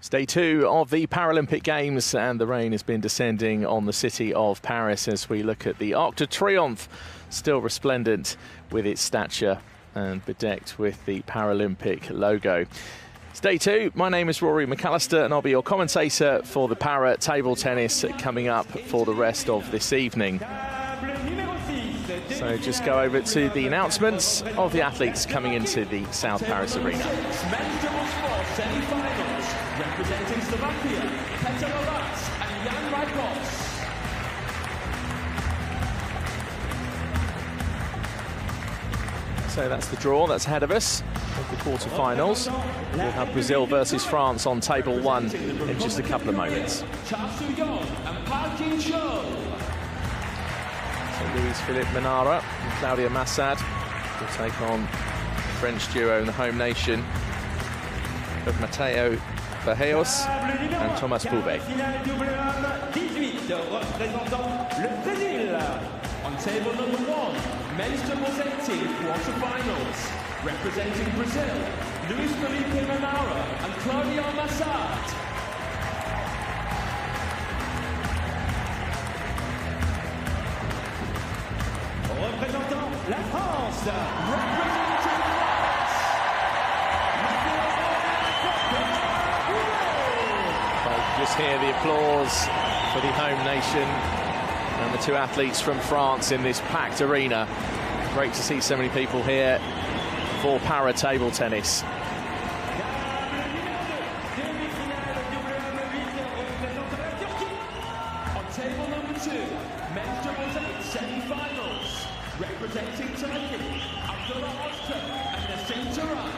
It's day 2 of the Paralympic Games, and the rain has been descending on the city of Paris as we look at the Arc de Triomphe, still resplendent with its stature and bedecked with the Paralympic logo. It's day 2. My name is Rory McAllister, and I'll be your commentator for the para table tennis coming up for the rest of this evening. So just go over to the announcements of the athletes coming into the South Paris Arena. Semifinals, representing Slovakia, Peter Maras and Jan Rajkos. So that's the draw that's ahead of us of the quarterfinals. We'll have Brazil versus France on table 1 in just a couple of moments. Chateau and Parkin Show. So Luis-Philippe Menara and Claudia Massad will take on the French duo in the home nation of Mateo Barreiros and Thomas Pouvet. On table number 1, men's doubles 18 quarterfinals, representing Brazil, Luis-Philippe Menara and Claudia Massad. Représentant la France, representing France. Just hear the applause for the home nation and the two athletes from France in this packed arena. Great to see so many people here for para table tennis. On table number 2, men's doubles 8 semi-finals, representing Turkey, Abdullah Öztürk and Nassim Turan.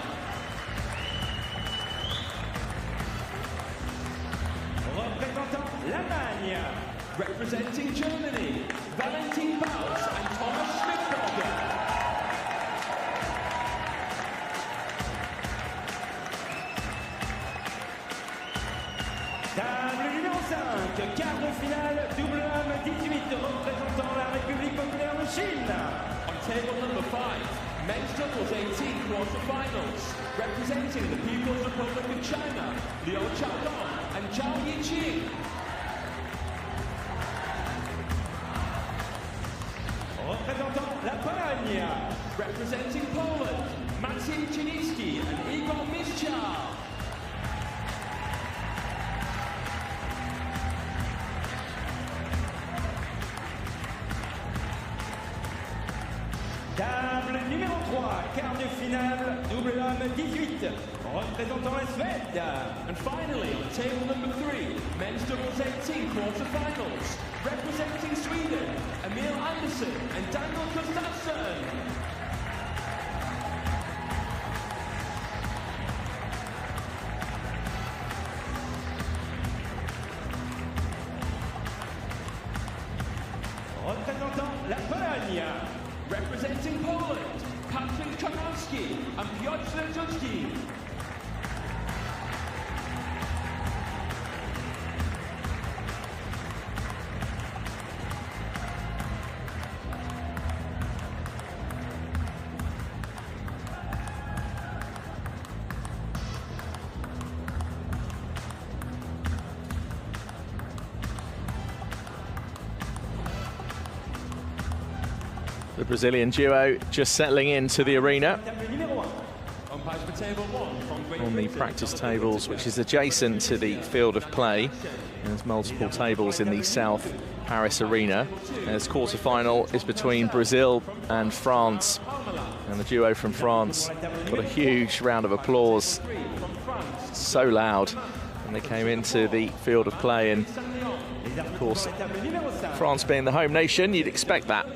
Représentant l'Allemagne, representing Germany, Valentin Baus and Thomas Schmidberger. Table numéro 5, quart de finale, double homme 18, représentant la République populaire de Chine. On table number 5, men's doubles 18 quarterfinals, representing the People's Republic of China, Liu Xiaodong and Zhao Yiqing. Représentant la Pologne, representing Poland, Maciej Chiniski and Igor Mischar. Table numéro 3, quart de finale, double homme 18, représentant la Suède. And finally, on table number 3, men's doubles 18 quarterfinals, representing Sweden, Emil Andersson and Daniel Gustafsson. Représentant la Pologne, representing Poland, Patryk Czarnowski and Piotr Ledzucki. The Brazilian duo just settling into the arena on the practice tables, which is adjacent to the field of play. There's multiple tables in the South Paris Arena. As quarterfinal is between Brazil and France, and the duo from France got a huge round of applause. So loud when they came into the field of play, and of course, France being the home nation, you'd expect that.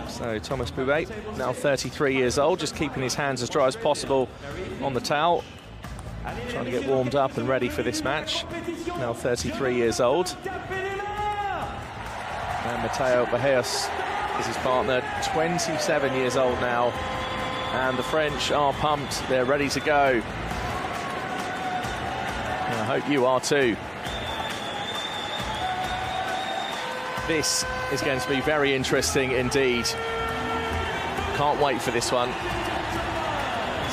So Thomas Pouvet, now 33 years old, just keeping his hands as dry as possible on the towel, trying to get warmed up and ready for this match. Now 33 years old. And Mateo Barreiros is his partner, 27 years old now. And the French are pumped, they're ready to go. And I hope you are too. This is going to be very interesting indeed. Can't wait for this one.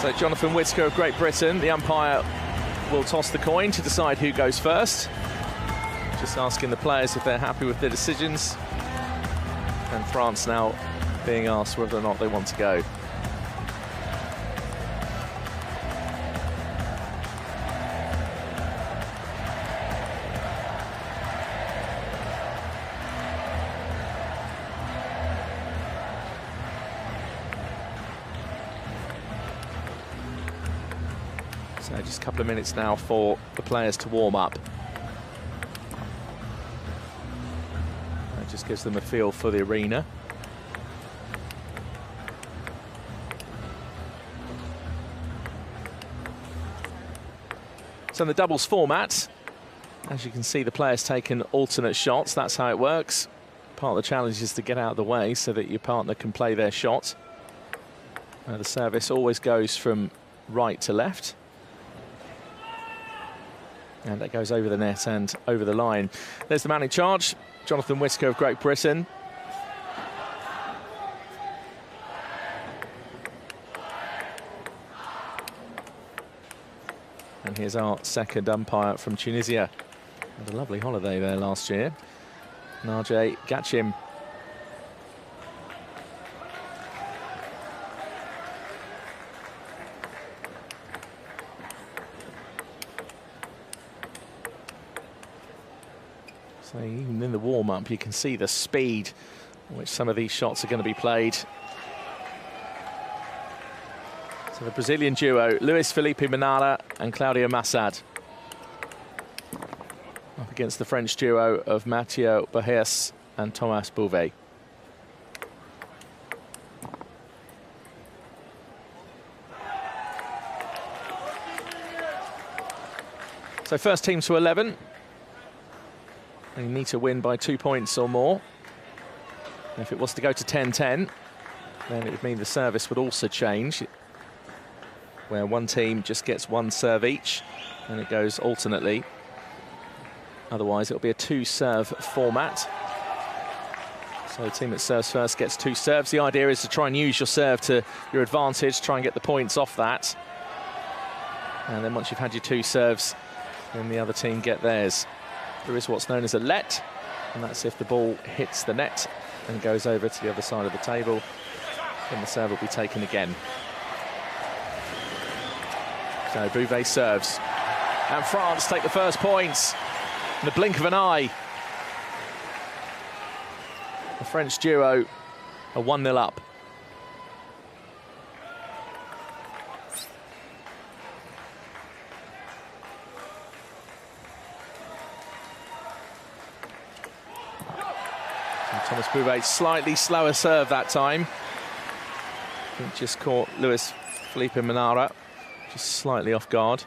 So Jonathan Whitaker of Great Britain, the umpire will toss the coin to decide who goes first. Just asking the players if they're happy with their decisions. And France now being asked whether or not they want to go. So just a couple of minutes now for the players to warm up. That just gives them a feel for the arena. So in the doubles format, as you can see, the players taking alternate shots. That's how it works. Part of the challenge is to get out of the way so that your partner can play their shot. The service always goes from right to left. And that goes over the net and over the line. There's the man in charge, Jonathan Whitaker of Great Britain. And here's our second umpire from Tunisia. Had a lovely holiday there last year, Najee Gatchim. So even in the warm-up, you can see the speed in which some of these shots are going to be played. So the Brazilian duo, Luis Felipe Manara and Claudio Massad, up against the French duo of Mathieu Bahias and Thomas Bouvet. So first team to 11. And you need to win by 2 points or more. And if it was to go to 10-10, then it would mean the service would also change, where one team just gets one serve each, and it goes alternately. Otherwise, it'll be a two-serve format. So the team that serves first gets two serves. The idea is to try and use your serve to your advantage, try and get the points off that. And then once you've had your two serves, then the other team get theirs. There is what's known as a let, and that's if the ball hits the net and goes over to the other side of the table, then the serve will be taken again. So Bouvet serves, and France take the first points in the blink of an eye. The French duo are 1-0 up. Thomas Bouvet, slightly slower serve that time. I think just caught Luis Felipe Manara just slightly off guard.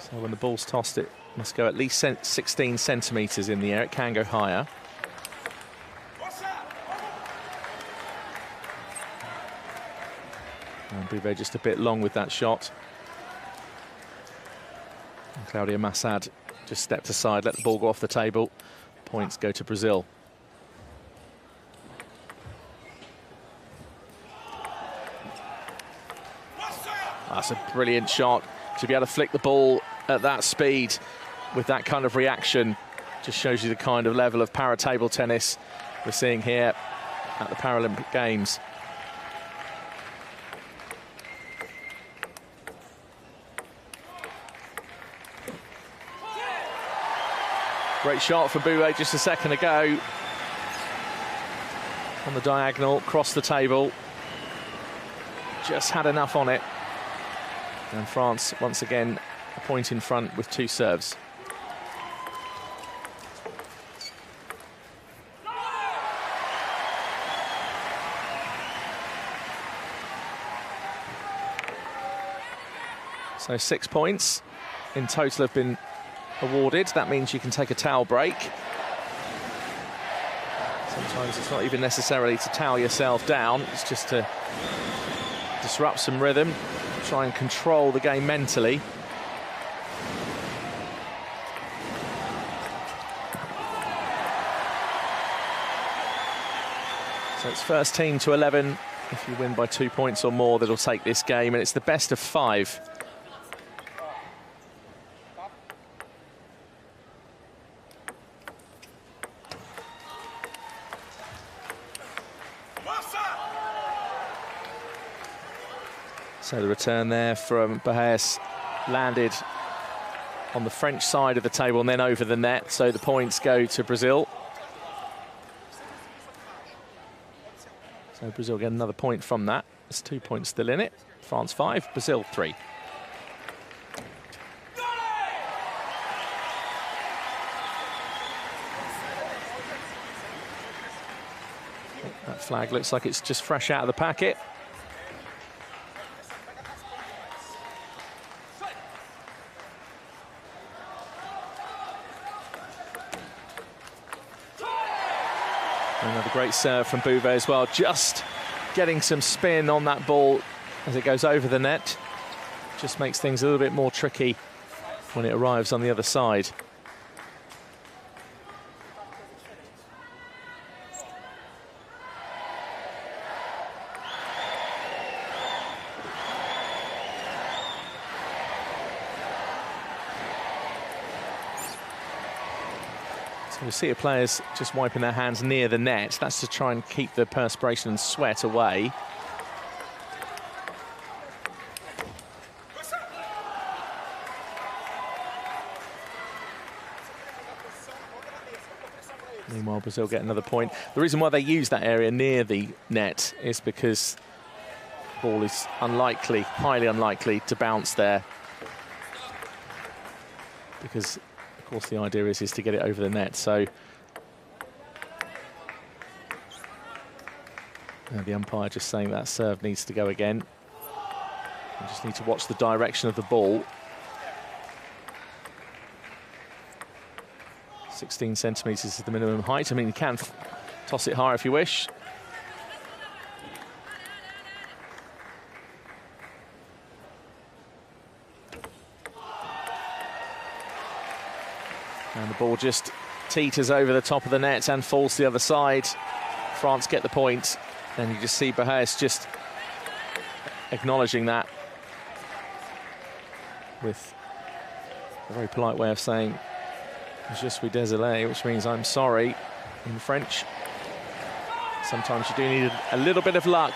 So when the ball's tossed, it must go at least 16 centimetres in the air. It can go higher. And Bouvet just a bit long with that shot. And Claudio Massad just stepped aside, let the ball go off the table. Points go to Brazil. That's a brilliant shot. To be able to flick the ball at that speed with that kind of reaction just shows you the kind of level of para-table tennis we're seeing here at the Paralympic Games. Great shot from Bouvet just a second ago. On the diagonal, across the table. Just had enough on it. And France, once again, a point in front with two serves. So 6 points in total have been awarded. That means you can take a towel break. Sometimes it's not even necessarily to towel yourself down, it's just to disrupt some rhythm, try and control the game mentally. So it's first team to 11 If you win by 2 points or more, that'll take this game, and it's the best of 5. So the return there from Barres landed on the French side of the table and then over the net, so the points go to Brazil. So Brazil get another point from that. There's 2 points still in it. France 5, Brazil 3. That flag looks like it's just fresh out of the packet. Another great serve from Bouvet as well, just getting some spin on that ball as it goes over the net. Just makes things a little bit more tricky when it arrives on the other side. So we see the players just wiping their hands near the net. That's to try and keep the perspiration and sweat away. Meanwhile, Brazil get another point. The reason why they use that area near the net is because the ball is unlikely, highly unlikely to bounce there. Because of course, the idea is to get it over the net. So the umpire just saying that serve needs to go again. You just need to watch the direction of the ball. 16 centimetres is the minimum height. I mean, you can toss it higher if you wish. And the ball just teeters over the top of the net and falls to the other side. France get the point. And you just see Barres just acknowledging that with a very polite way of saying, "Je suis désolé," which means I'm sorry in French. Sometimes you do need a little bit of luck,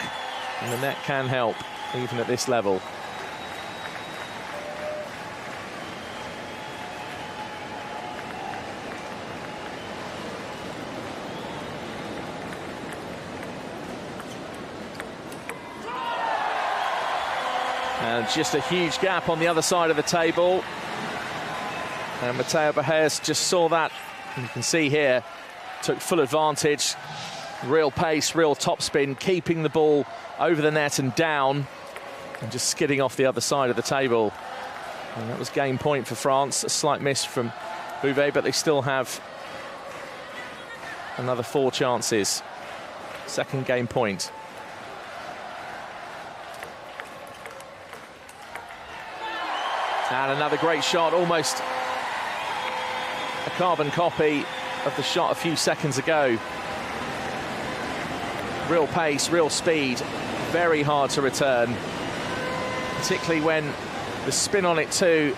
and the net can help, even at this level. And just a huge gap on the other side of the table. And Mateo Barres just saw that. And you can see here, took full advantage. Real pace, real topspin, keeping the ball over the net and down. And just skidding off the other side of the table. And that was game point for France. A slight miss from Bouvet, but they still have another 4 chances. Second game point. And another great shot, almost a carbon copy of the shot a few seconds ago. Real pace, real speed, very hard to return, particularly when the spin on it too.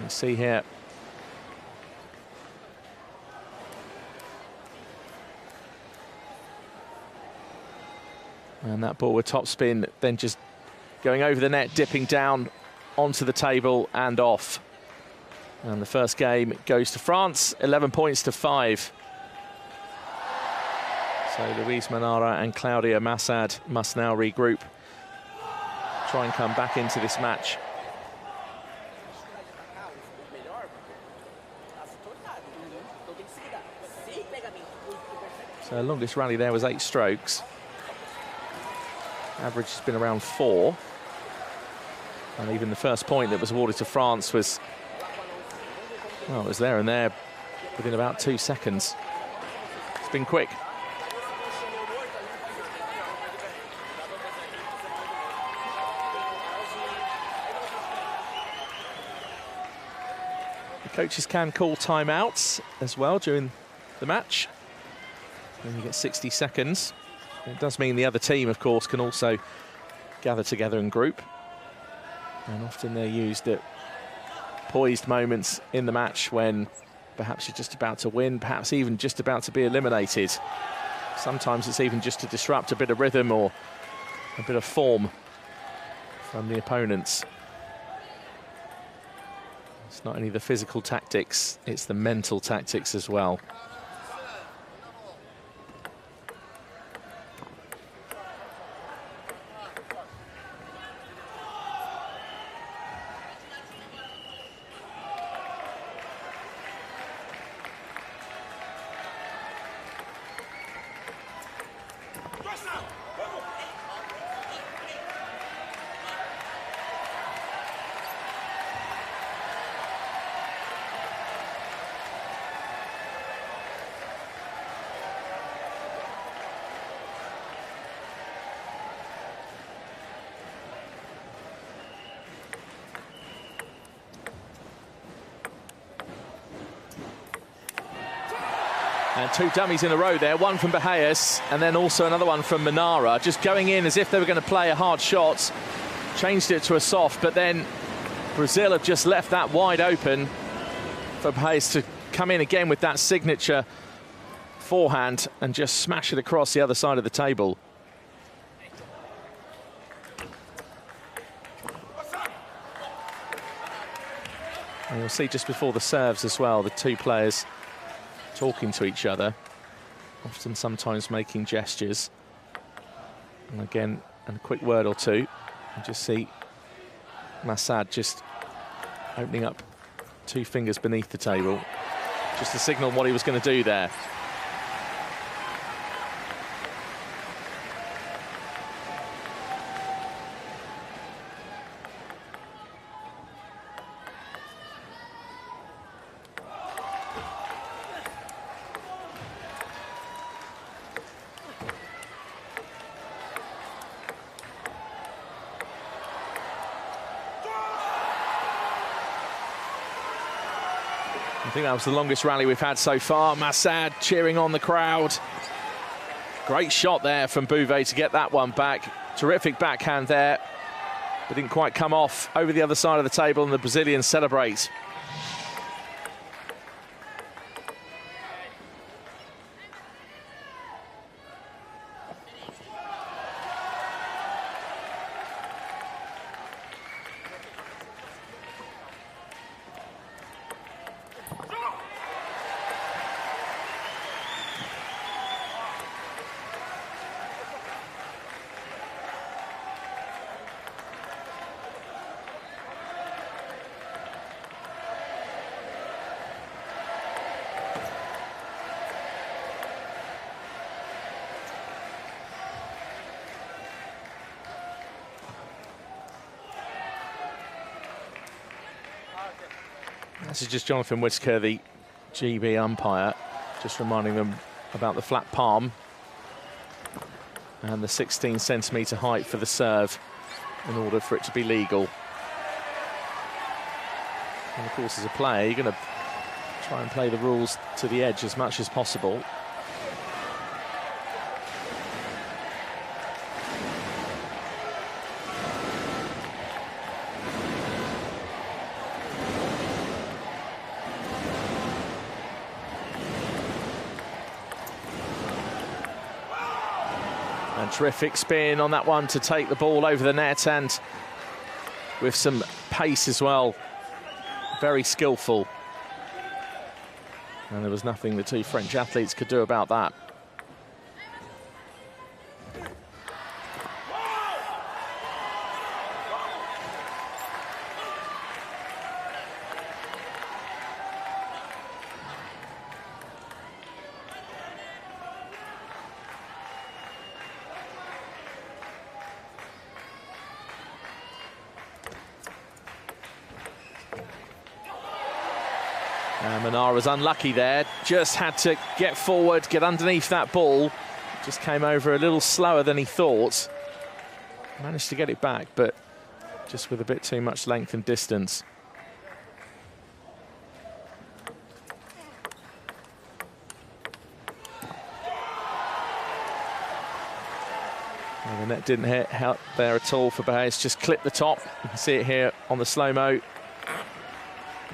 You see here. And that ball with topspin, then just going over the net, dipping down onto the table and off. And the first game goes to France, 11 points to 5. So Luis Manara and Claudia Massad must now regroup, try and come back into this match. So longest rally there was 8 strokes. Average has been around 4. And even the first point that was awarded to France was, well, it was there and there within about 2 seconds. It's been quick. The coaches can call timeouts as well during the match. Then you get 60 seconds. It does mean the other team, of course, can also gather together and group. And often they're used at poised moments in the match when perhaps you're just about to win, perhaps even just about to be eliminated. Sometimes it's even just to disrupt a bit of rhythm or a bit of form from the opponents. It's not only the physical tactics, it's the mental tactics as well. And two dummies in a row there, one from Bahaus and then also another one from Manara, just going in as if they were going to play a hard shot, changed it to a soft, but then Brazil have just left that wide open for Bahaus to come in again with that signature forehand and just smash it across the other side of the table. And you'll see just before the serves as well, the two players talking to each other, often sometimes making gestures. And again, and a quick word or two. You just see Massad just opening up two fingers beneath the table, just to signal what he was going to do there. I think that was the longest rally we've had so far. Massad cheering on the crowd. Great shot there from Bouvet to get that one back. Terrific backhand there, but didn't quite come off over the other side of the table, and the Brazilians celebrate. This is just Jonathan Whitaker, the GB umpire, just reminding them about the flat palm and the 16-centimetre height for the serve in order for it to be legal. And of course, as a player, you're going to try and play the rules to the edge as much as possible. Terrific spin on that one to take the ball over the net, and with some pace as well. Very skillful. And there was nothing the two French athletes could do about that. Manara was unlucky there, just had to get forward, get underneath that ball. Just came over a little slower than he thought. Managed to get it back, but just with a bit too much length and distance. The net didn't hit out there at all for Palais. Just clipped the top. You can see it here on the slow-mo.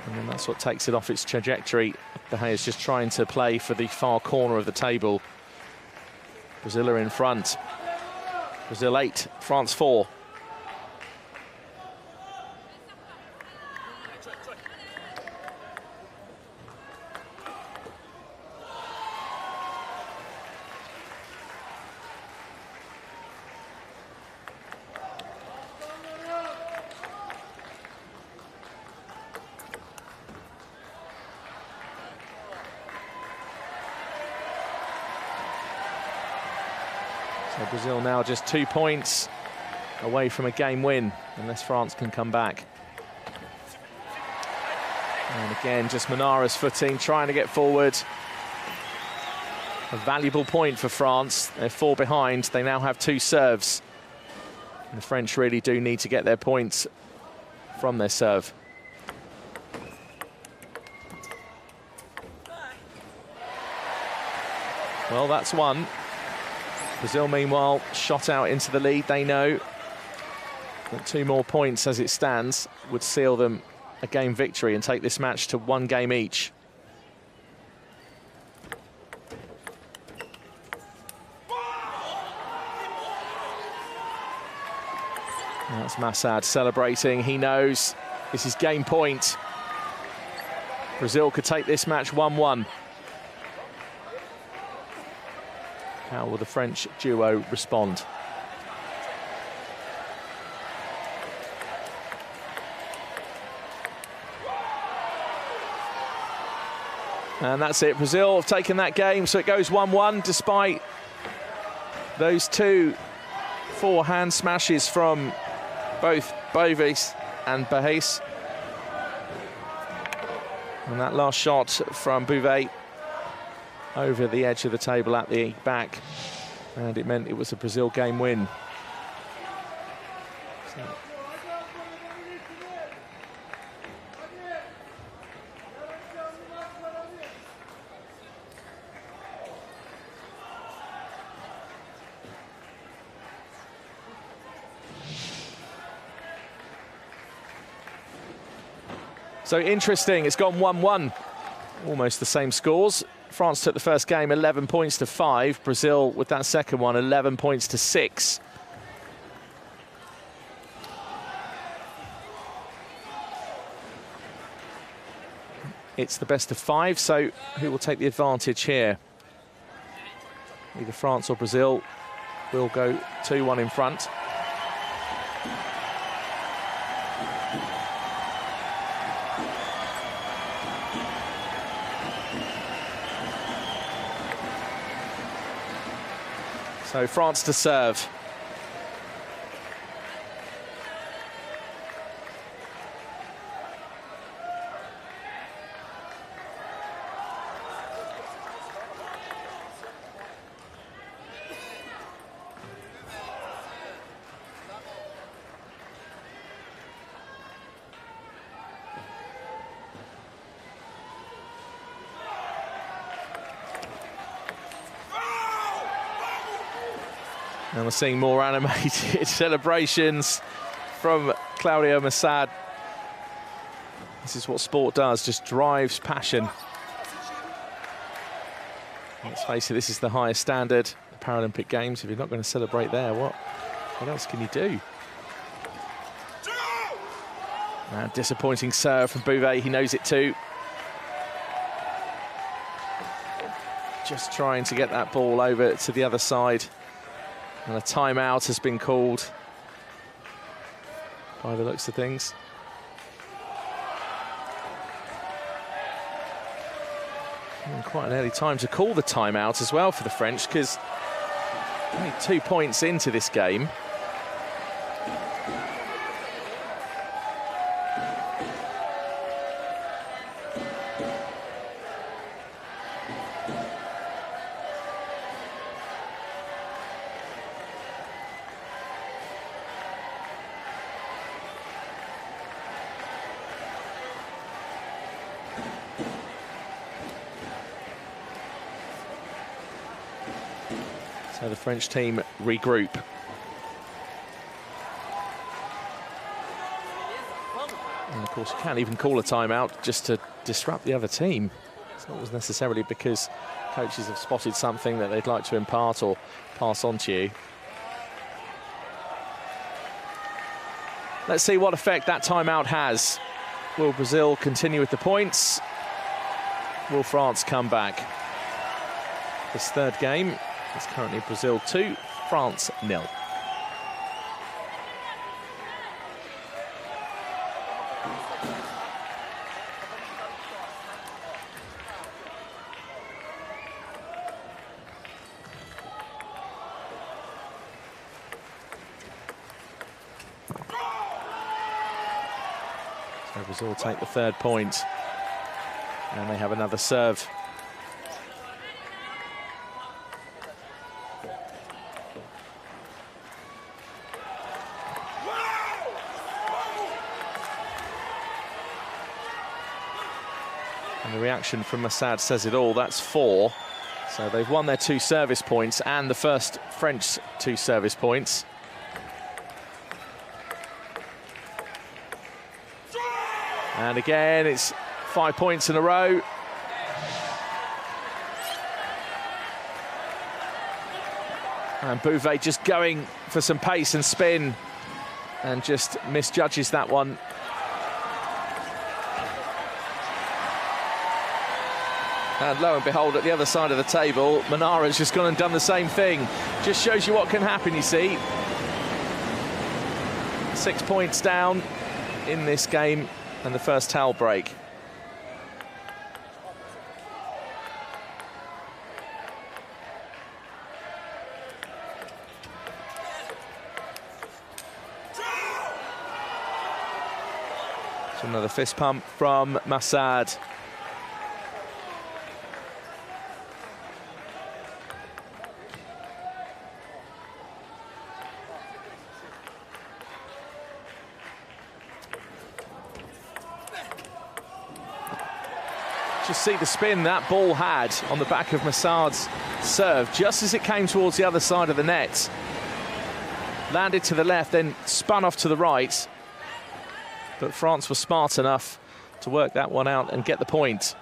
And then that's what takes it off its trajectory. Palais is just trying to play for the far corner of the table. Brazil are in front. Brazil 8, France 4. So Brazil now just 2 points away from a game win, unless France can come back. And again, just Manara's footing, trying to get forward. A valuable point for France. They're 4 behind. They now have 2 serves. And the French really do need to get their points from their serve. Well, that's one. Brazil, meanwhile, shot out into the lead. They know that 2 more points as it stands would seal them a game victory and take this match to 1 game each. That's Massad celebrating. He knows this is game point. Brazil could take this match 1-1. How will the French duo respond? And that's it. Brazil have taken that game, so it goes 1-1 despite those 2 forehand smashes from both Bovis and Bahis. And that last shot from Bouvet over the edge of the table at the back, and it meant it was a Brazil game win. So interesting, it's gone 1-1, almost the same scores. France took the first game 11 points to 5. Brazil, with that second one, 11 points to 6. It's the best of 5, so who will take the advantage here? Either France or Brazil will go 2-1 in front. So France to serve. And we're seeing more animated celebrations from Claudio Massad. This is what sport does, just drives passion. Let's face it, this is the highest standard, the Paralympic Games. If you're not going to celebrate there, what else can you do? And disappointing serve from Bouvet, he knows it too. Just trying to get that ball over to the other side. And a timeout has been called by the looks of things. And quite an early time to call the timeout as well for the French, because only 2 points into this game. So the French team regroup. course, you can't even call a timeout just to disrupt the other team. It's not necessarily because coaches have spotted something that they'd like to impart or pass on to you. Let's see what effect that timeout has. Will Brazil continue with the points? Will France come back? This third game is currently Brazil 2, France 0. So Brazil take the third point, and they have another serve. And the reaction from Massad says it all. That's 4. So they've won their 2 service points and the first French 2 service points. And again, it's 5 points in a row. And Bouvet just going for some pace and spin and just misjudges that one. And lo and behold, at the other side of the table, Manara's just gone and done the same thing. Just shows you what can happen, you see. 6 points down in this game and the first towel break. So another fist pump from Massad. Just see the spin that ball had on the back of Massad's serve, just as it came towards the other side of the net. Landed to the left, then spun off to the right. But France was smart enough to work that one out and get the point.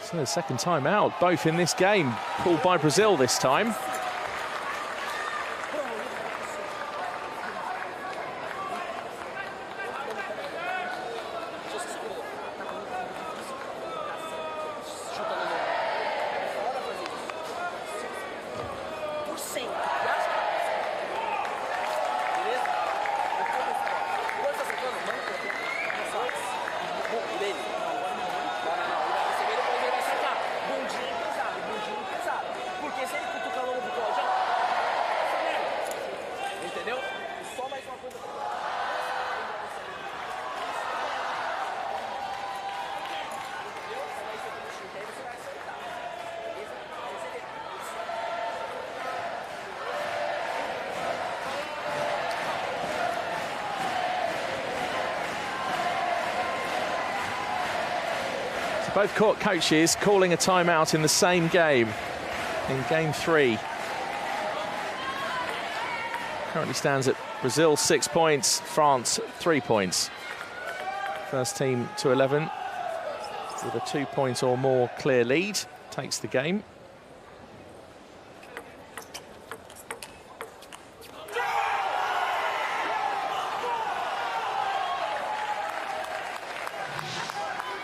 So second time out, both in this game, called by Brazil this time. Both court coaches calling a timeout in the same game, in game 3. Currently stands at Brazil 6 points, France 3 points. First team to 11 with a 2-point or more clear lead takes the game.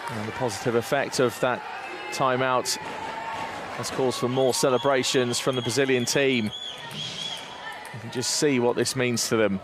And the positive effect of that timeout has caused for more celebrations from the Brazilian team. You can just see what this means to them.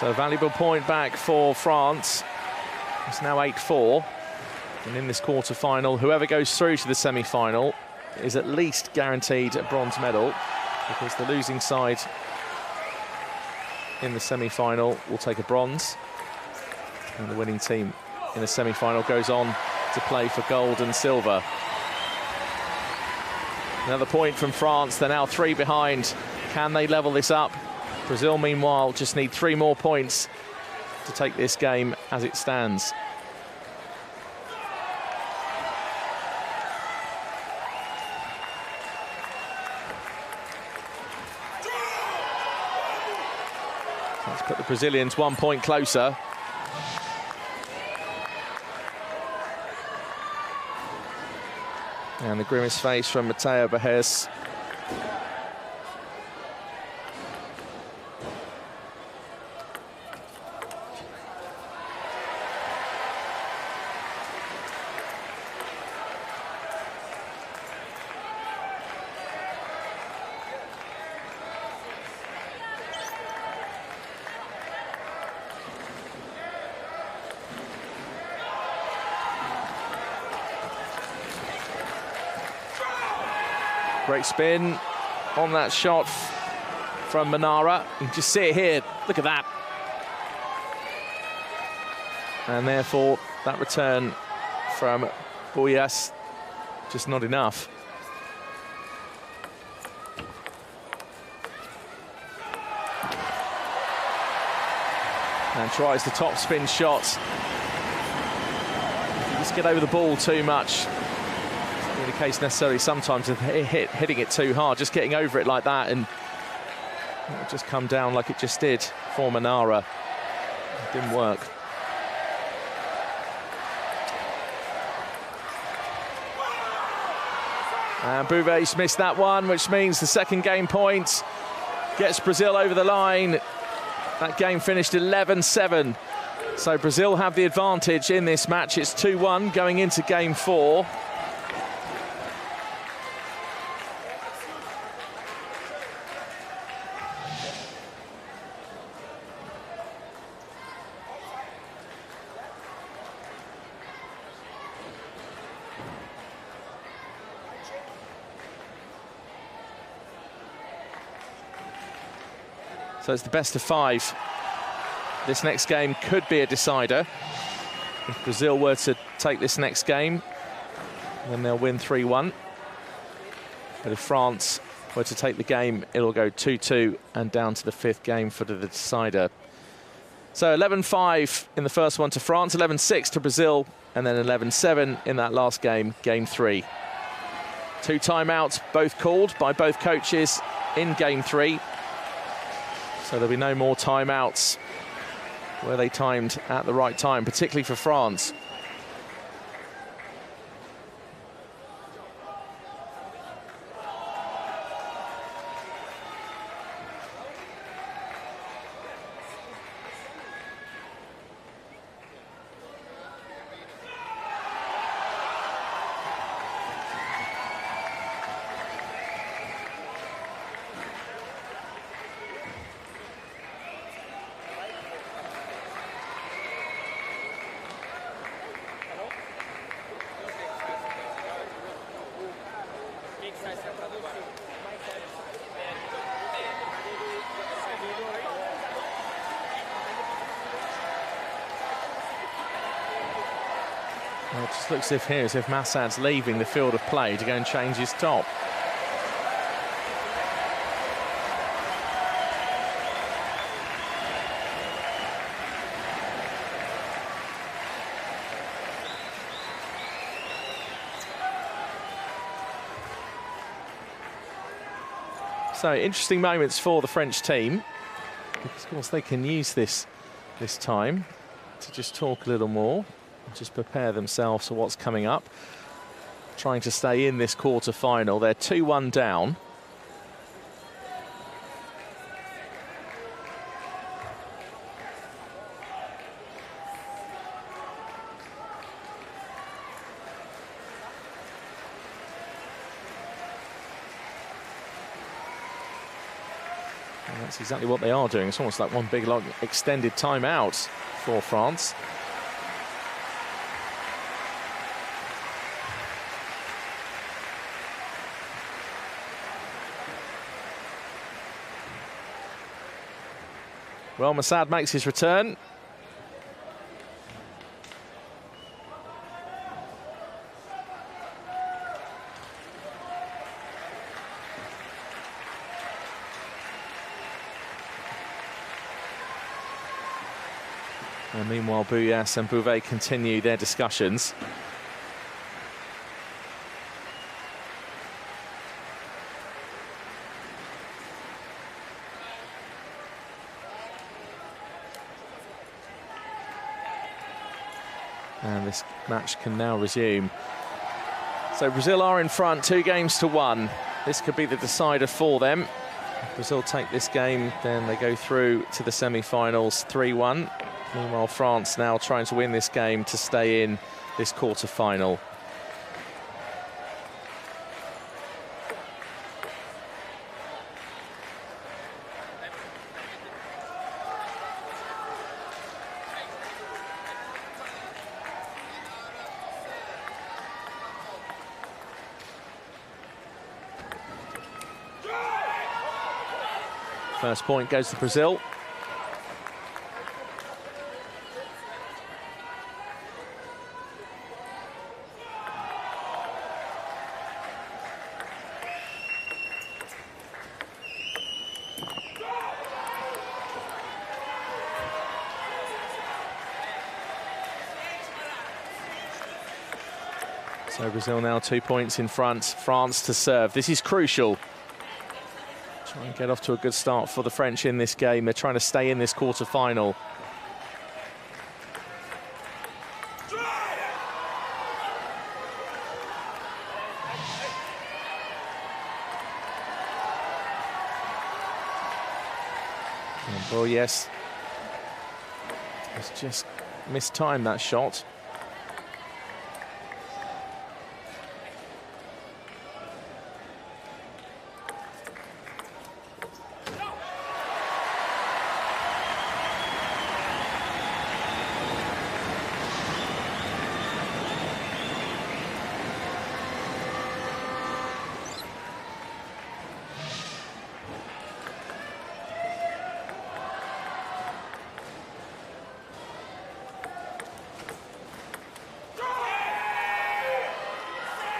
So a valuable point back for France. It's now 8-4. And in this quarter-final, whoever goes through to the semi-final is at least guaranteed a bronze medal, because the losing side in the semi-final will take a bronze, and the winning team in the semi-final goes on to play for gold and silver. Another point from France. They're now 3 behind. Can they level this up? Brazil, meanwhile, just need 3 more points to take this game as it stands. Let's put the Brazilians 1 point closer. And the grimace face from Mateo Bajes. Great spin on that shot from Manara. You can just see it here. Look at that. And therefore, that return from Bouyas, just not enough. And tries the top spin shot. If you just get over the ball too much, the case necessarily sometimes of hitting it too hard, just getting over it like that, and it'll just come down like it just did for Manara. It didn't work. And Bouvet's missed that one, which means the second game point gets Brazil over the line. That game finished 11-7. So Brazil have the advantage in this match. It's 2-1 going into game 4. So it's the best of 5. This next game could be a decider. If Brazil were to take this next game, then they'll win 3-1. But if France were to take the game, it'll go 2-2 and down to the 5th game for the decider. So 11-5 in the first one to France, 11-6 to Brazil, and then 11-7 in that last game, game 3. 2 timeouts, both called by both coaches in game 3. So there'll be no more timeouts where they timed at the right time, particularly for France. Well, it just looks as if Massad's leaving the field of play to go and change his top. So interesting moments for the French team, because of course they can use this time to just talk a little more, just prepare themselves for what's coming up, trying to stay in this quarter-final. They're 2-1 down. That's exactly what they are doing. It's almost like one big, long, extended timeout for France. Well, Massad makes his return. And meanwhile, Bouyas and Bouvet continue their discussions. And this match can now resume. So Brazil are in front, 2-1. This could be the decider for them. If Brazil take this game, then they go through to the semi-finals 3-1. Meanwhile, France now trying to win this game to stay in this quarter-final. First point goes to Brazil. So Brazil now 2 points in front. France to serve. This is crucial. Try and get off to a good start for the French in this game. They're trying to stay in this quarter-final. Oh yes, it's just mistimed that shot.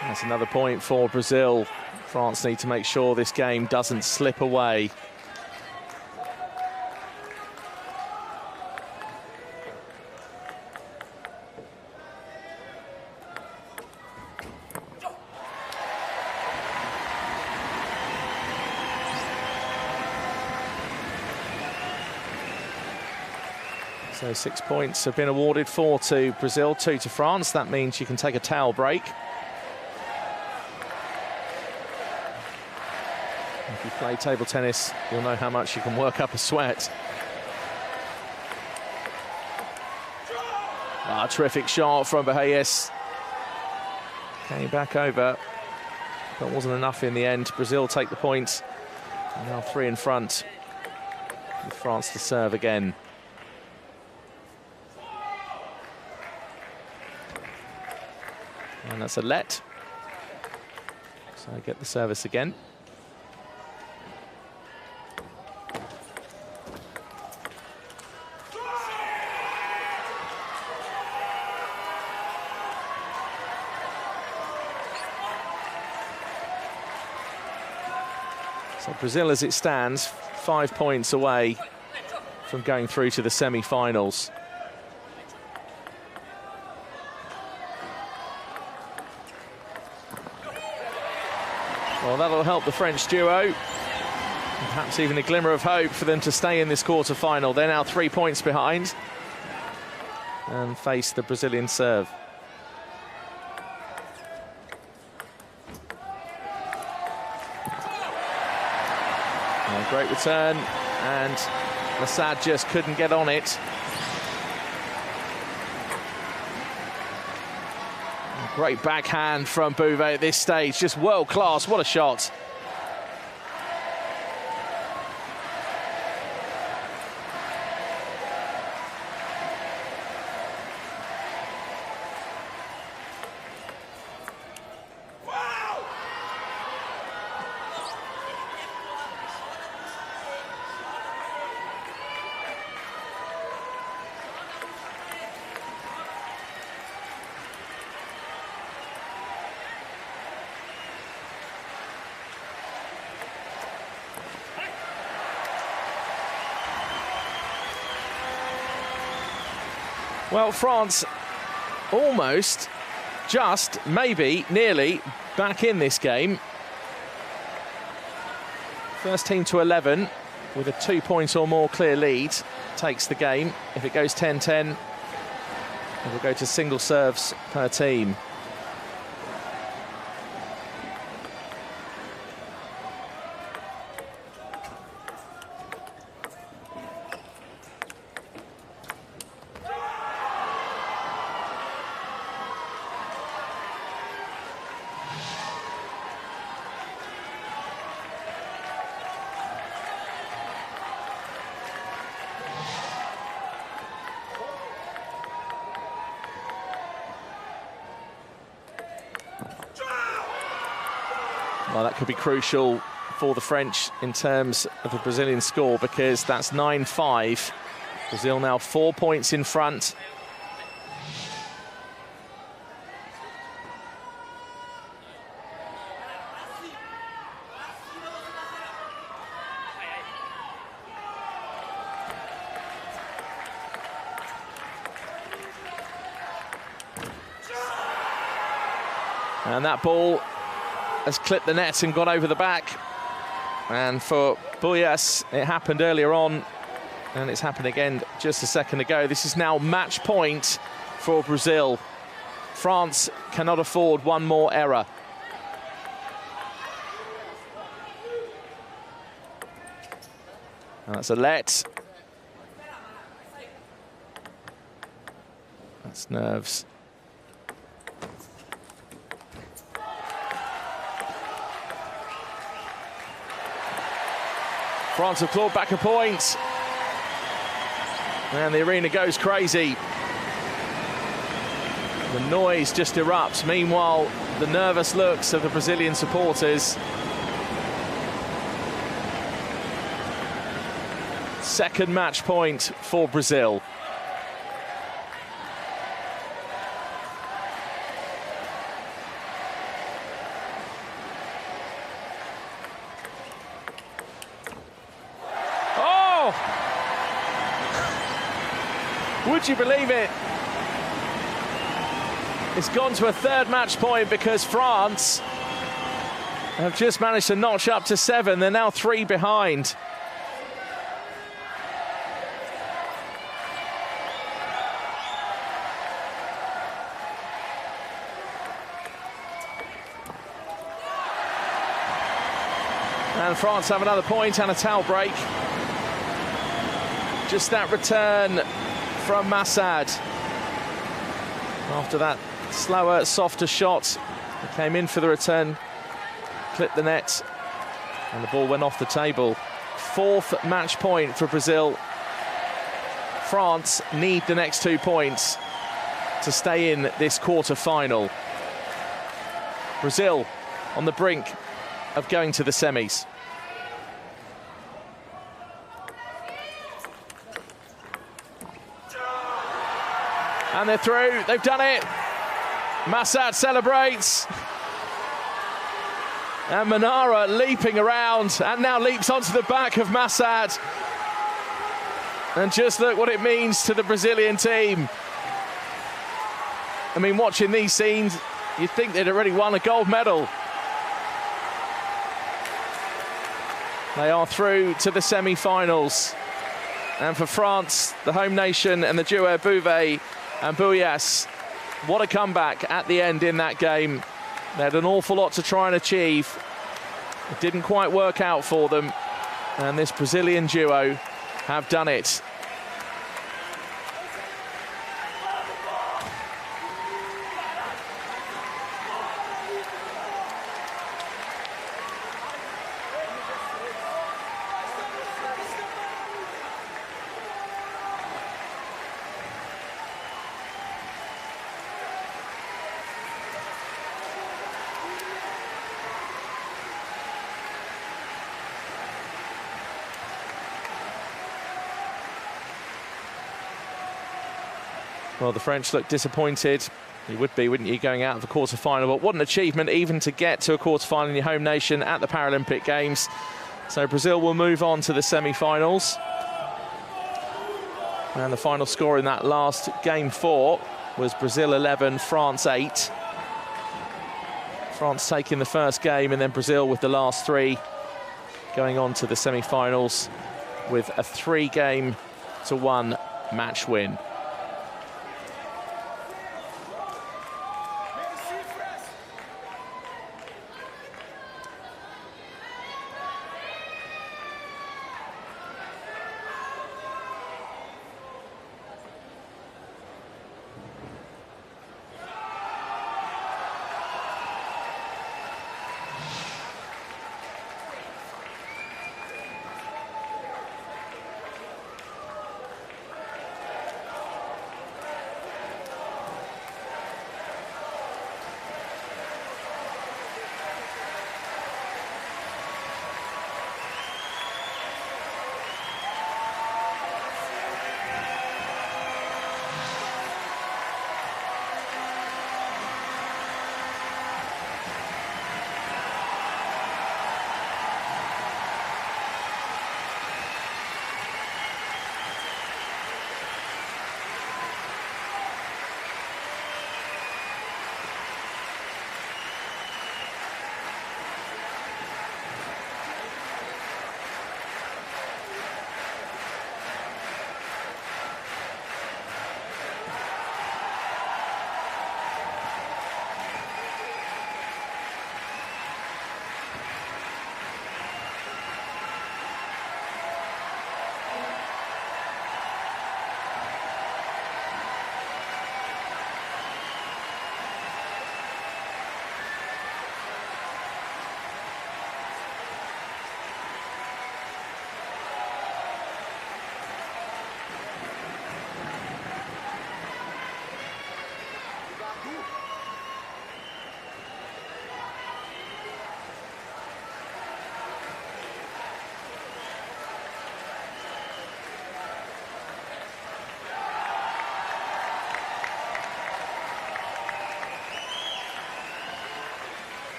That's another point for Brazil. France need to make sure this game doesn't slip away. So 6 points have been awarded, 4 to Brazil, 2 to France. That means you can take a towel break. If you play table tennis, you'll know how much you can work up a sweat. Terrific shot from Barreiras. Came back over, but wasn't enough in the end. Brazil take the point. And now 3 in front, with France to serve again. And that's a let. So I get the service again. So Brazil, as it stands, 5 points away from going through to the semi-finals. Well, that'll help the French duo. Perhaps even a glimmer of hope for them to stay in this quarter-final. They're now 3 points behind and face the Brazilian serve. Great return, and Massad just couldn't get on it. Great backhand from Bouvet at this stage, just world class. What a shot. Well, France almost, just, maybe, nearly back in this game. First team to 11 with a 2 points or more clear lead takes the game. If it goes 10-10, it will go to single serves per team. Well, that could be crucial for the French in terms of the Brazilian score, because that's 9-5. Brazil now 4 points in front. And that ball has clipped the net and gone over the back. And for Buyas, it happened earlier on, and it's happened again just a second ago. This is now match point for Brazil. France cannot afford one more error. And that's a let. That's nerves. France have clawed back a point. And the arena goes crazy. The noise just erupts. Meanwhile, the nervous looks of the Brazilian supporters. Second match point for Brazil. Would you believe it? It's gone to a third match point because France have just managed to notch up to 7. They're now 3 behind. And France have another point and a towel break. Just that return from Massad. After that slower, softer shot, he came in for the return, clipped the net, and the ball went off the table. Fourth match point for Brazil. France need the next 2 points to stay in this quarter-final. Brazil on the brink of going to the semis. And they're through, they've done it. Massad celebrates. And Manara leaping around and now leaps onto the back of Massad. And just look what it means to the Brazilian team. I mean, watching these scenes, you'd think they'd already won a gold medal. They are through to the semi-finals. And for France, the home nation, and the duo Bouvet and Buyas, what a comeback at the end in that game. They had an awful lot to try and achieve. It didn't quite work out for them. And this Brazilian duo have done it. Well, the French look disappointed. You would be, wouldn't you, going out of the quarter-final? But what an achievement even to get to a quarter-final in your home nation at the Paralympic Games. So Brazil will move on to the semi-finals. And the final score in that last game 4 was Brazil 11, France 8. France taking the first game, and then Brazil with the last 3, going on to the semi-finals with a 3-1 match win.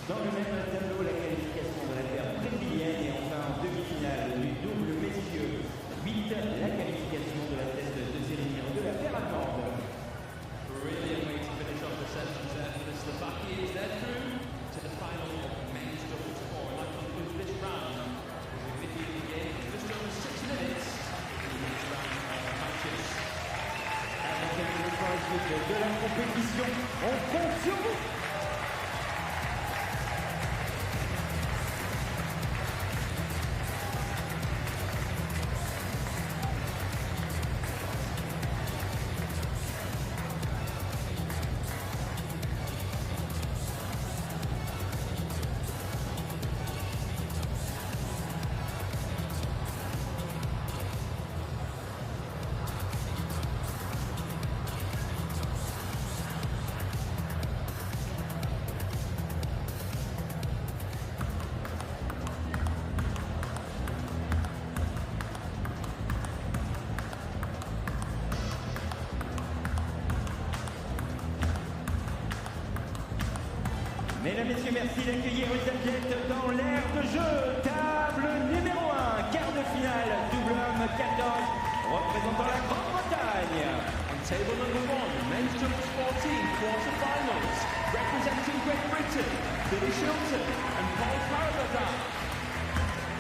Dans le même tableau, la qualification de la paire brésilienne et enfin en demi-finale du double messieurs 8, la qualification de la tête de série numéro 2, la paire allemande. Brilliant way to finish off the sessions there for the Slovakians. They're through to the final of men's doubles four. And that concludes this round. We'll be with you again in just over 6 minutes in the next round of matches. Avec quelques points de la compétition, on compte sur vous. Mesdames, Messieurs, merci d'accueillir les athlètes dans l'aire de jeu. Table numéro 1, quart de finale, double homme 14, représentant la Grande-Bretagne. On table number 1, men's doubles 14, quarterfinals, representing Great Britain, Billy Shilton and Paul Paralympic.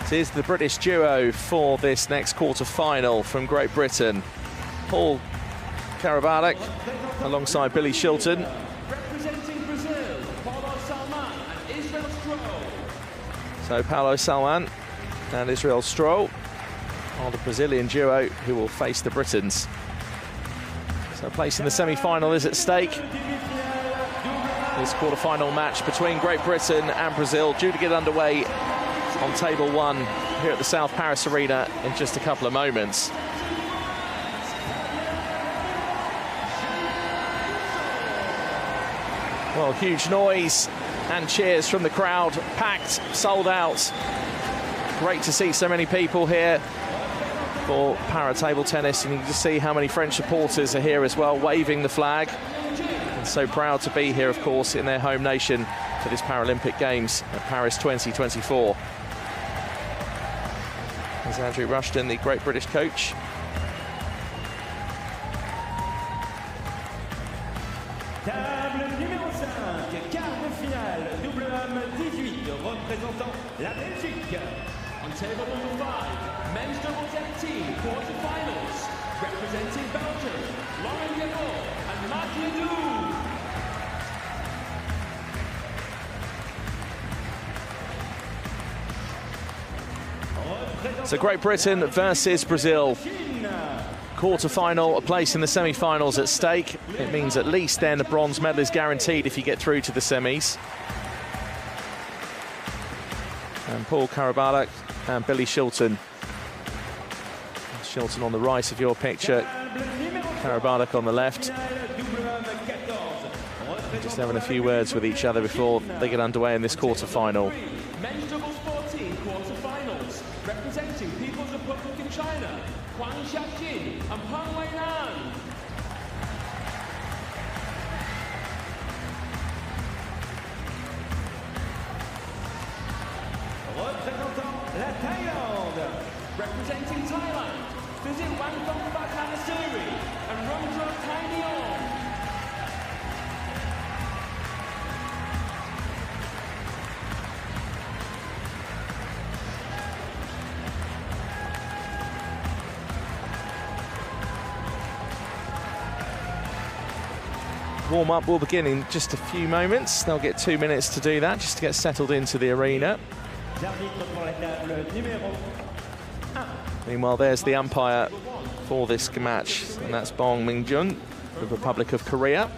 It is the British duo for this next quarter-final from Great Britain. Paul Karabalek alongside Billy Shilton. Representing Brazil, Paulo Salman and Israel Stroll. So Paulo Salman and Israel Stroll are the Brazilian duo who will face the Britons. So a place in the semi-final is at stake. This quarter-final match between Great Britain and Brazil due to get underway on table 1 here at the South Paris Arena in just a couple of moments. Well, huge noise and cheers from the crowd, packed, sold out. Great to see so many people here for para table tennis, and you can just see how many French supporters are here as well, waving the flag. And so proud to be here, of course, in their home nation for this Paralympic Games at Paris 2024. There's Andrew Rushton, the great British coach. Table numéro 5, quart de finale, double homme 18, représentant la Belgique. On table number 5, men's doubles 18, quarterfinals, representing Belgium, Roland-Garros and Chateau. So Great Britain versus Brazil. Quarter-final, a place in the semi-finals at stake. It means at least then a bronze medal is guaranteed if you get through to the semis. And Paul Karabalek and Billy Shilton. Shilton on the right of your picture, Karabalek on the left. Just having a few words with each other before they get underway in this quarter-final. Men's doubles 14, quarterfinals, representing People's Republic of China, Huang Xiaojin and Peng Weinan. Représentant la Thaïlande. Representing Thailand, visit Wangthong Phatmanasiri and Rungdro Tainyon. Warm-up will begin in just a few moments. They'll get 2 minutes to do that, just to get settled into the arena. Meanwhile, there's the umpire for this match, and that's Bong Mingjun, the Republic of Korea.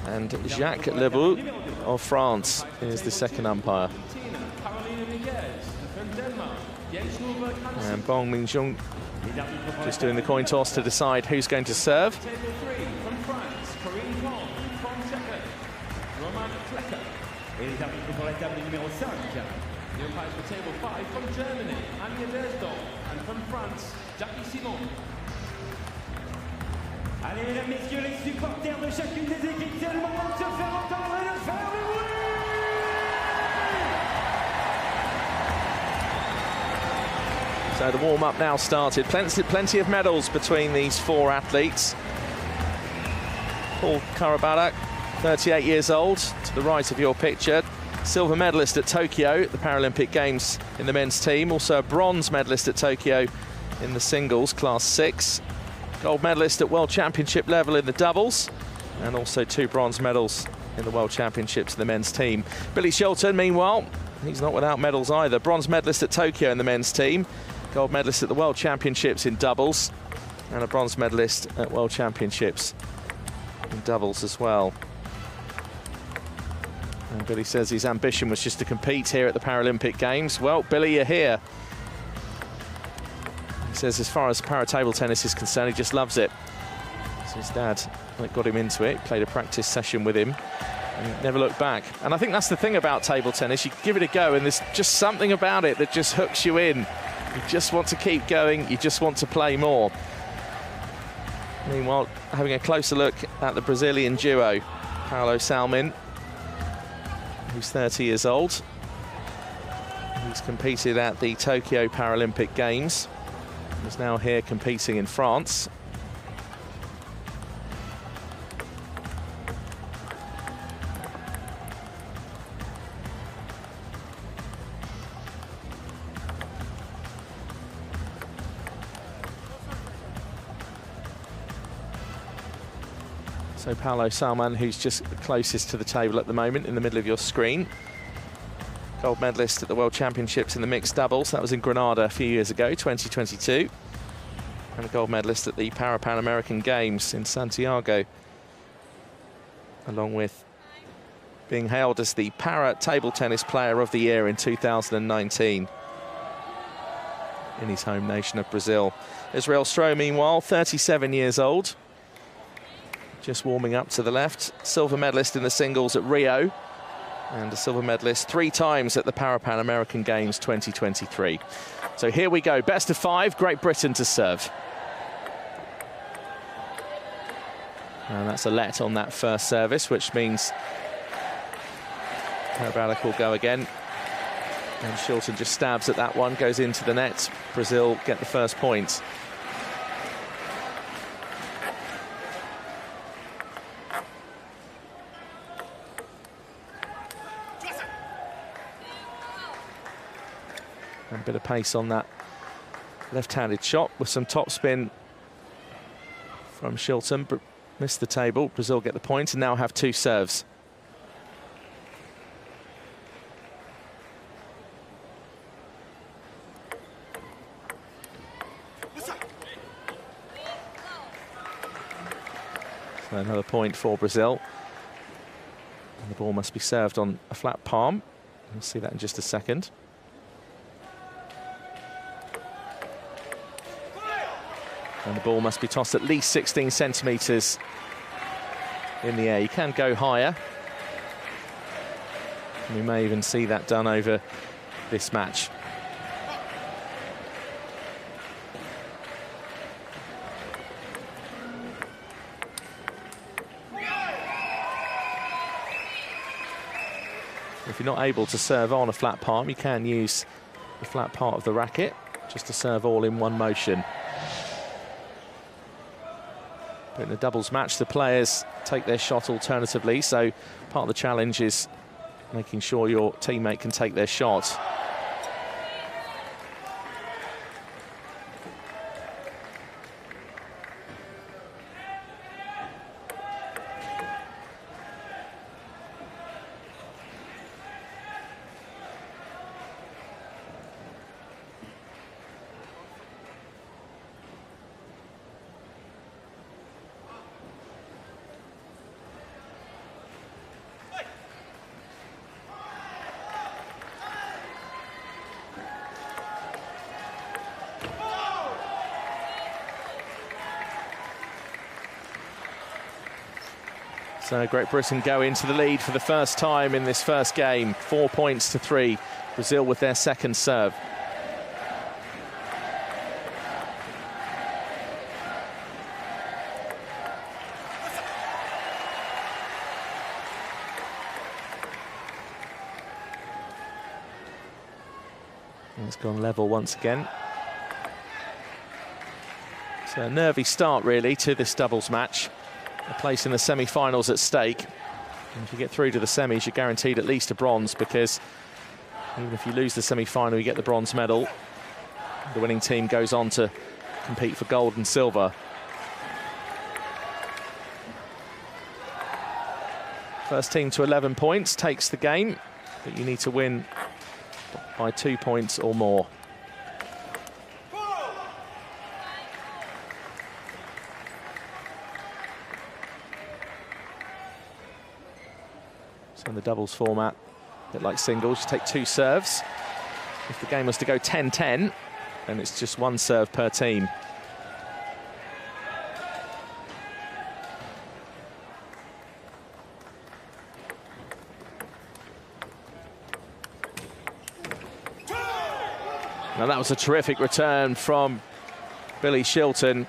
And Jacques Lebeau of France is the second umpire. And Bong Mingjun just doing the coin toss to decide who's going to serve. Et les arbitres pour la table numéro 5. The umpires for table 5 from Germany, Anja Dersdorf, and from France, Jackie Simon. Allez, mesdames, messieurs, les supporters de chacune des équipes, c'est le moment de se faire entendre et de faire du bruit! So the warm-up now started. Plenty of medals between these four athletes. Paul Karabalak, 38 years old, to the right of your picture. Silver medalist at Tokyo at the Paralympic Games in the men's team. Also a bronze medalist at Tokyo in the singles, class 6. Gold medalist at World Championship level in the doubles. And also 2 bronze medals in the World Championships in the men's team. Billy Shilton, meanwhile, he's not without medals either. Bronze medalist at Tokyo in the men's team. Gold medalist at the World Championships in doubles. And a bronze medalist at World Championships in doubles as well. And Billy says his ambition was just to compete here at the Paralympic Games. Well, Billy, you're here. He says as far as para-table tennis is concerned, he just loves it. So his dad got him into it, played a practice session with him, and never looked back. And I think that's the thing about table tennis. You give it a go, and there's just something about it that just hooks you in. You just want to keep going. You just want to play more. Meanwhile, having a closer look at the Brazilian duo, Paulo Salmin, who's 30 years old. He's competed at the Tokyo Paralympic Games. He's now here competing in France. So Paulo Salman, who's just closest to the table at the moment, in the middle of your screen. Gold medalist at the World Championships in the mixed doubles. That was in Granada a few years ago, 2022. And a gold medalist at the Pan American Games in Santiago, along with being hailed as the Para Table Tennis Player of the Year in 2019 in his home nation of Brazil. Israel Stroh, meanwhile, 37 years old. Just warming up to the left. Silver medalist in the singles at Rio. And a silver medalist 3 times at the Pan American Games 2023. So here we go, best of 5, Great Britain to serve. And that's a let on that first service, which means Karabalak will go again. And Shilton just stabs at that one, goes into the net. Brazil get the first point. And a bit of pace on that left-handed shot with some topspin from Shilton, but missed the table. Brazil get the point and now have 2 serves. So another point for Brazil. And the ball must be served on a flat palm. We'll see that in just a second. And the ball must be tossed at least 16 centimetres in the air. You can go higher. And we may even see that done over this match. If you're not able to serve on a flat palm, you can use the flat part of the racket just to serve all in one motion. But in a doubles match, the players take their shot alternatively, so part of the challenge is making sure your teammate can take their shot. So Great Britain go into the lead for the first time in this first game, 4 points to 3. Brazil with their second serve. And it's gone level once again. So a nervy start really to this doubles match. A place in the semi-finals at stake. And if you get through to the semis, you're guaranteed at least a bronze, because even if you lose the semi-final, you get the bronze medal. The winning team goes on to compete for gold and silver. First team to 11 points takes the game, but you need to win by 2 points or more. So in the doubles format, a bit like singles, you take 2 serves. If the game was to go 10-10, then it's just 1 serve per team. Now that was a terrific return from Billy Shilton,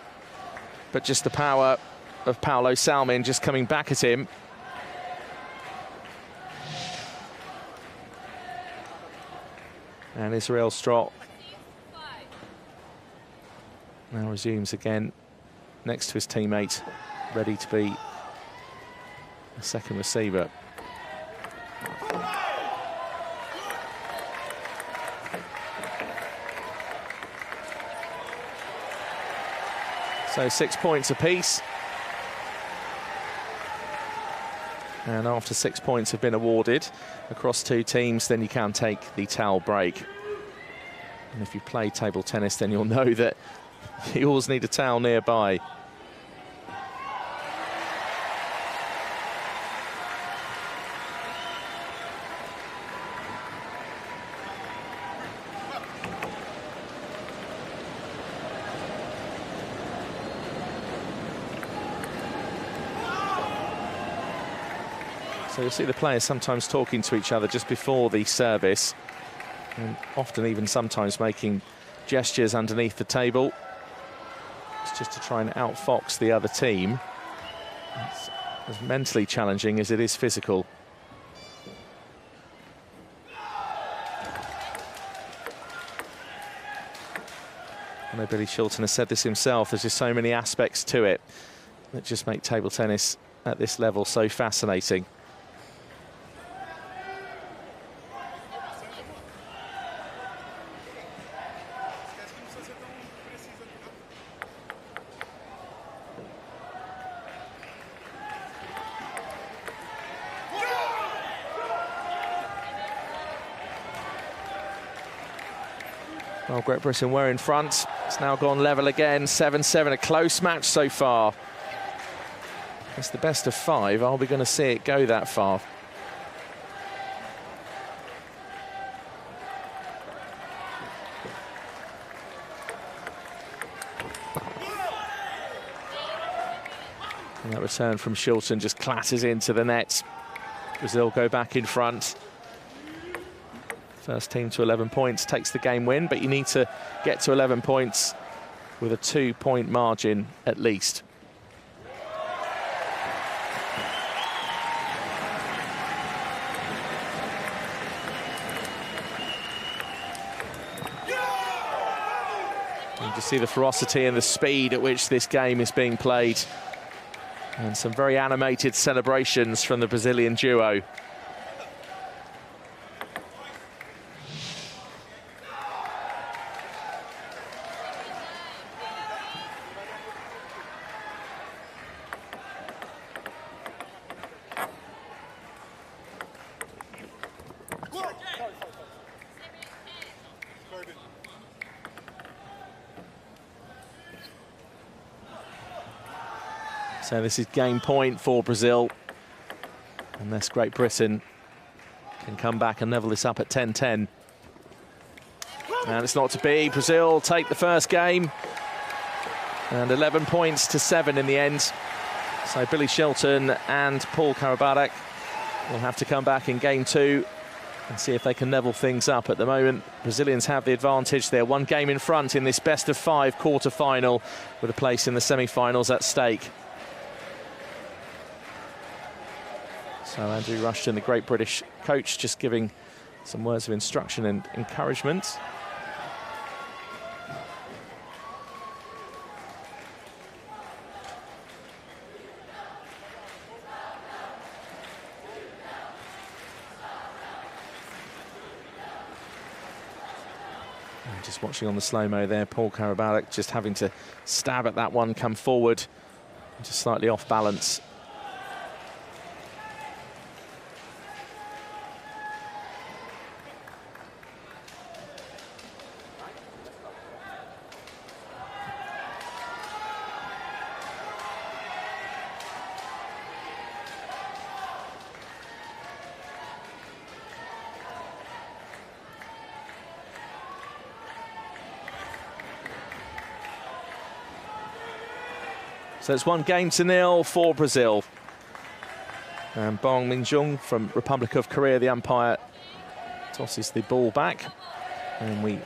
but just the power of Paolo Salmin just coming back at him. And Israel Strott now resumes again next to his teammate, ready to be a second receiver. So 6 points apiece. And after 6 points have been awarded across 2 teams, then you can take the towel break. And if you play table tennis, then you'll know that you always need a towel nearby. So you'll see the players sometimes talking to each other just before the service, and often even sometimes making gestures underneath the table. It's just to try and outfox the other team. It's as mentally challenging as it is physical. I know Billy Shilton has said this himself, there's just so many aspects to it that just make table tennis at this level so fascinating. Well, Great Britain were in front. It's now gone level again, 7-7, a close match so far. It's the best of 5. Are we going to see it go that far? And that return from Shilton just clatters into the net. Brazil go back in front. First team to 11 points takes the game win, but you need to get to 11 points with a 2-point margin at least. You can see the ferocity and the speed at which this game is being played, and some very animated celebrations from the Brazilian duo. So this is game point for Brazil, unless Great Britain can come back and level this up at 10-10. And it's not to be. Brazil take the first game, and 11 points to 7 in the end. So Billy Shelton and Paul Karabatic will have to come back in game 2 and see if they can level things up. At the moment, Brazilians have the advantage. They're one game in front in this best-of-5 quarter-final with a place in the semi-finals at stake. So Andrew Rushton, the great British coach, just giving some words of instruction and encouragement. Just watching on the slow-mo there, Paul Karabatic just having to stab at that one, come forward, just slightly off balance. So it's 1-0 for Brazil. And Bong Min-jung from Republic of Korea, the umpire, tosses the ball back. And we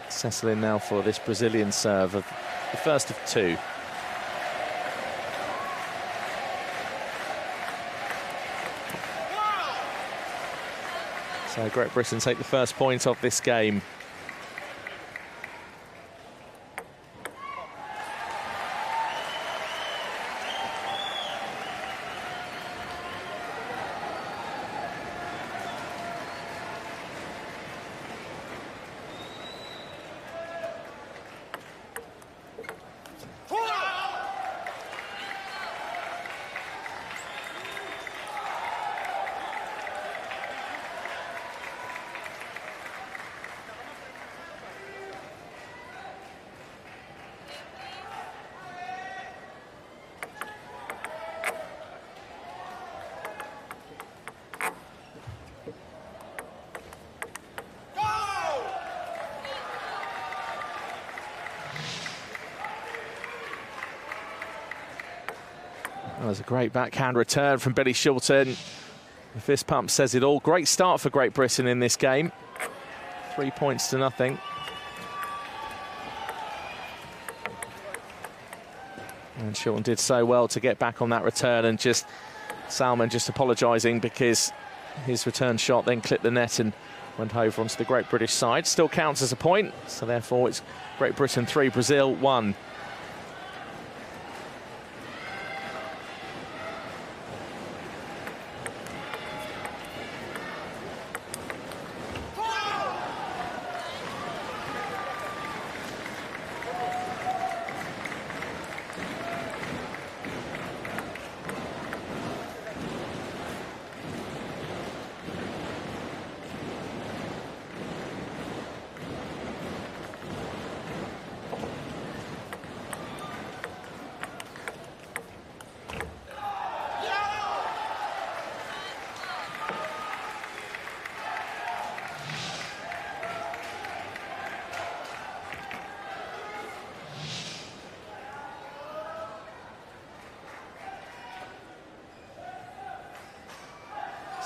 settle in now for this Brazilian serve of the first of 2. So Great Britain take the first point of this game. That was a great backhand return from Billy Shelton. The fist pump says it all. Great start for Great Britain in this game. 3 points to nothing. And Shelton did so well to get back on that return, and just Salman just apologising because his return shot then clipped the net and went over onto the Great British side. Still counts as a point, so therefore it's Great Britain 3, Brazil 1.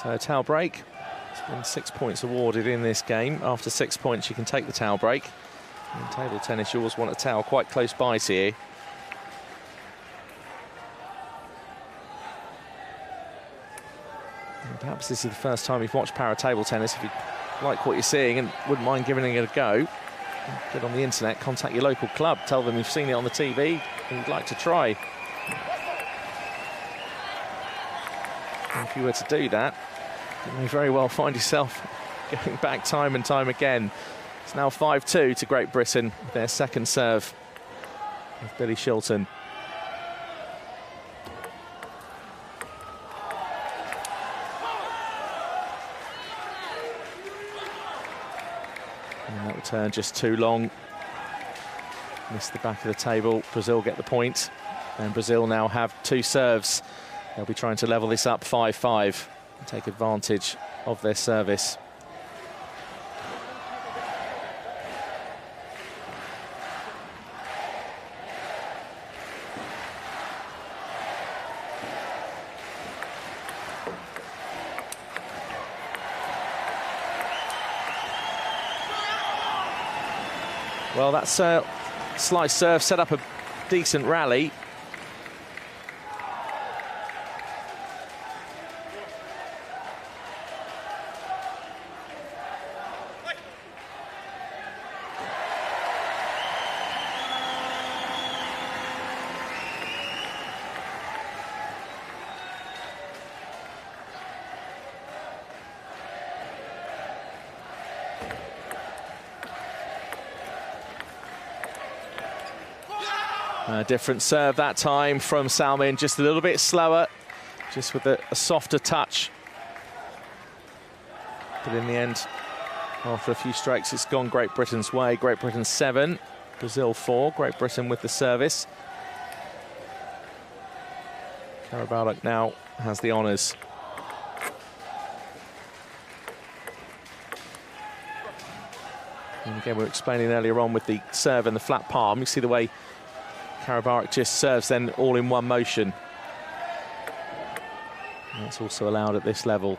So a towel break. There's been 6 points awarded in this game. After 6 points, you can take the towel break. In table tennis, you always want a towel quite close by to you. And perhaps this is the first time you've watched para table tennis. If you like what you're seeing and wouldn't mind giving it a go, get on the internet, contact your local club, tell them you've seen it on the TV and you'd like to try. And if you were to do that, you may very well find yourself going back time and time again. It's now 5-2 to Great Britain, their second serve with Billy Shelton. And that return just too long. Missed the back of the table. Brazil get the point. And Brazil now have 2 serves. They'll be trying to level this up 5-5 and take advantage of their service. Well, that slice serve set up a decent rally. A different serve that time from Salmin, just a little bit slower, just with a softer touch. But in the end, after a few strikes, it's gone Great Britain's way. Great Britain 7, Brazil 4. Great Britain with the service. Karabaluk now has the honours. And again, we were explaining earlier on with the serve and the flat palm. You see the way Karabaluk just serves then all in one motion. And that's also allowed at this level.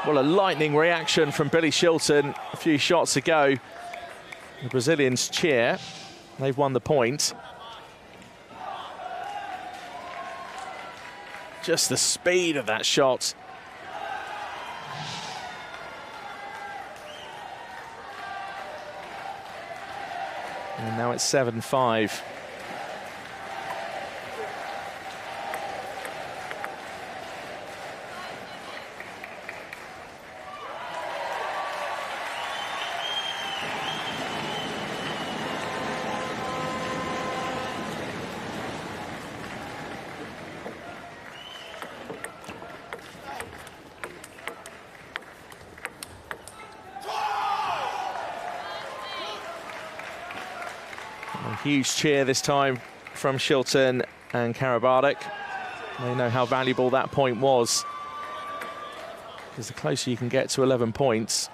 Well, a lightning reaction from Billy Shilton a few shots ago. The Brazilians cheer. They've won the point. Just the speed of that shot. And now it's 7-5. Huge cheer this time from Shilton and Karabaluk. They know how valuable that point was, because the closer you can get to 11 points,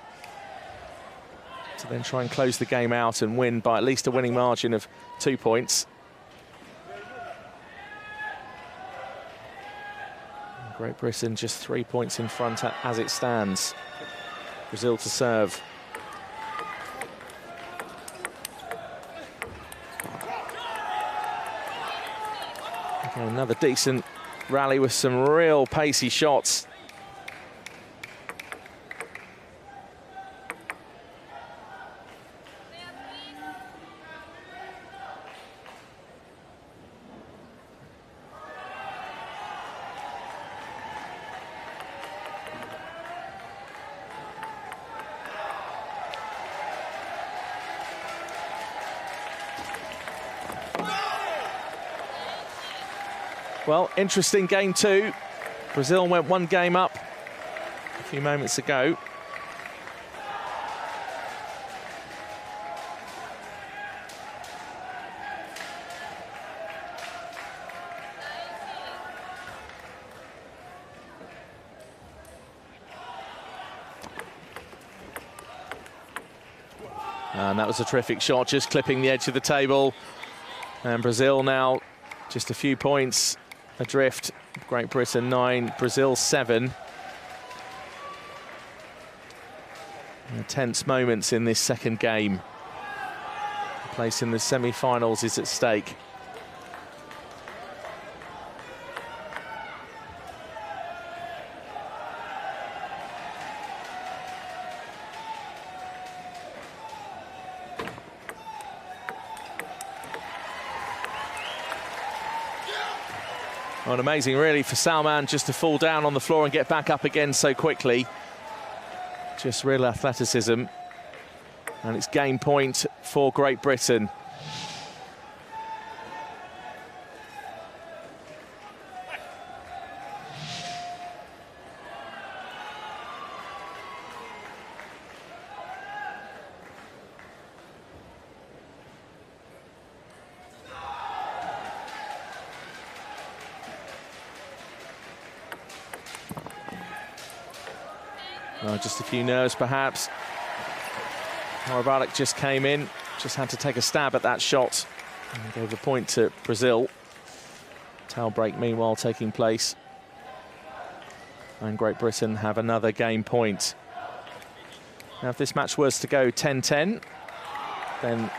to then try and close the game out and win by at least a winning margin of 2 points. Great Britain just 3 points in front as it stands. Brazil to serve. Another decent rally with some real pacey shots. Well, interesting game two. Brazil went one game up a few moments ago. And that was a terrific shot, just clipping the edge of the table. And Brazil now just a few points adrift. Great Britain 9, Brazil 7. And tense moments in this second game. A place in the semi-finals is at stake. Well, amazing really for Salman just to fall down on the floor and get back up again so quickly. Just real athleticism. And it's game point for Great Britain. Just a few nerves, perhaps. Karabaluk just came in, just had to take a stab at that shot and gave the point to Brazil. Towel break meanwhile taking place. And Great Britain have another game point. Now if this match was to go 10-10, then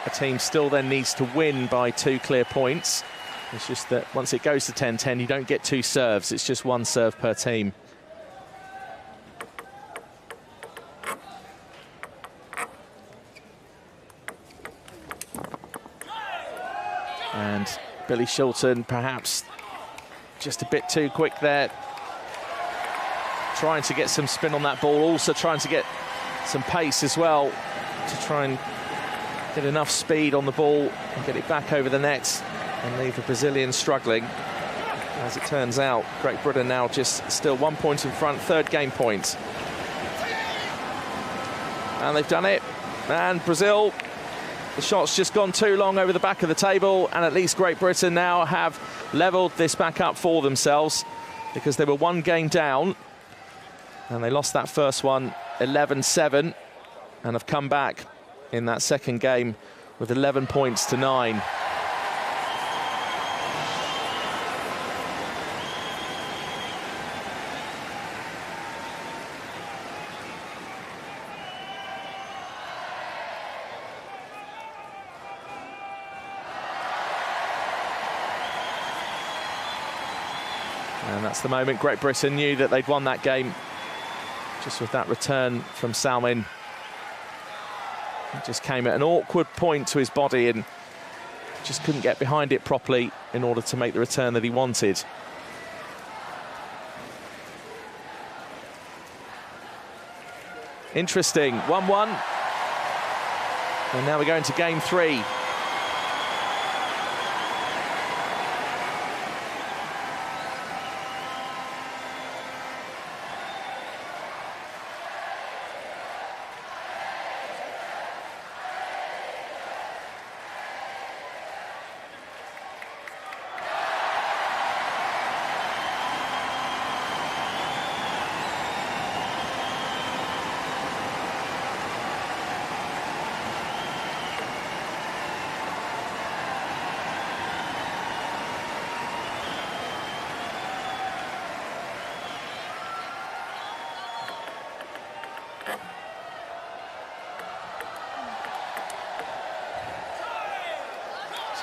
a team still then needs to win by 2 clear points. It's just that once it goes to 10-10, you don't get 2 serves. It's just 1 serve per team. And Billy Shilton perhaps just a bit too quick there. Trying to get some spin on that ball, also trying to get some pace as well to try and get enough speed on the ball and get it back over the net and leave the Brazilians struggling. As it turns out, Great Britain now just still 1 point in front, 3rd game point. And they've done it. And Brazil, the shot's just gone too long over the back of the table, and at least Great Britain now have levelled this back up for themselves because they were 1 game down and they lost that first one 11-7 and have come back in that second game with 11 points to 9. And that's the moment Great Britain knew that they'd won that game, just with that return from Salmin. He just came at an awkward point to his body and just couldn't get behind it properly in order to make the return that he wanted. Interesting, 1-1. And now we go into game 3.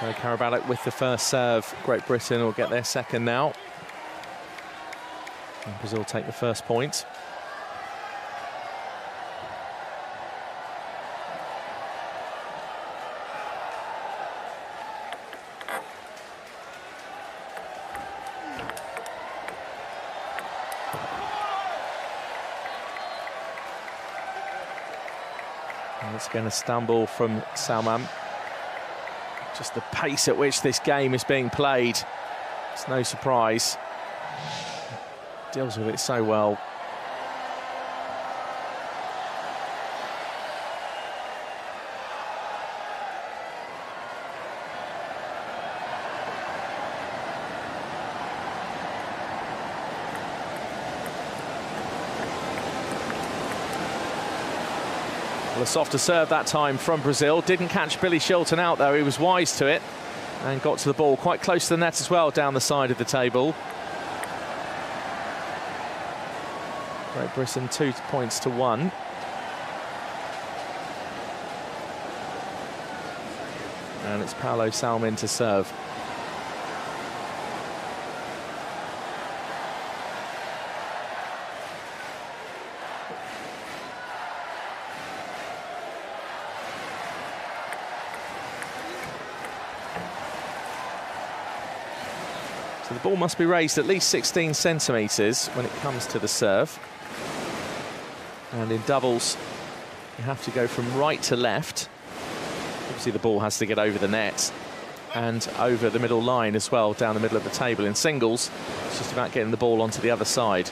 So Karabalak with the first serve. Great Britain will get their second now. And Brazil take the first point. And it's going to stumble from Salman. Just the pace at which this game is being played, it's no surprise. Deals with it so well. Well, a softer serve that time from Brazil. Didn't catch Billy Shilton out, though. He was wise to it and got to the ball quite close to the net as well, down the side of the table. Great Britain 2 points to 1. And it's Paulo Salmin to serve. So the ball must be raised at least 16 centimetres when it comes to the serve. And in doubles, you have to go from right to left. Obviously, the ball has to get over the net and over the middle line as well, down the middle of the table. In singles, it's just about getting the ball onto the other side.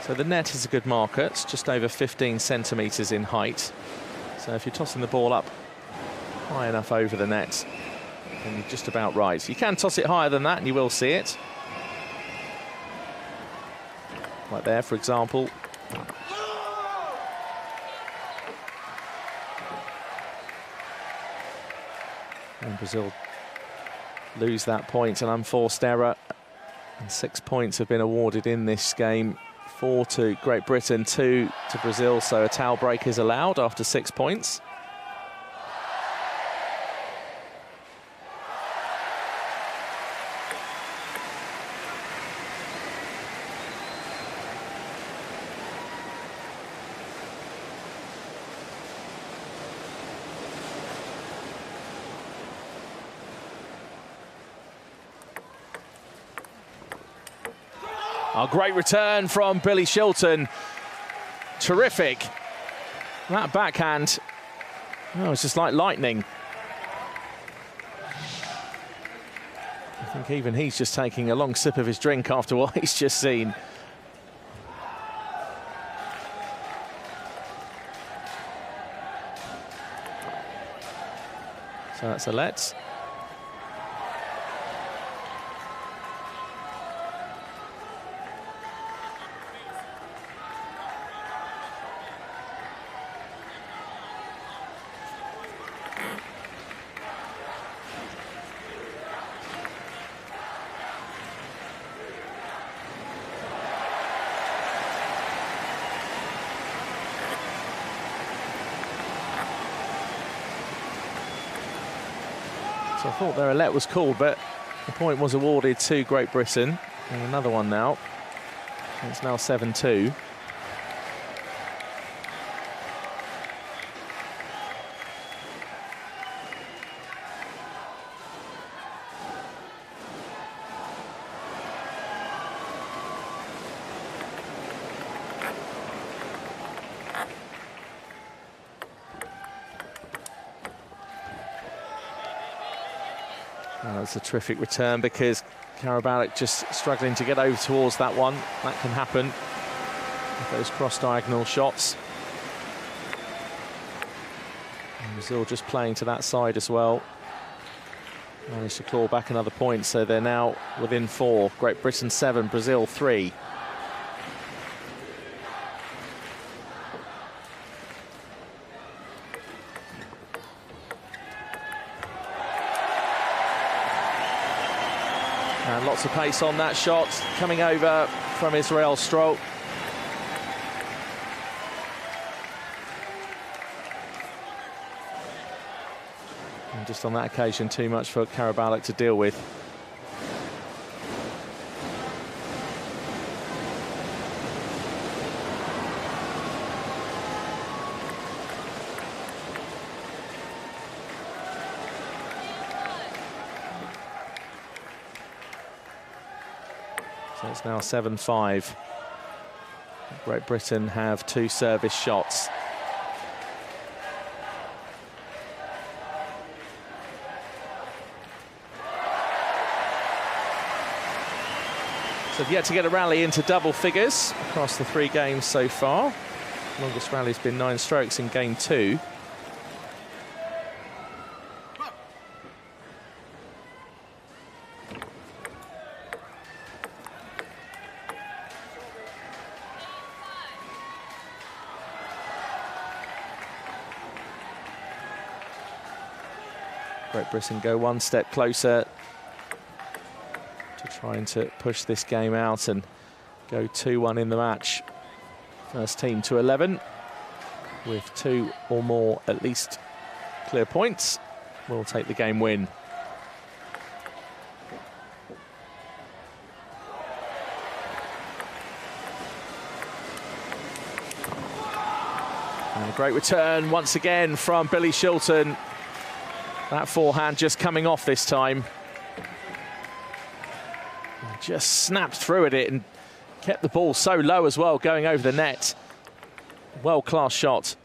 So the net is a good marker. It's just over 15 centimetres in height. So if you're tossing the ball up high enough over the net, then you're just about right. You can toss it higher than that and you will see it. Like there, for example. And Brazil lose that point, an unforced error. And 6 points have been awarded in this game. 4 to Great Britain, 2 to Brazil, so a towel break is allowed after 6 points. A great return from Billy Shilton. Terrific. That backhand, oh, it's just like lightning. I think even he's just taking a long sip of his drink after what he's just seen. So that's a let. So I thought their let was called, but the point was awarded to Great Britain. And another one now. It's now 7-2. That's a terrific return because Karabalik just struggling to get over towards that one. That can happen with those cross-diagonal shots. And Brazil just playing to that side as well. Managed to claw back another point, so they're now within 4. Great Britain 7, Brazil 3. And lots of pace on that shot, coming over from Israel Stroll. And just on that occasion, too much for Karabalik to deal with. So it's now 7-5. Great Britain have 2 service shots. So they've yet to get a rally into double figures across the 3 games so far. Longest rally's been 9 strokes in game 2. Great Britain go 1 step closer to trying to push this game out and go 2-1 in the match. First team to 11 with 2 or more at least clear points will take the game win. And a great return once again from Billy Shilton. That forehand just coming off this time. Just snapped through at it and kept the ball so low as well, going over the net. World-class shot.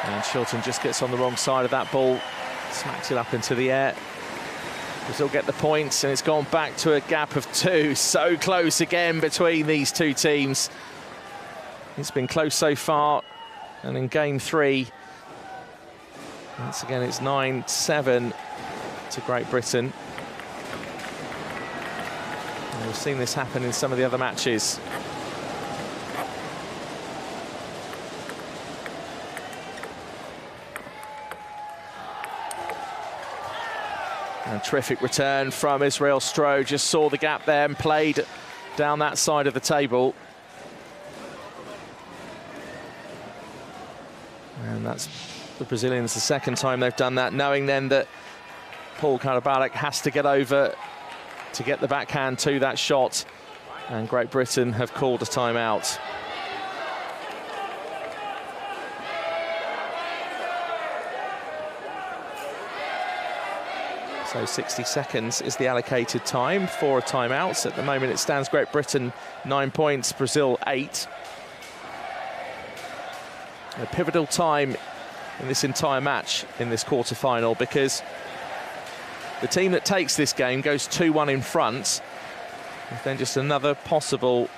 And Shilton just gets on the wrong side of that ball, smacks it up into the air. Brazil get the points, and it's gone back to a gap of 2. So close again between these two teams. It's been close so far, and in game 3, once again it's 9-7 to Great Britain. And we've seen this happen in some of the other matches. And terrific return from Israel Stroh. Just saw the gap there and played down that side of the table. And that's the Brazilians the second time they've done that, knowing then that Paul Karabalek has to get over to get the backhand to that shot. And Great Britain have called a timeout. So 60 seconds is the allocated time for a timeout. At the moment it stands Great Britain 9 points, Brazil 8. A pivotal time in this entire match in this quarter-final, because the team that takes this game goes 2-1 in front, with then just another possible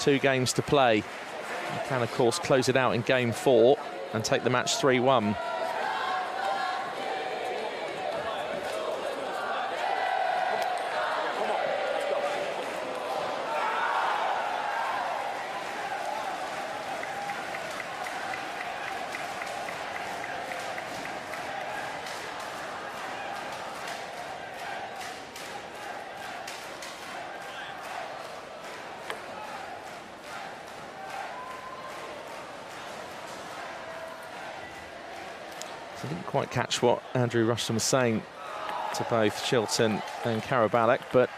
2 games to play. You can of course close it out in game 4 and take the match 3-1. I didn't quite catch what Andrew Rushton was saying to both Shilton and Karabalek, but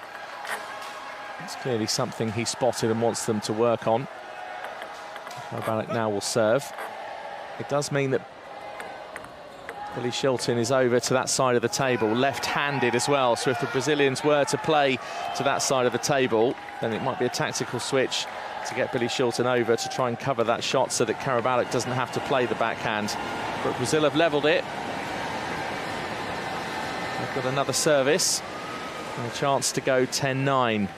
it's clearly something he spotted and wants them to work on. Karabalek now will serve. It does mean that Billy Shilton is over to that side of the table, left-handed as well, so if the Brazilians were to play to that side of the table, then it might be a tactical switch to get Billy Shilton over to try and cover that shot so that Karabalek doesn't have to play the backhand. But Brazil have levelled it. They've got another service and a chance to go 10-9.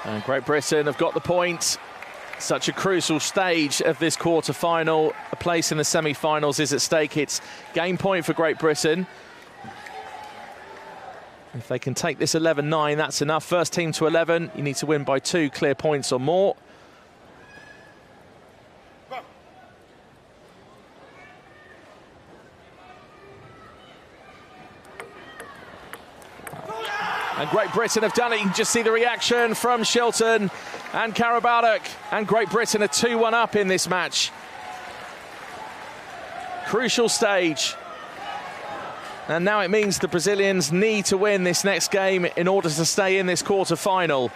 And Great Britain have got the point. Such a crucial stage of this quarter-final. A place in the semi-finals is at stake. It's game point for Great Britain. If they can take this 11-9, that's enough. First team to 11, you need to win by 2 clear points or more. And Great Britain have done it. You can just see the reaction from Shilton and Karabalek. And Great Britain are 2-1 up in this match. Crucial stage. And now it means the Brazilians need to win this next game in order to stay in this quarter-final.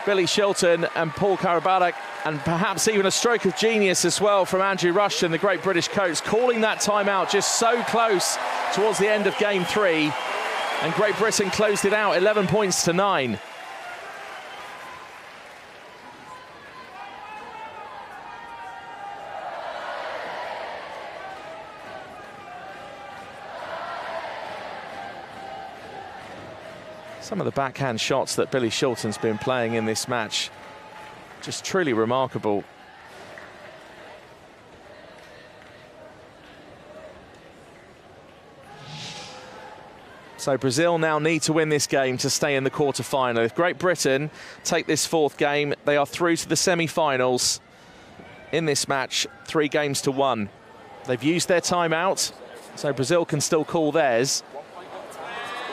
Billy Shilton and Paul Karabalek, and perhaps even a stroke of genius as well from Andrew Rushton, the great British coach, calling that timeout just so close towards the end of game 3. And Great Britain closed it out 11 points to 9. Some of the backhand shots that Billy Shilton's been playing in this match, just truly remarkable. So Brazil now need to win this game to stay in the quarter-final. If Great Britain take this 4th game, they are through to the semi-finals in this match, 3 games to 1. They've used their timeout, so Brazil can still call theirs.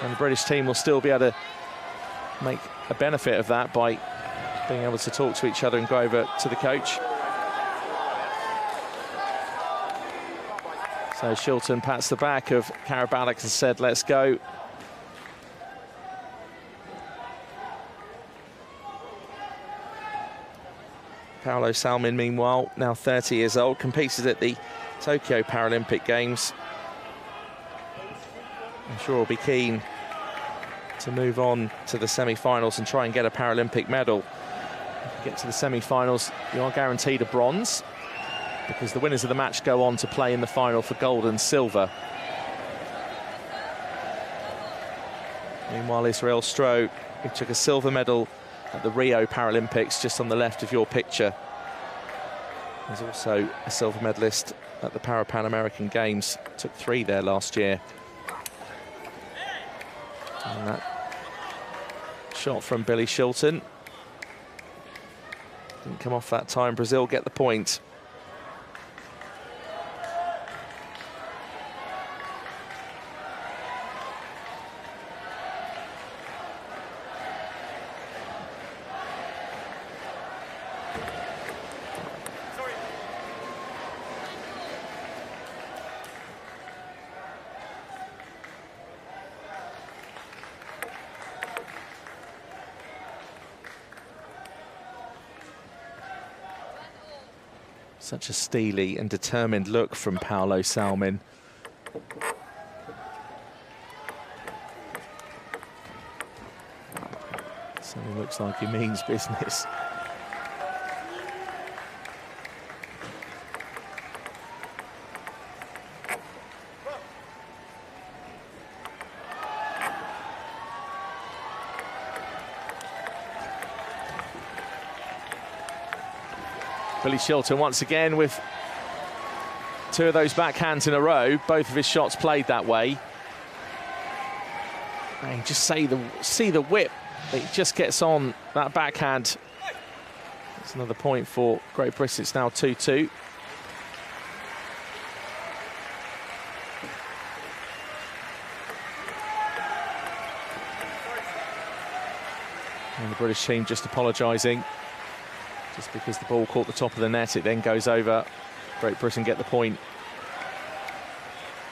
And the British team will still be able to make a benefit of that by being able to talk to each other and go over to the coach. So Shilton pats the back of Karabalak and said, let's go. Paolo Salmin, meanwhile, now 30 years old, competed at the Tokyo Paralympic Games. I'm sure he'll be keen to move on to the semi-finals and try and get a Paralympic medal. If you get to the semi-finals, you are guaranteed a bronze, because the winners of the match go on to play in the final for gold and silver. Meanwhile, Israel Stroh, who took a silver medal at the Rio Paralympics, just on the left of your picture, is also a silver medalist at the Pan American Games. Took 3 there last year. And that shot from Billy Shilton didn't come off that time. Brazil get the point. Such a steely and determined look from Paolo Salmin. Certainly looks like he means business. Billy Shilton once again with 2 of those backhands in a row. Both of his shots played that way. And just see the whip. It just gets on that backhand. That's another point for Great Britain. It's now 2-2. And the British team just apologising. Just because the ball caught the top of the net, it then goes over. Great Britain get the point.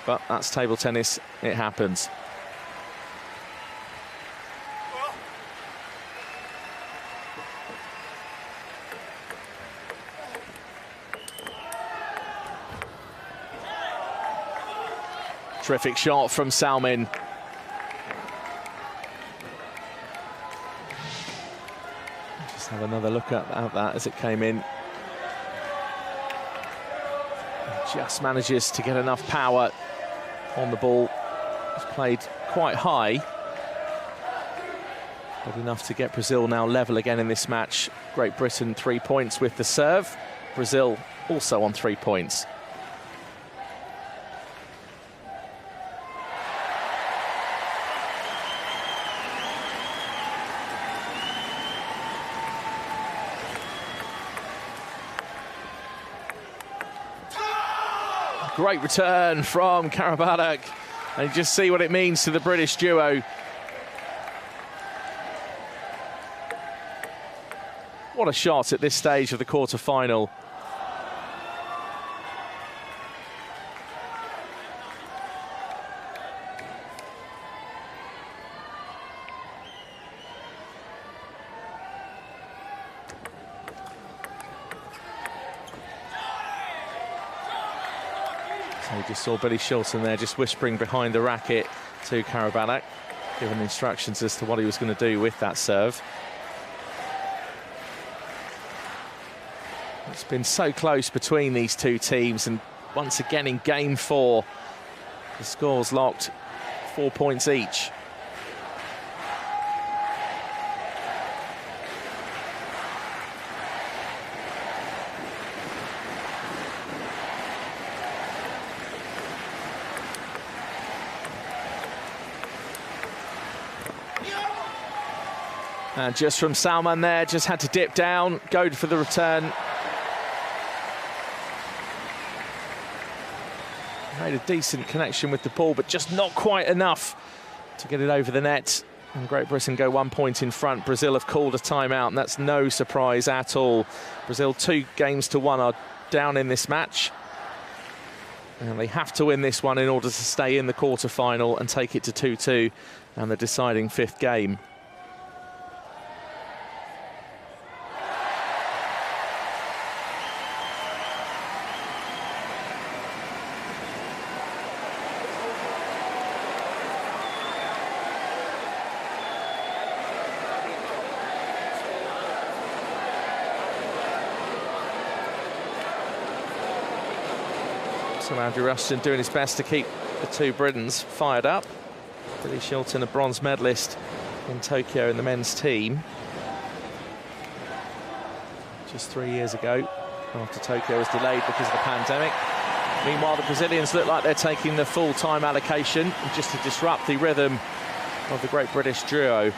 But that's table tennis, it happens. Terrific shot from Salmin. Have another look at that as it came in. Just manages to get enough power on the ball. It's played quite high, but enough to get Brazil now level again in this match. Great Britain 3 points with the serve. Brazil also on 3 points. Great return from Karabalak, and you just see what it means to the British duo. What a shot at this stage of the quarter-final. So you just saw Billy Shilton there just whispering behind the racket to Karabalak, giving instructions as to what he was going to do with that serve. It's been so close between these 2 teams, and once again in game 4, the score's locked, 4 points each. And just from Salman there, just had to dip down, go for the return. Made a decent connection with the ball, but just not quite enough to get it over the net. And Great Britain go 1 point in front. Brazil have called a timeout, and that's no surprise at all. Brazil 2 games to 1 are down in this match. And they have to win this one in order to stay in the quarter-final and take it to 2-2 and the deciding 5th game. So Andrew Rushton doing his best to keep the two Britons fired up. Billy Shilton, a bronze medalist in Tokyo in the men's team. Just 3 years ago, after Tokyo was delayed because of the pandemic. Meanwhile, the Brazilians look like they're taking the full time allocation just to disrupt the rhythm of the great British duo.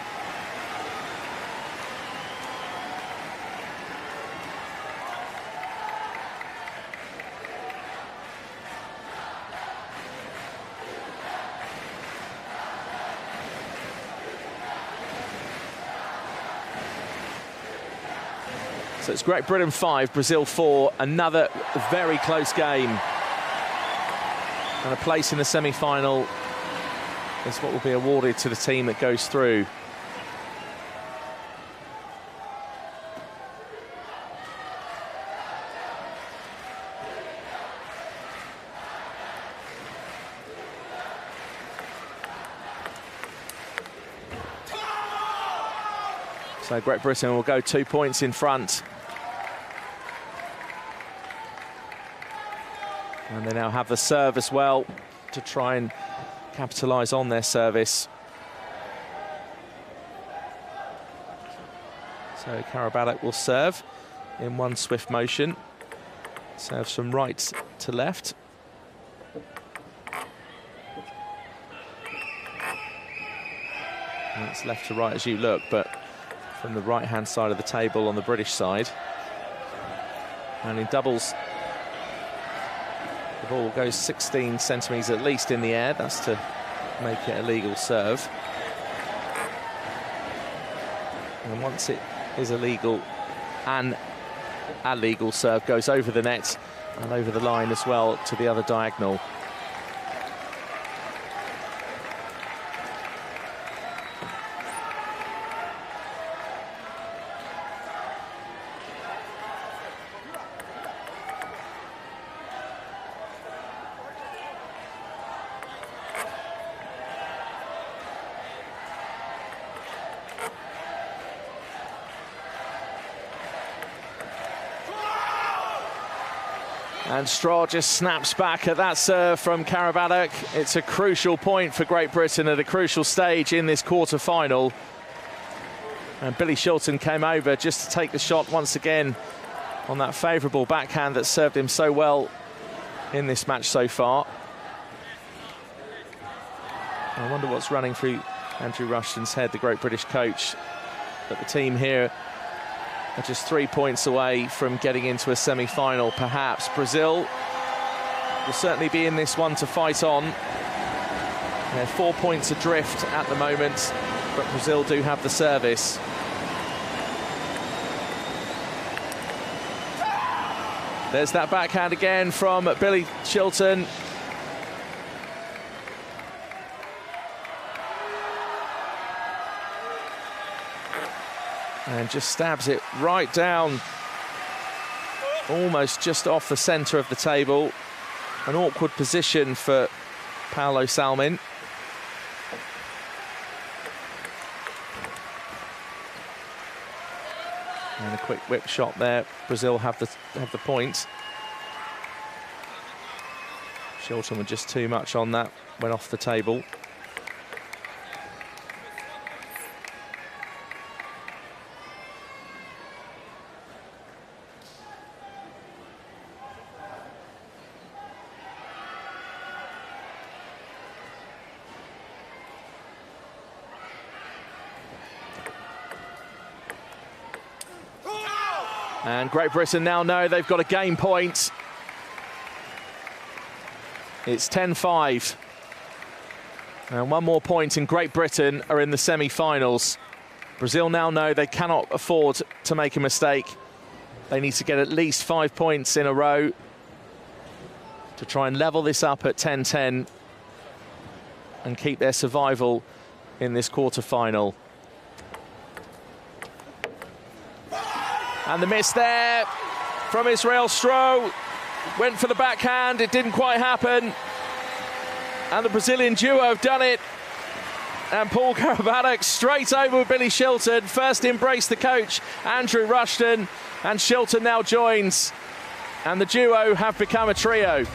So it's Great Britain 5, Brazil 4, another very close game. And a place in the semi-final is what will be awarded to the team that goes through. So Great Britain will go 2 points in front. And they now have the serve as well to try and capitalise on their service. So Karabatic will serve in one swift motion. Serves from right to left. And it's left to right as you look, but from the right-hand side of the table on the British side. And in doubles, the ball goes 16 centimetres at least in the air. That's to make it a legal serve. And once it is illegal, an illegal serve goes over the net and over the line as well to the other diagonal. And Straw just snaps back at that serve from Karabatic. It's a crucial point for Great Britain at a crucial stage in this quarter-final. And Billy Shilton came over just to take the shot once again on that favourable backhand that served him so well in this match so far. I wonder what's running through Andrew Rushton's head, the great British coach, that the team here are just 3 points away from getting into a semi-final, perhaps. Brazil will certainly be in this one to fight on. They're 4 points adrift at the moment, but Brazil do have the service. There's that backhand again from Billy Shilton. And just stabs it right down, almost just off the centre of the table. An awkward position for Paolo Salmin. And a quick whip shot there. Brazil have the point. Shilton with just too much on that, went off the table. And Great Britain now know they've got a game point. It's 10-5. And one more point and Great Britain are in the semi-finals. Brazil now know they cannot afford to make a mistake. They need to get at least 5 points in a row to try and level this up at 10-10 and keep their survival in this quarter-final. And the miss there from Israel Stroh. Went for the backhand, it didn't quite happen. And the Brazilian duo have done it. And Paul Karabatic straight over with Billy Shilton. First embraced the coach, Andrew Rushton, and Shilton now joins. And the duo have become a trio.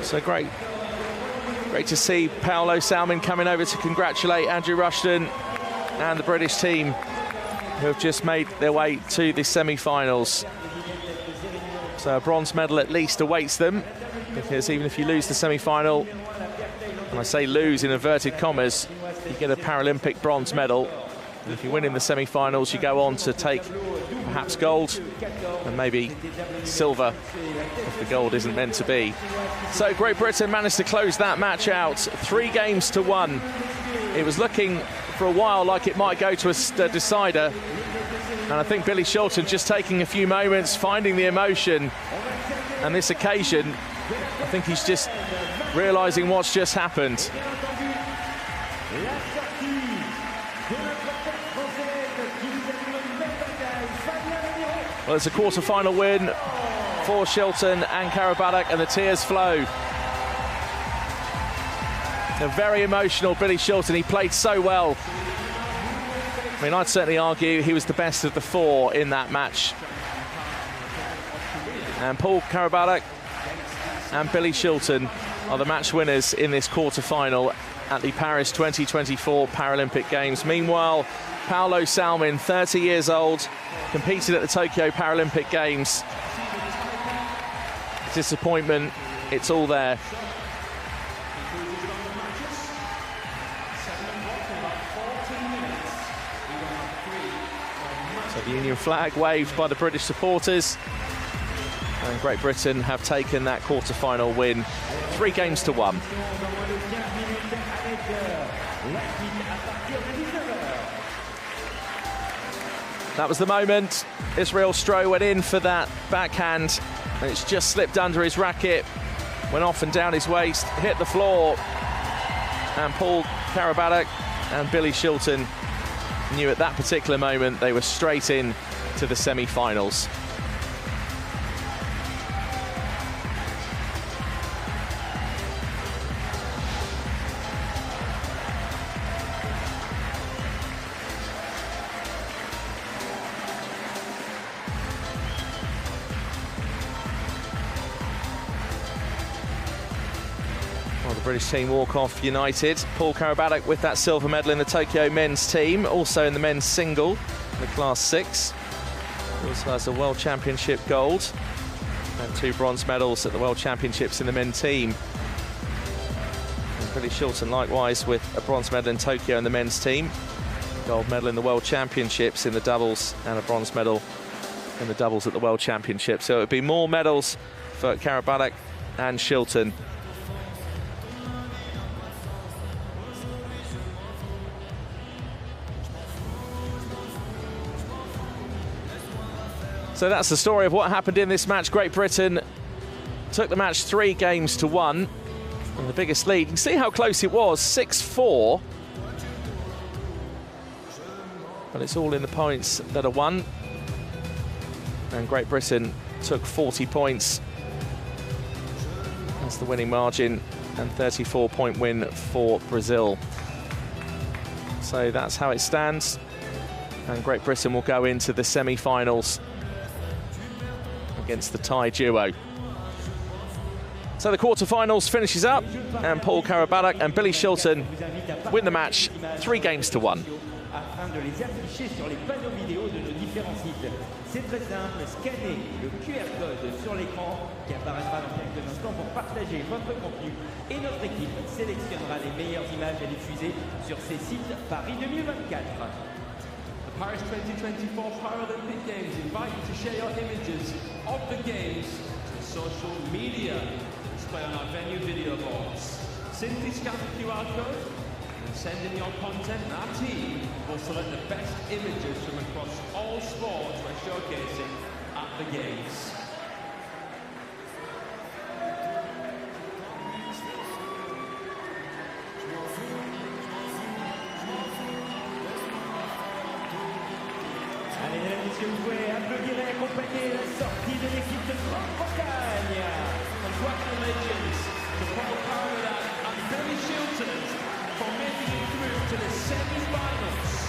So great to see Paolo Salmin coming over to congratulate Andrew Rushton and the British team who have just made their way to the semi-finals. So a bronze medal at least awaits them, because even if you lose the semi-final, and I say lose in inverted commas, you get a Paralympic bronze medal. And if you win in the semi-finals, you go on to take perhaps gold and maybe silver if the gold isn't meant to be. So Great Britain managed to close that match out 3-1. It was looking for a while like it might go to a decider. And I think Billy Shilton just taking a few moments, finding the emotion. And this occasion, I think he's just realising what's just happened. Well, it's a quarter-final win for Shilton and Karabatic, and the tears flow. A very emotional Billy Shilton. He played so well. I mean, I'd certainly argue he was the best of the four in that match. And Paul Karabatic and Billy Shilton are the match winners in this quarter-final at the Paris 2024 Paralympic Games. Meanwhile, Paolo Salmin, 30 years old, competed at the Tokyo Paralympic Games. Disappointment, it's all there. So the Union flag waved by the British supporters. And Great Britain have taken that quarter-final win, 3-1. That was the moment. Israel Stroh went in for that backhand, and it's just slipped under his racket, went off and down his waist, hit the floor, and Paul Karabatic and Billy Shilton knew at that particular moment they were straight in to the semi-finals. British team walk off united. Paul Karabatic with that silver medal in the Tokyo men's team, also in the men's single, the class 6. He also has a World Championship gold and 2 bronze medals at the World Championships in the men's team. And Billy Shilton likewise with a bronze medal in Tokyo in the men's team, gold medal in the World Championships in the doubles, and a bronze medal in the doubles at the World Championships. So it would be more medals for Karabatic and Shilton. So that's the story of what happened in this match. Great Britain took the match 3-1 and the biggest lead. You can see how close it was, 6-4. But it's all in the points that are won. And Great Britain took 40 points. That's the winning margin, and 34-point win for Brazil. So that's how it stands. And Great Britain will go into the semi-finals against the Thai duo. So the quarterfinals finishes up, and Paul Karabatic and Billy Shilton win the match 3-1. Afin de les afficher sur les panneaux vidéo de nos différents sites. C'est très simple, scannez le QR code sur l'écran qui apparaîtra dans quelques instants pour partager votre contenu, et notre équipe sélectionnera les meilleures images à diffuser sur ces sites Paris 2024. The Paris 2024 Paralympic Games invite you to share your images of the games to social media. Display on our venue video boards. Simply scan the QR code and send in your content, and our team will select the best images from across all all sports we're showcasing at the Games. Allez, mesdames et messieurs, vous pouvez applaudir et accompagner la sortie de l'équipe de Grande-Bretagne. Congratulations to Paul Paralympic and Billy Shilton for making it through to the semi-finals.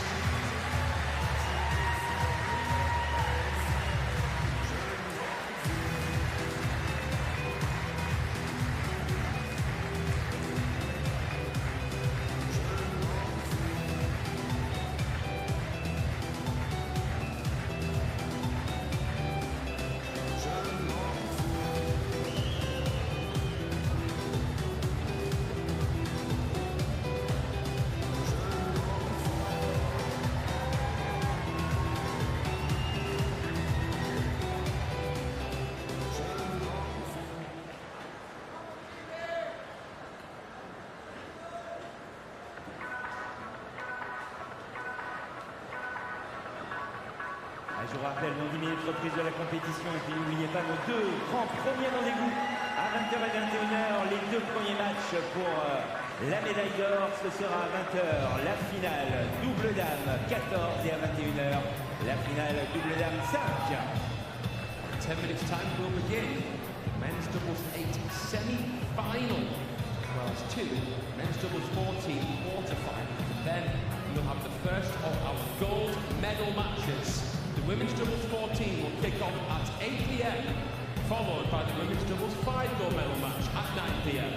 Je vous rappelle, dans 10 minutes, reprise de la compétition. Et puis n'oubliez pas nos deux grands premiers rendez-vous à 20h et 21h. Les deux premiers matchs pour la médaille d'or. Ce sera à 20h. La finale double dame 14 et à 21h. La finale double dame 5. 10 minutes time will begin. Men's doubles 8 semi-final. Well, it's 2. Men's doubles 14 quarterfinal. Then we'll have the first of our gold medal matches. The women's doubles 14 will kick off at 8 p.m, followed by the women's doubles 5 gold medal match at 9 p.m.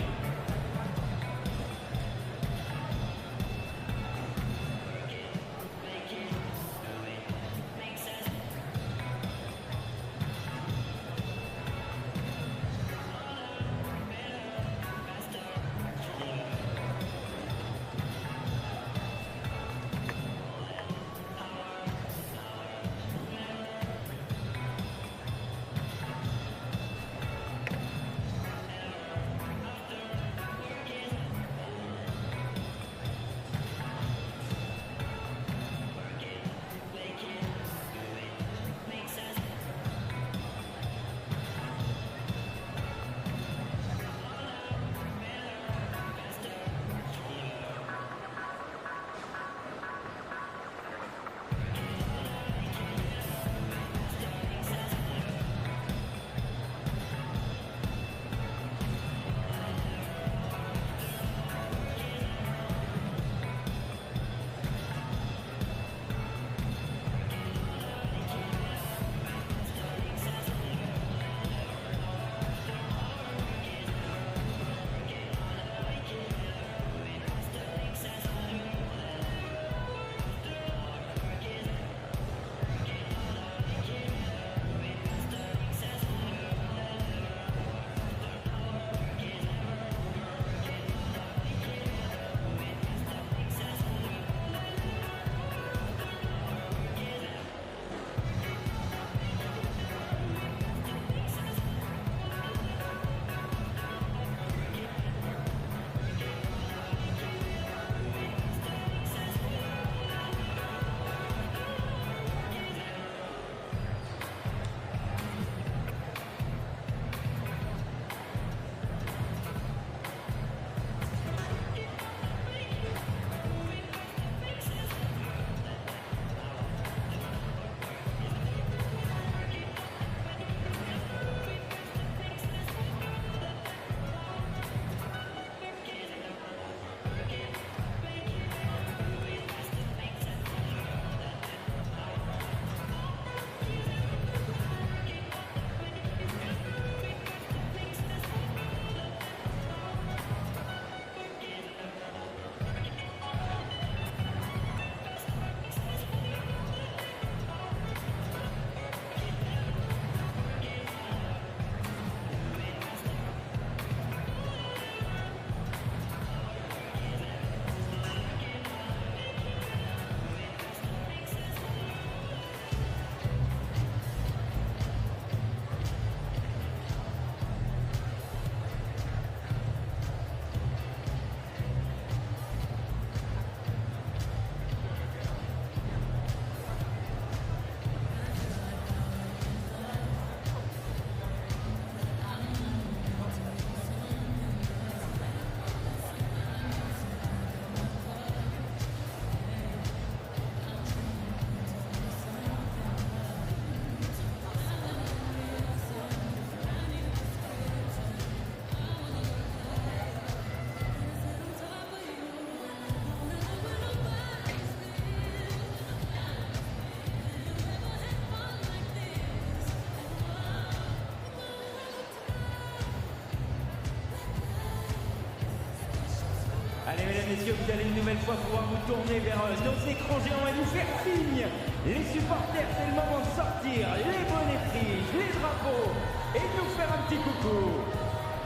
Allez, mesdames, messieurs, vous allez une nouvelle fois pouvoir vous tourner vers nos écrans géants et nous faire signe. Les supporters, c'est le moment de sortir les bonnets friges, les drapeaux et de nous faire un petit coucou.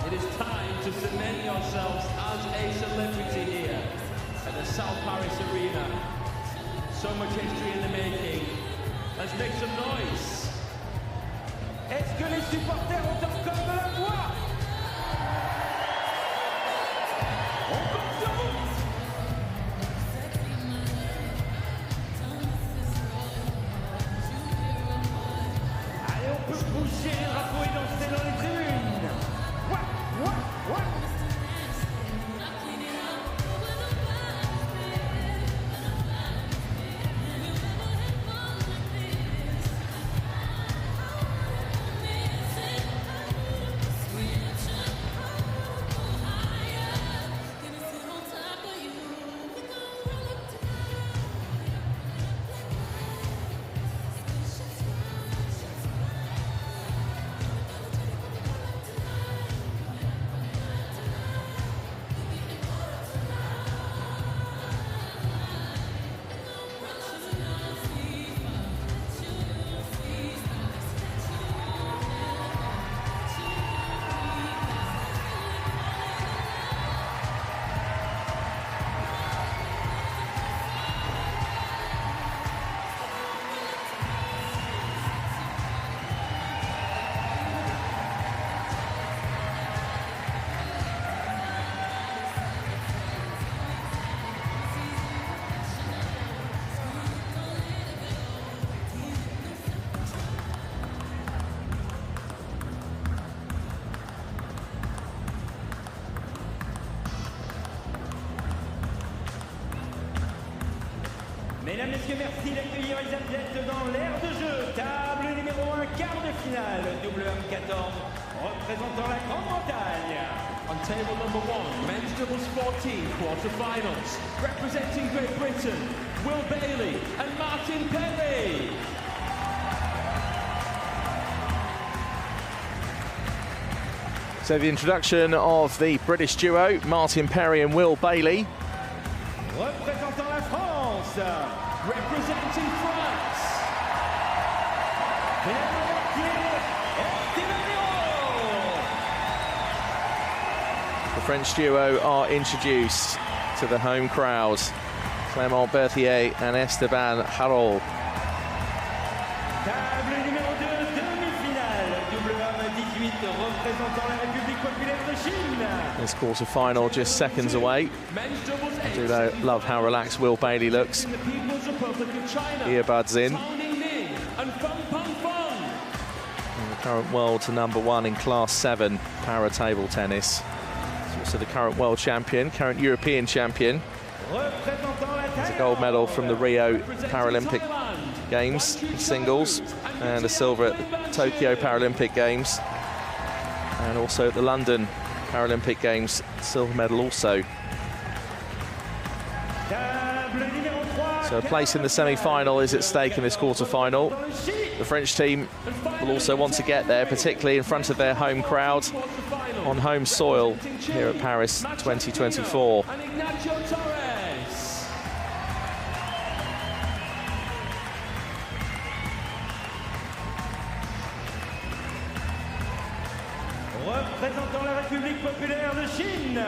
It is time to cement yourselves as a celebrity here at the South Paris Arena. So much history in the making. Let's make some noise. Est-ce que les supporters ont encore de la voix? On compte sur vous. Allez, on peut bouger les drapeaux et danser dans les tribunes. Ouah, ouah, ouah. Mesdames, messieurs, merci d'accueillir les athlètes dans l'aire de jeu. Table numéro 1, quart de finale, double homme 14, représentant la Grande-Bretagne. On table number 1, men's doubles 14, quarterfinals. Representing Great Britain, Will Bailey and Martin Parry. So the introduction of the British duo, Martin Parry and Will Bailey. Représentant la France. Representing France. The French duo are introduced to the home crowd. Clément Berthier and Esteban Harol. Table numéro 2, demi-finale, double homme 18, représentant la République populaire de Chine. This quarter-final just seconds away. I do love how relaxed Will Bailey looks. Earbuds in. And the current world to number 1 in Class 7 para table tennis. He's also the current world champion, current European champion. Has a gold medal from the Rio Paralympic Games singles and a silver at the Tokyo Paralympic Games, and also at the London Paralympic Games, silver medal also. So a place in the semi-final is at stake in this quarter-final. The French team will also want to get there, particularly in front of their home crowd on home soil here at Paris 2024. Représentant la République populaire de Chine.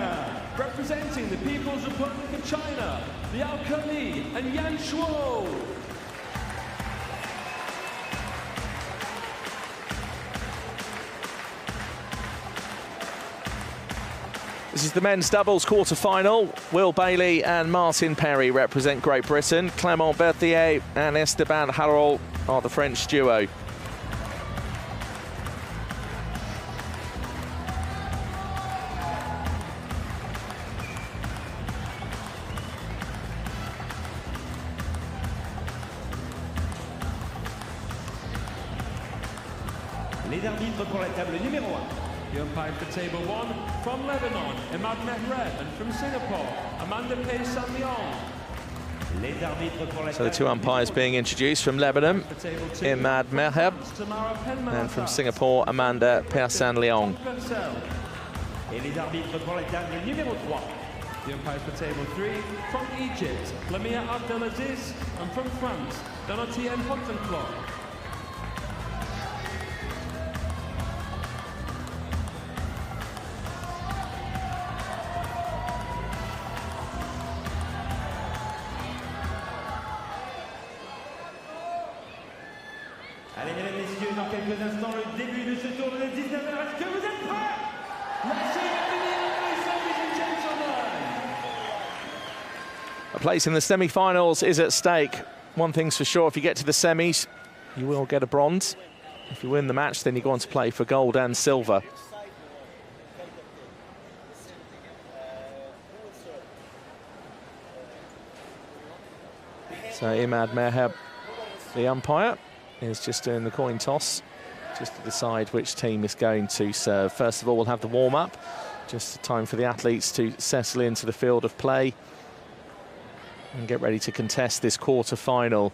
Representing the People's Republic of China, Liao Keli and Yan Shuo. This is the men's doubles quarter-final. Will Bailey and Martin Parry represent Great Britain. Clément Berthier and Esteban Harol are the French duo. Les arbitres pour la table numéro 1. The umpire for table 1 from Lebanon, Imad Mehred, and from Singapore, Amanda Paysan-Leong. So the two umpires being introduced from Lebanon, Imad Meheb, and from Singapore, Amanda Paysan-Leong. Et les arbitres pour la table numéro 3. The umpires for table 3, from Egypt, Lamia Abdelaziz, and from France, Donatien Hottenclock. Allez, mesdames, messieurs, dans quelques instants, le début de ce tour de 19h. Est-ce que vous êtes prêts? Let's see it begin, ladies and gentlemen. A place in the semi-finals is at stake. One thing's for sure, if you get to the semis, you will get a bronze. If you win the match, then you go on to play for gold and silver. So Imad Merhab, the umpire, is just doing the coin toss just to decide which team is going to serve. First of all, we'll have the warm-up, just time for the athletes to settle into the field of play and get ready to contest this quarter-final.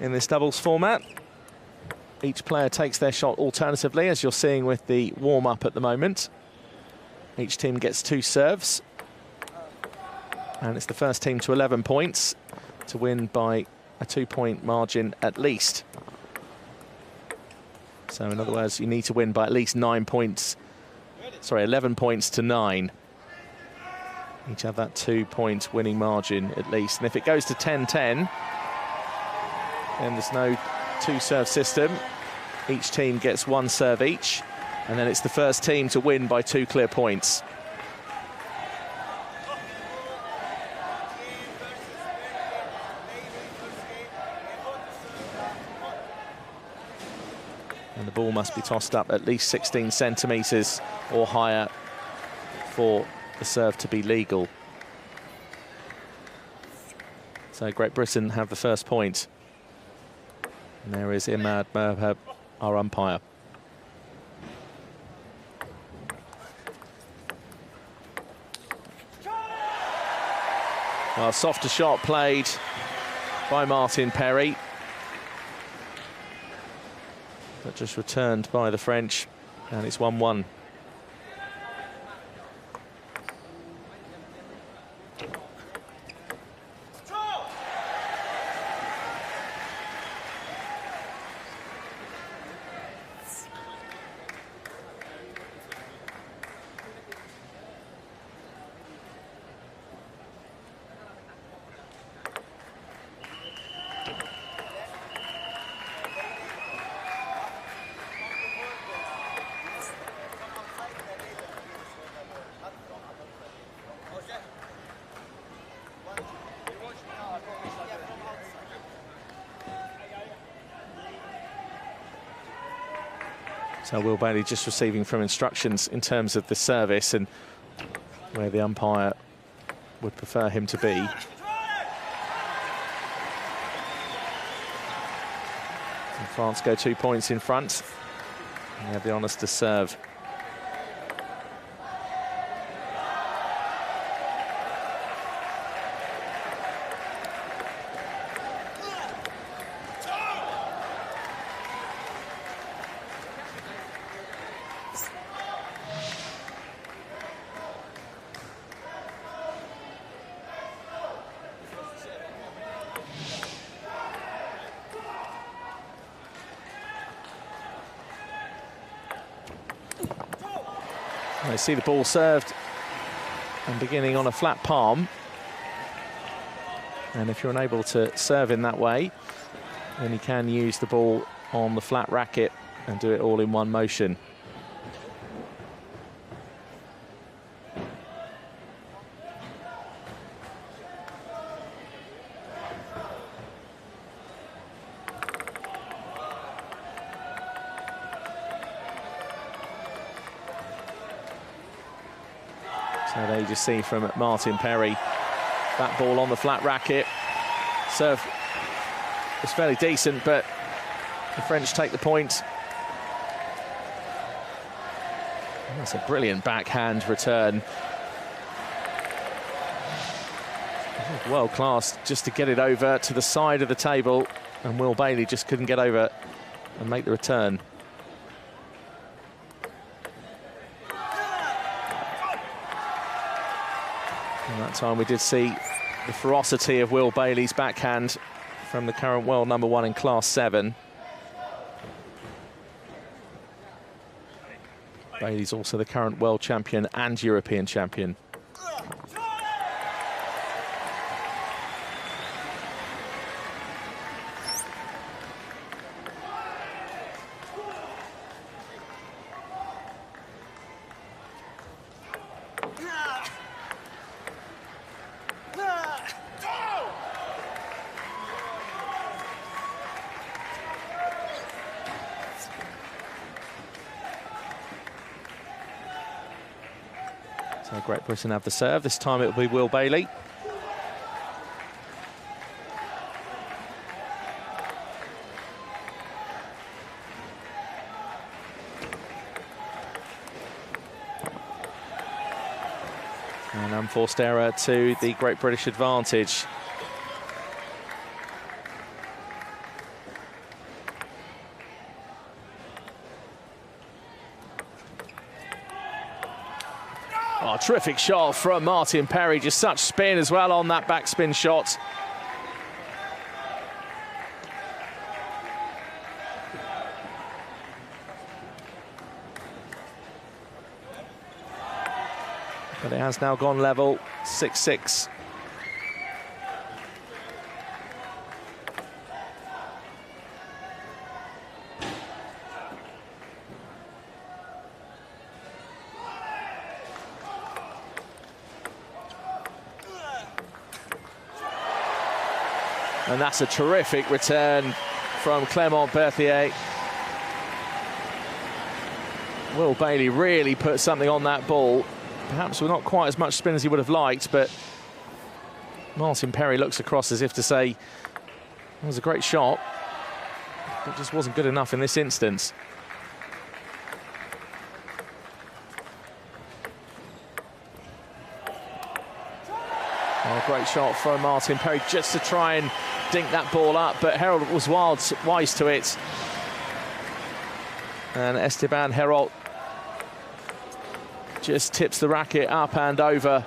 In this doubles format, each player takes their shot alternatively, as you're seeing with the warm-up at the moment. Each team gets 2 serves, and it's the first team to 11 points to win by a 2-point margin at least. So in other words, you need to win by at least 11 points to 9. Each have that 2-point winning margin at least. And if it goes to 10-10, then there's no 2-serve system. Each team gets 1 serve each, and then it's the first team to win by 2 clear points. And the ball must be tossed up at least 16 centimetres or higher for the serve to be legal. So Great Britain have the first point. And there is Imad Merhab, our umpire. Well, softer shot played by Martin Perry, but just returned by the French, and it's 1-1. So Will Bailey just receiving from instructions in terms of the service and where the umpire would prefer him to be. And France go 2 points in front. And they have the honours to serve. They see the ball served and beginning on a flat palm. And if you're unable to serve in that way, then you can use the ball on the flat racket and do it all in one motion. So there you just see from Martin Perry, that ball on the flat racket. Serve was fairly decent, but the French take the point. That's a brilliant backhand return. World class just to get it over to the side of the table, and Will Bailey just couldn't get over and make the return. And that time we did see the ferocity of Will Bailey's backhand from the current world #1 in Class 7. Bailey's also the current world champion and European champion. So Great Britain have the serve. This time it will be Will Bailey. An unforced error to the Great British advantage. Oh, terrific shot from Martin Perry. Just such spin as well on that backspin shot. But it has now gone level, 6-6. And that's a terrific return from Clément Berthier. Will Bailey really put something on that ball. Perhaps with not quite as much spin as he would have liked, but Martin Perry looks across as if to say, that was a great shot. It just wasn't good enough in this instance. Oh, great shot from Martin Perry just to try and dink that ball up, but Herold was wise to it. And Esteban Herold just tips the racket up and over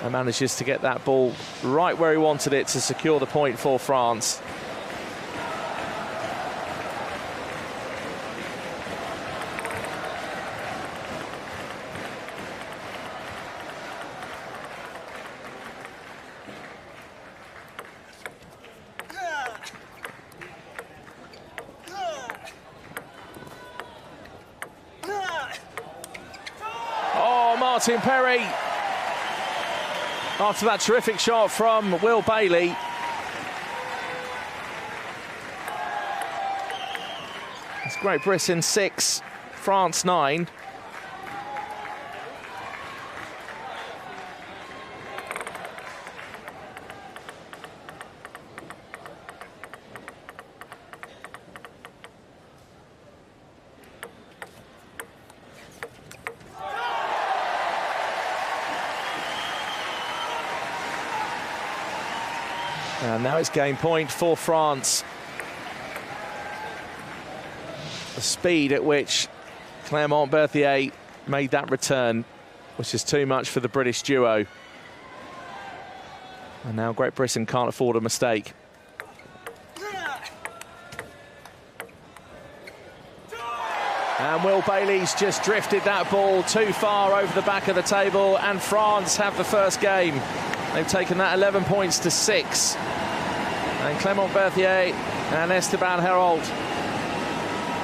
and manages to get that ball right where he wanted it to secure the point for France. Martin Perry, after that terrific shot from Will Bailey. It's Great Britain 6, France 9. And now it's game point for France. The speed at which Clément Berthier made that return was just too much for the British duo. And now Great Britain can't afford a mistake. And Will Bailey's just drifted that ball too far over the back of the table, and France have the first game. They've taken that 11 points to 6. And Clément Berthier and Esteban Herold,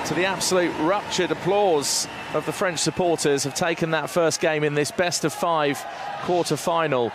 to the absolute ruptured applause of the French supporters, have taken that first game in this best-of-5 quarter-final.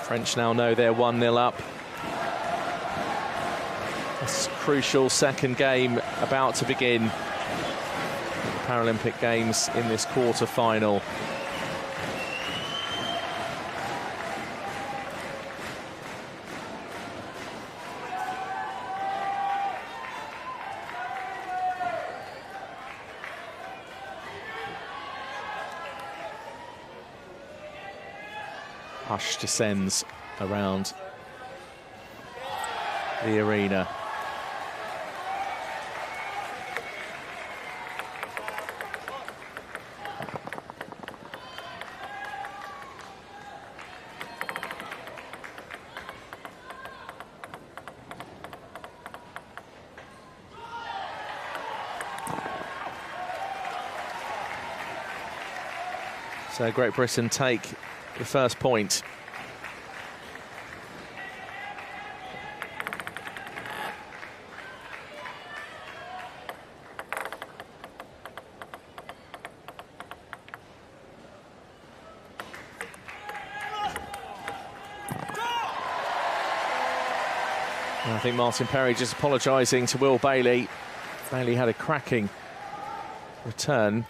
French now know they're 1-0 up. This crucial second game about to begin. The Paralympic Games in this quarter-final. Hush descends around the arena. So Great Britain take the first point. I think Martin Perry just apologising to Will Bailey. Bailey had a cracking return.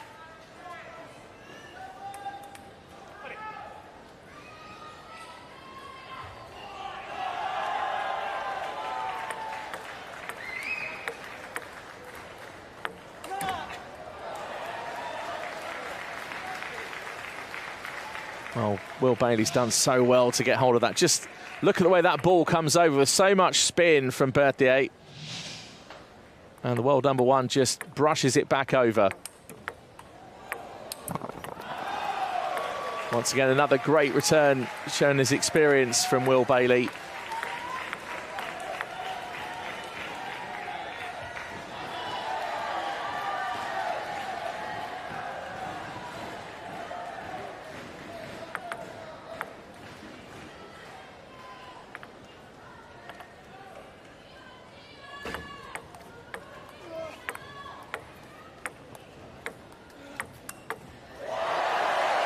Well, Will Bailey's done so well to get hold of that. Just look at the way that ball comes over with so much spin from Berthier. And the world number one just brushes it back over. Once again, another great return, showing his experience from Will Bailey.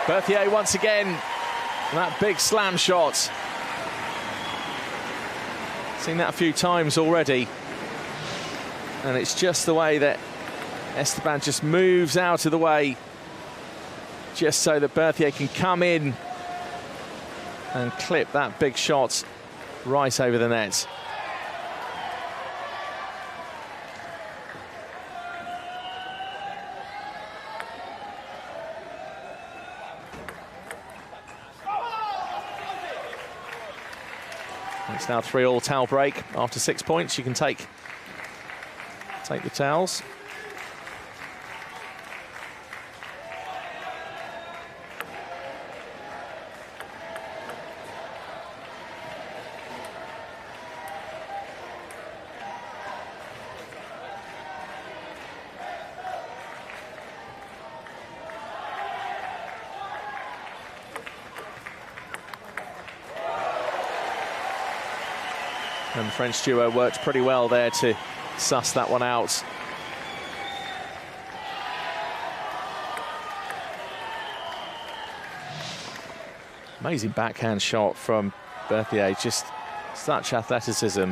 Berthier once again, that big slam shot. Seen that a few times already. And it's just the way that Esteban just moves out of the way, just so that Berthier can come in and clip that big shot right over the net. It's now 3-3 towel break. After 6 points, you can take the towels. And the French duo worked pretty well there to suss that one out. Amazing backhand shot from Berthier, just such athleticism.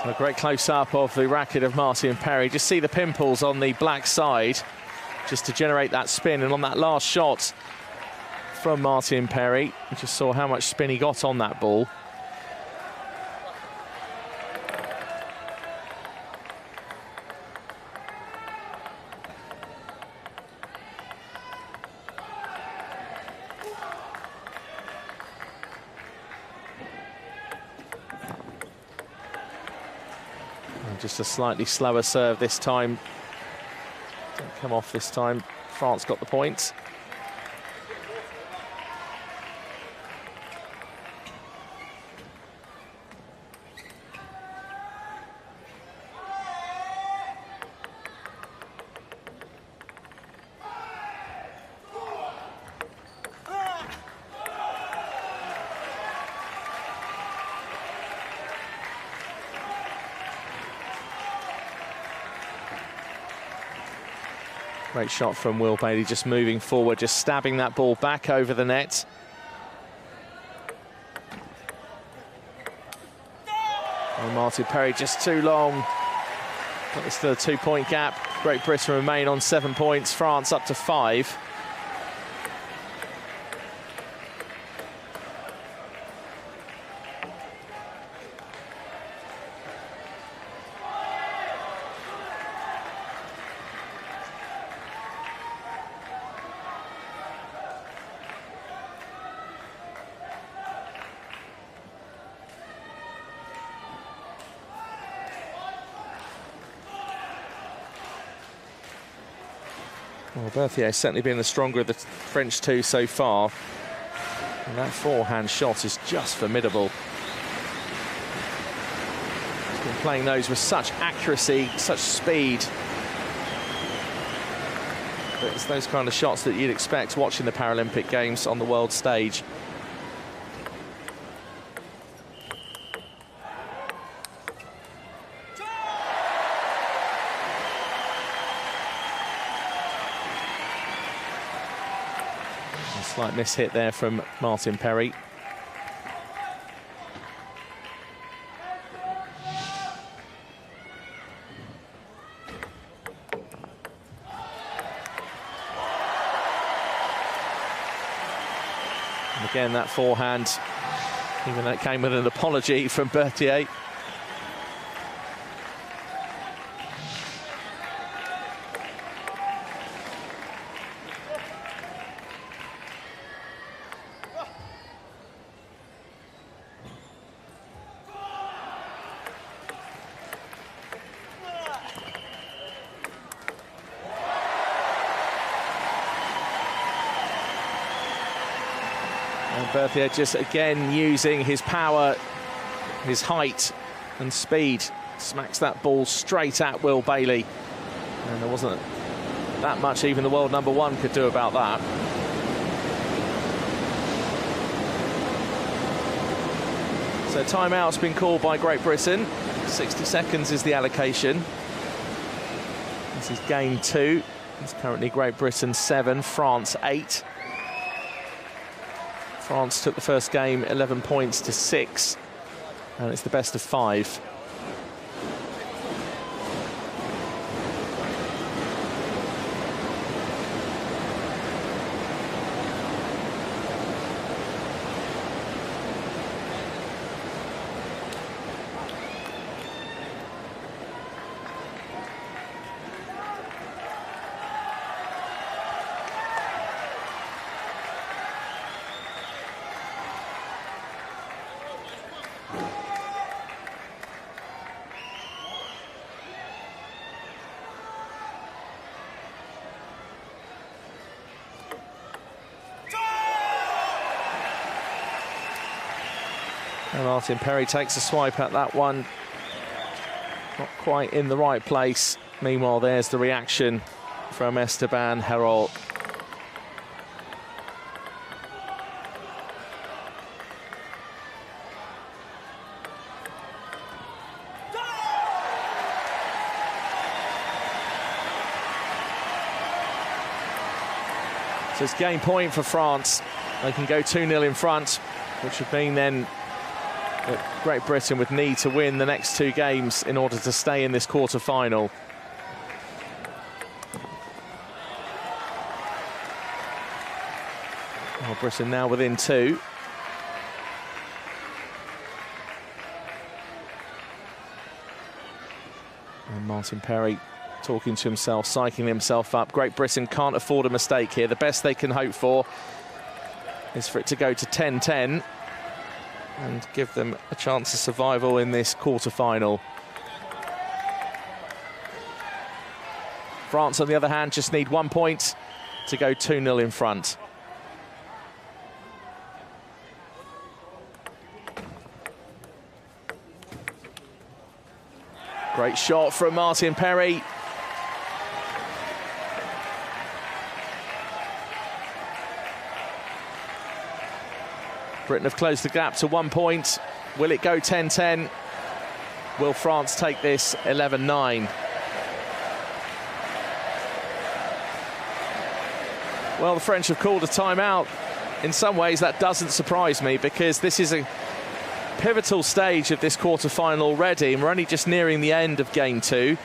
A great close-up of the racket of Martin Perry. Just see the pimples on the black side, just to generate that spin. And on that last shot from Martin Perry, you just saw how much spin he got on that ball. And just a slightly slower serve this time. Didn't come off this time. France got the point. Great shot from Will Bailey, just moving forward, just stabbing that ball back over the net. And Martin Perry just too long. But there's still a 2-point gap. Great Britain remain on 7 points, France up to 5. Well, Berthier has certainly been the stronger of the French two so far. And that forehand shot is just formidable. He's been playing those with such accuracy, such speed. But it's those kind of shots that you'd expect watching the Paralympic Games on the world stage. Slight miss hit there from Martin Perry. And again, that forehand, even though it came with an apology from Berthier. Berthier just again using his power, his height and speed. Smacks that ball straight at Will Bailey. And there wasn't that much even the world number one could do about that. So timeout's been called by Great Britain. 60 seconds is the allocation. This is game 2. It's currently Great Britain 7, France 8. France took the first game 11 points to 6, and it's the best of 5. And Martin Perry takes a swipe at that one. Not quite in the right place. Meanwhile, there's the reaction from Esteban Herol. So it's game point for France. They can go 2-0 in front, which would mean then that Great Britain would need to win the next 2 games in order to stay in this quarter-final. Well, Britain now within 2. And Martin Perry talking to himself, psyching himself up. Great Britain can't afford a mistake here. The best they can hope for is for it to go to 10-10 and give them a chance of survival in this quarter-final. France, on the other hand, just need 1 point to go 2-0 in front. Great shot from Martin Perry. Britain have closed the gap to 1 point. Will it go 10-10? Will France take this 11-9? Well, the French have called a timeout. In some ways, that doesn't surprise me, because this is a pivotal stage of this quarter-final already, and we're only just nearing the end of game 2.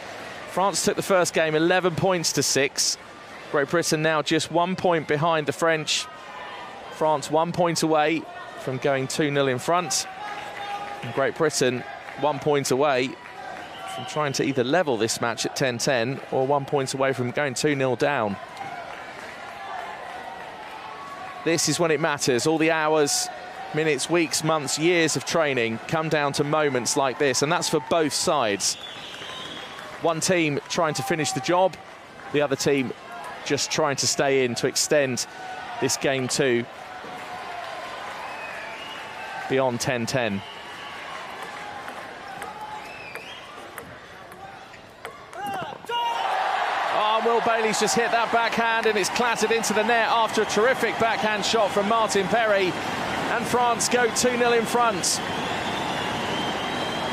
France took the first game 11 points to 6. Great Britain now just 1 point behind the French. France 1 point away from going 2-0 in front. And Great Britain 1 point away from trying to either level this match at 10-10 or 1 point away from going 2-0 down. This is when it matters. All the hours, minutes, weeks, months, years of training come down to moments like this, and that's for both sides. One team trying to finish the job, the other team just trying to stay in to extend this game 2 beyond 10-10. Will Bailey's just hit that backhand, and it's clattered into the net after a terrific backhand shot from Martin Perry, and France go 2-0 in front.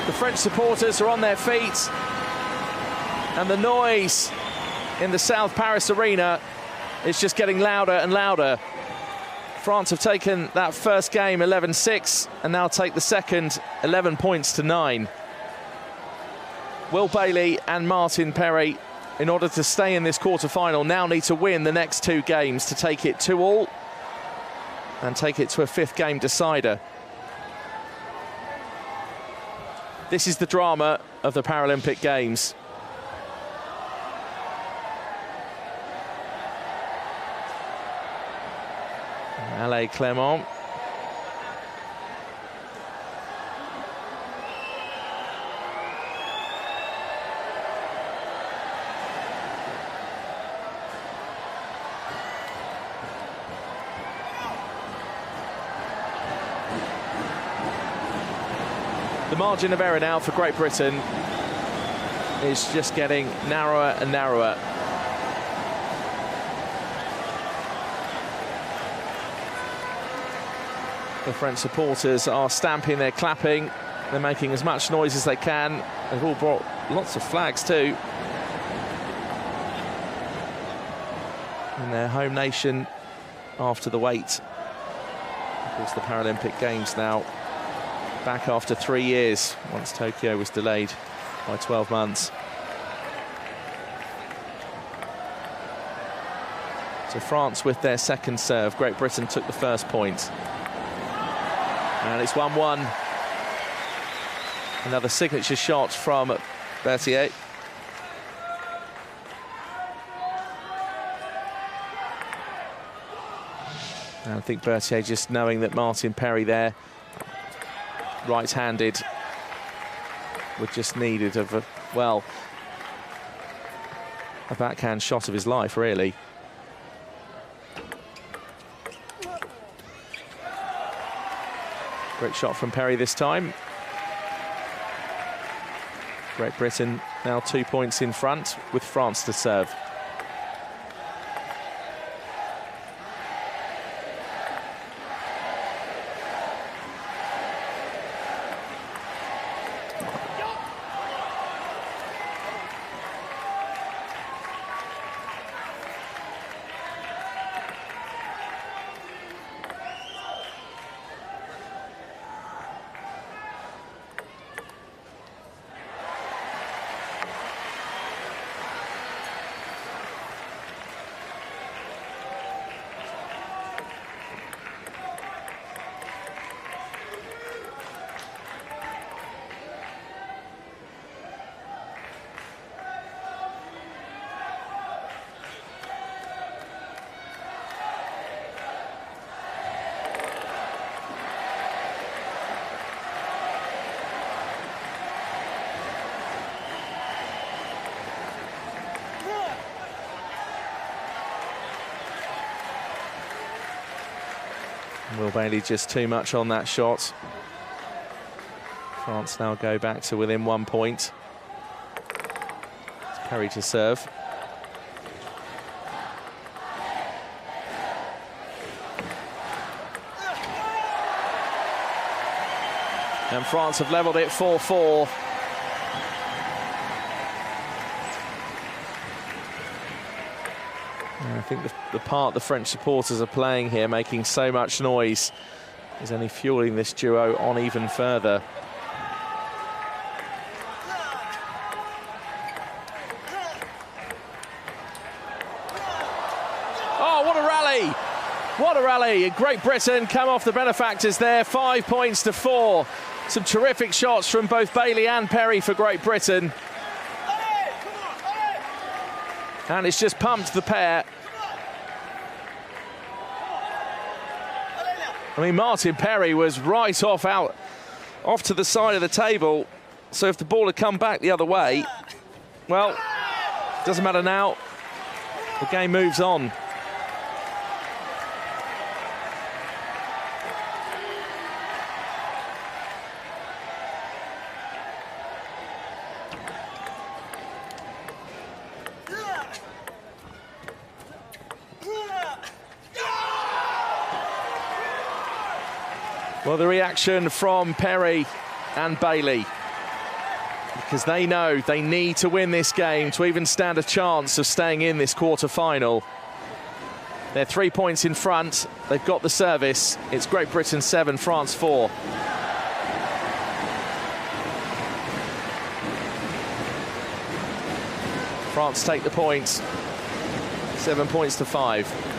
The French supporters are on their feet, and the noise in the South Paris arena is just getting louder and louder. France have taken that first game 11-6 and now take the second 11 points to 9. Will Bailey and Martin Perry, in order to stay in this quarter-final, now need to win the next 2 games to take it 2-all and take it to a 5th game decider. This is the drama of the Paralympic Games. Palais Clermont. The margin of error now for Great Britain is just getting narrower and narrower. The French supporters are stamping, they're clapping, they're making as much noise as they can. They've all brought lots of flags too. In their home nation after the wait. Of course, the Paralympic Games now back after 3 years, once Tokyo was delayed by 12 months. So France with their second serve. Great Britain took the first point. And it's 1-1. Another signature shot from Berthier. And I think Berthier, just knowing that Martin Perry there, right-handed, would just needed of a, well, a backhand shot of his life, really. Great shot from Perry this time. Great Britain now 2 points in front with France to serve. Will Bailey just too much on that shot. France now go back to within 1 point. It's Perry to serve. And France have levelled it 4-4. I think the part the French supporters are playing here, making so much noise, is only fueling this duo on even further. Oh, what a rally! What a rally! Great Britain come off the benefactors there, 5 points to 4. Some terrific shots from both Bailey and Perry for Great Britain. And it's just pumped the pair. I mean, Martin Perry was right off to the side of the table. So if the ball had come back the other way, well, doesn't matter now. The game moves on. Well, the reaction from Perry and Bailey, because they know they need to win this game to even stand a chance of staying in this quarter-final. They're 3 points in front. They've got the service. It's Great Britain 7, France 4. France take the points. 7 points to 5.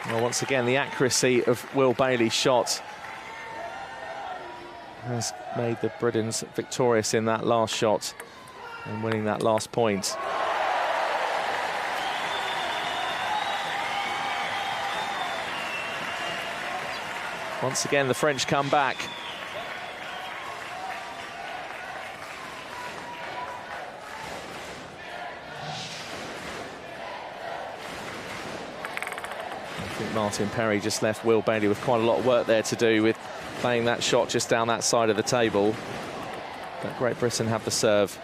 Well, once again, the accuracy of Will Bailey's shot has made the Britons victorious in that last shot and winning that last point. Once again, the French come back. I think Martin Perry just left Will Bailey with quite a lot of work there to do with playing that shot just down that side of the table. But Great Britain have the serve.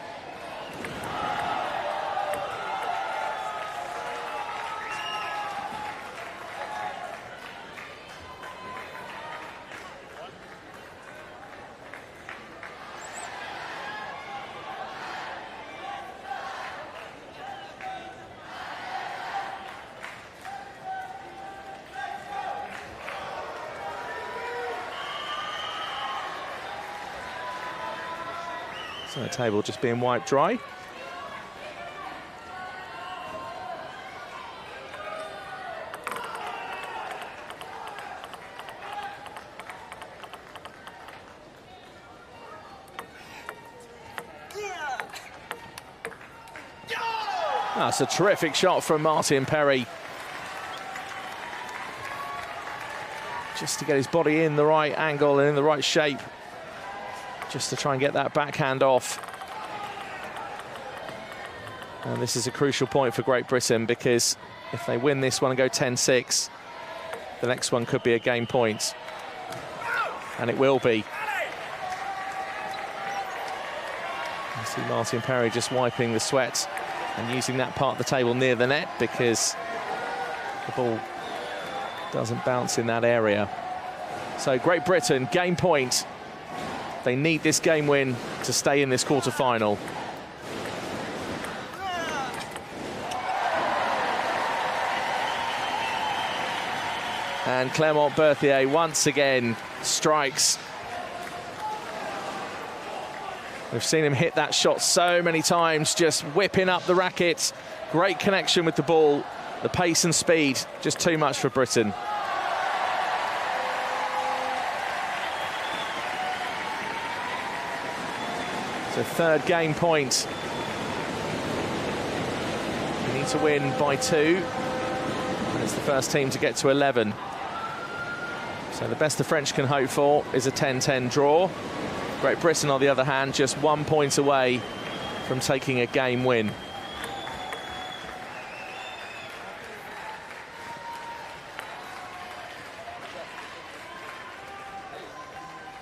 So the table just being wiped dry. That's a terrific shot from Martin Perry. Just to get his body in the right angle and in the right shape, just to try and get that backhand off. And this is a crucial point for Great Britain, because if they win this one and go 10-6, the next one could be a game point. And it will be. You see Martin Perry just wiping the sweat and using that part of the table near the net, because the ball doesn't bounce in that area. So Great Britain, game point. They need this game win to stay in this quarter-final. And Clément Berthier once again strikes. We've seen him hit that shot so many times, just whipping up the racket. Great connection with the ball. The pace and speed, just too much for Britain. So third game point. We need to win by 2. And it's the first team to get to 11. So the best the French can hope for is a 10-10 draw. Great Britain, on the other hand, just 1 point away from taking a game win.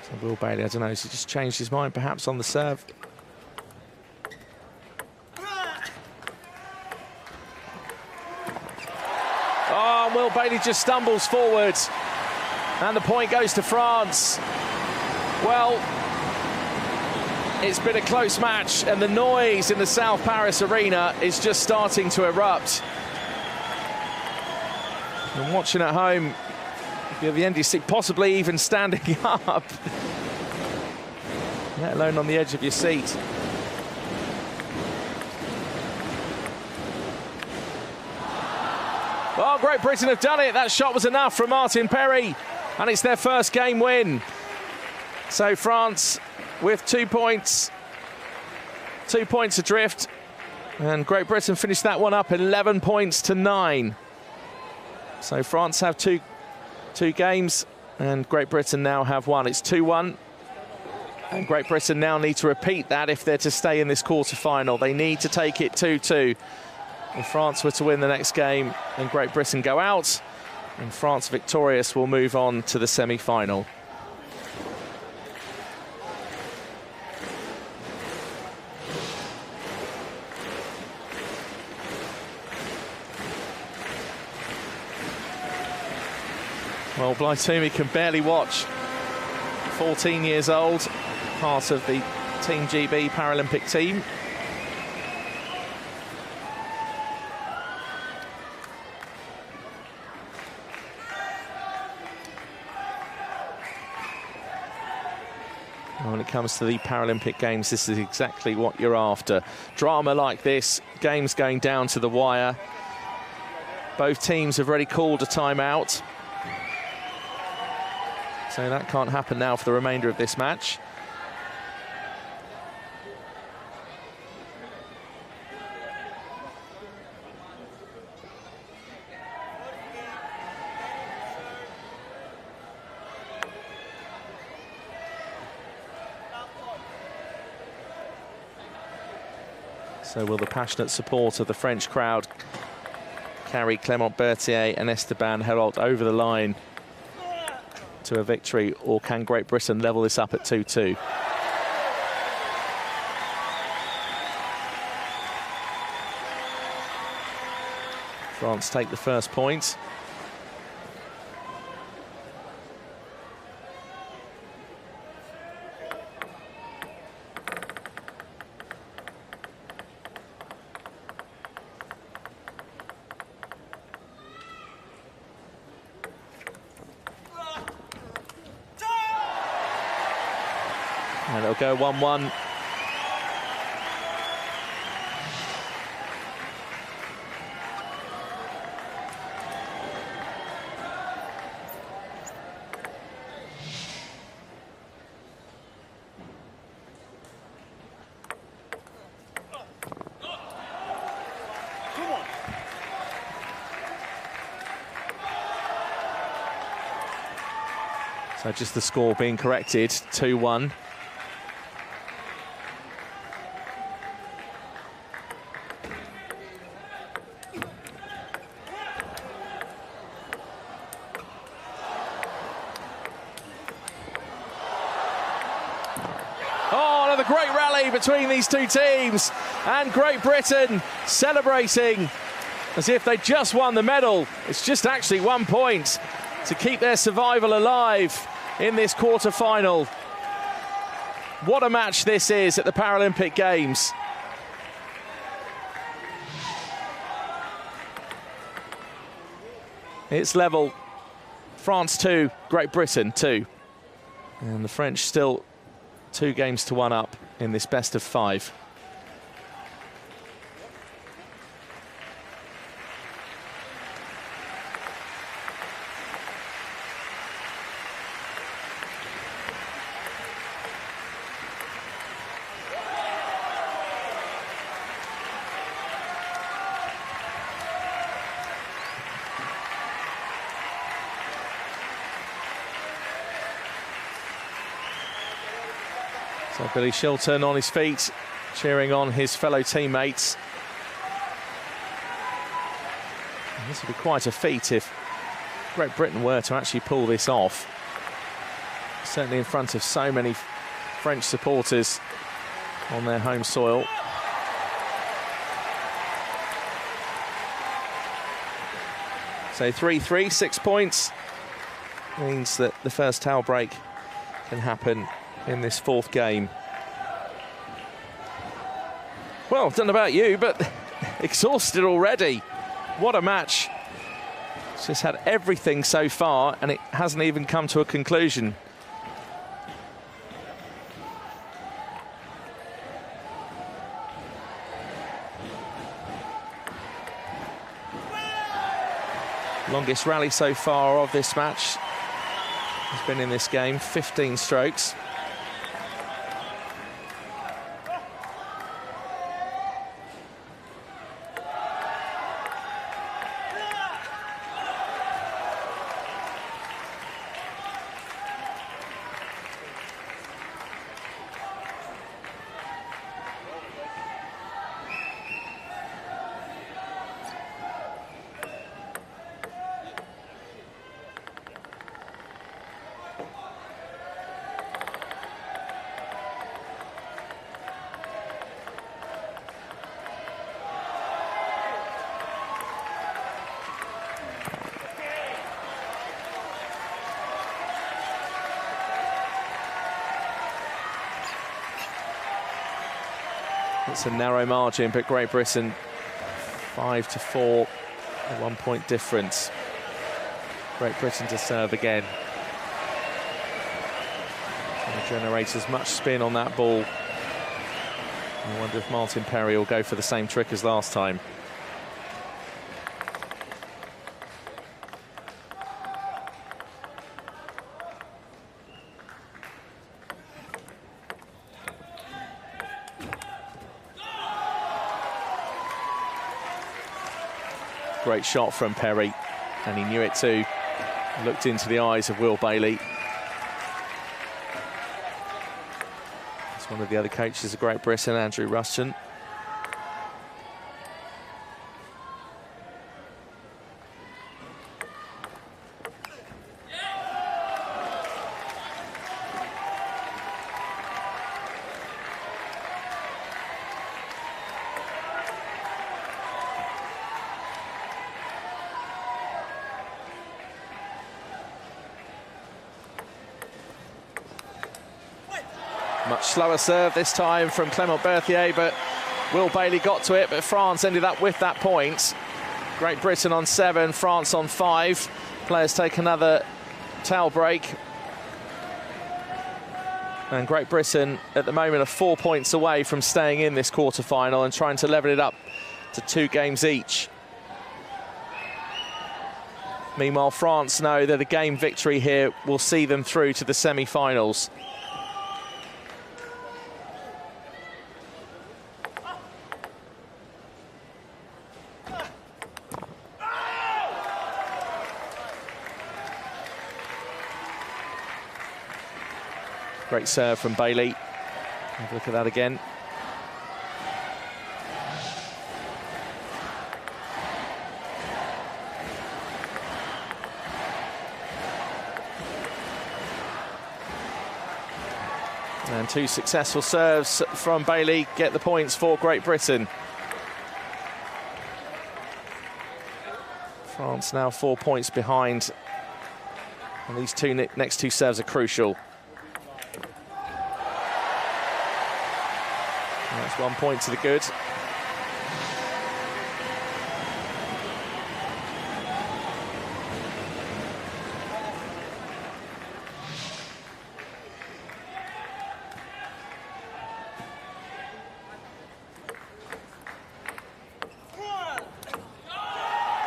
So Will Bailey, I don't know, has he just changed his mind perhaps on the serve? Oh, Will Bailey just stumbles forward. And the point goes to France. Well, it's been a close match, and the noise in the South Paris arena is just starting to erupt. And watching at home, you're the NDC, possibly even standing up, let alone on the edge of your seat. Oh, Great Britain have done it. That shot was enough from Martin Perry, and it's their first game win. So France with 2 points, 2 points adrift, and Great Britain finished that one up 11 points to 9. So France have two games, and Great Britain now have 1. It's 2-1, and Great Britain now need to repeat that if they're to stay in this quarter-final. They need to take it 2-2. If France were to win the next game and Great Britain go out, and France victorious will move on to the semi-final. Well, Blytumi can barely watch. 14 years old, part of the Team GB Paralympic team. When it comes to the Paralympic Games, this is exactly what you're after. Drama like this, games going down to the wire. Both teams have already called a timeout. So that can't happen now for the remainder of this match. So will the passionate support of the French crowd carry Clément Berthier and Esteban Herrault over the line to a victory, or can Great Britain level this up at 2-2? France take the first point. And it'll go 1-1. So just the score being corrected, 2-1. Great rally between these two teams, and Great Britain celebrating as if they just won the medal. It's just actually 1 point to keep their survival alive in this quarter-final. What a match this is at the Paralympic Games. It's level. France 2, Great Britain 2. And the French still 2 games to 1 up. in this best of 5. So Billy Shilton on his feet, cheering on his fellow teammates. And this would be quite a feat if Great Britain were to actually pull this off. Certainly in front of so many French supporters on their home soil. So 3-3, 6 points. Means that the first towel break can happen in this 4th game. Well, don't know about you, but exhausted already. What a match. It's just had everything so far, and it hasn't even come to a conclusion. Longest rally so far of this match has been in this game, 15 strokes. It's a narrow margin, but Great Britain 5-4, a 1 point difference. Great Britain to serve again. Going to generate as much spin on that ball. I wonder if Martin Perry will go for the same trick as last time. Great shot from Perry, and he knew it too. Looked into the eyes of Will Bailey. It's one of the other coaches of Great Britain, Andrew Rushton. Much slower serve this time from Clement Berthier, but Will Bailey got to it, but France ended up with that point. Great Britain on 7, France on 5. Players take another towel break. And Great Britain at the moment are 4 points away from staying in this quarter-final and trying to level it up to 2 games each. Meanwhile, France know that a game victory here will see them through to the semi-finals. Great serve from Bailey. Have a look at that again. And 2 successful serves from Bailey get the points for Great Britain. France now 4 points behind. And these next two serves are crucial. That's 1 point to the good.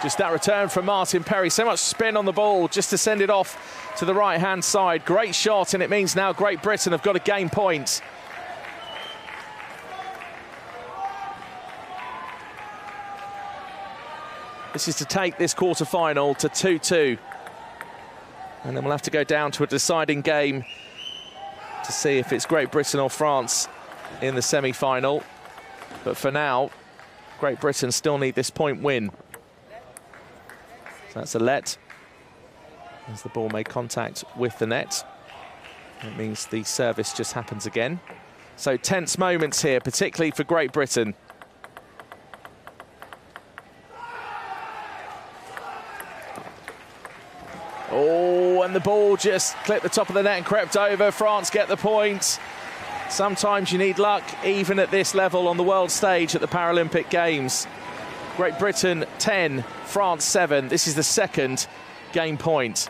Just that return from Martin Perry. So much spin on the ball just to send it off to the right-hand side. Great shot, and it means now Great Britain have got a game point. This is to take this quarter-final to 2-2. And then we'll have to go down to a deciding game to see if it's Great Britain or France in the semi-final. But for now, Great Britain still need this point win. So that's a let, as the ball made contact with the net. It means the service just happens again. So tense moments here, particularly for Great Britain. Oh, and the ball just clipped the top of the net and crept over. France get the point. Sometimes you need luck, even at this level on the world stage at the Paralympic Games. Great Britain 10, France 7. This is the second game point.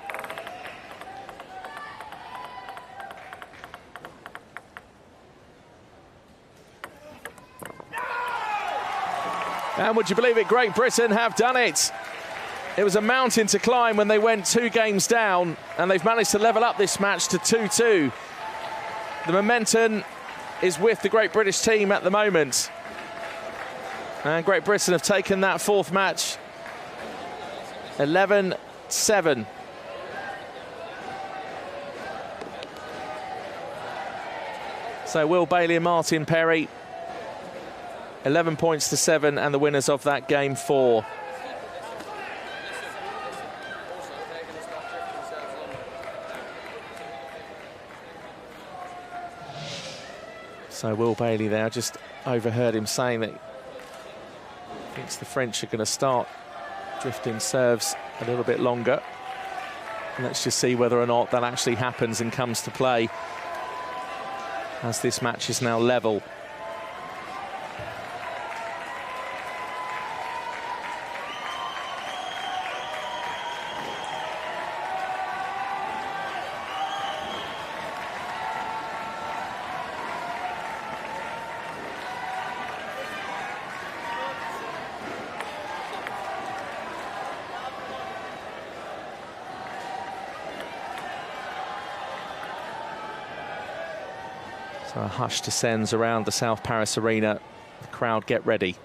And would you believe it, Great Britain have done it. It was a mountain to climb when they went 2 games down, and they've managed to level up this match to 2-2. The momentum is with the Great British team at the moment. And Great Britain have taken that 4th match 11-7. So Will Bailey and Martin Perry, 11 points to 7, and the winners of that game 4. So Will Bailey there, just overheard him saying that he thinks the French are going to start drifting serves a little bit longer. And let's just see whether or not that actually happens and comes to play, as this match is now level. So a hush descends around the South Paris arena. The crowd get ready.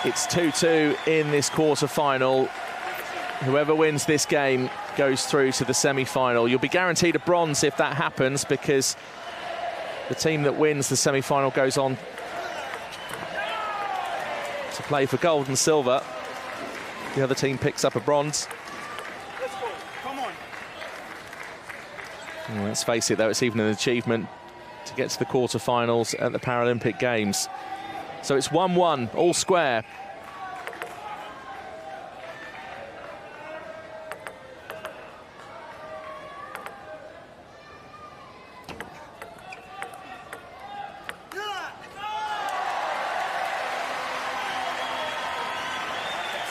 It's 2-2 in this quarter-final. Whoever wins this game goes through to the semi-final. You'll be guaranteed a bronze if that happens, because the team that wins the semi-final goes on to play for gold and silver. The other team picks up a bronze. Well, let's face it, though, it's even an achievement to get to the quarterfinals at the Paralympic Games. So it's 1-1, all square.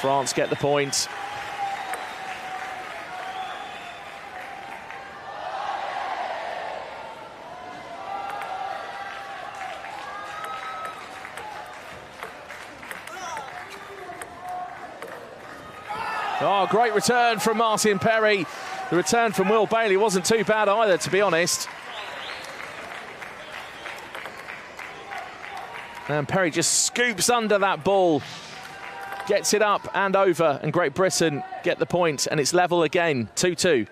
France get the point. Oh, great return from Martin Perry. The return from Will Bailey wasn't too bad either, to be honest. And Perry just scoops under that ball, gets it up and over, and Great Britain get the point, and it's level again, 2-2.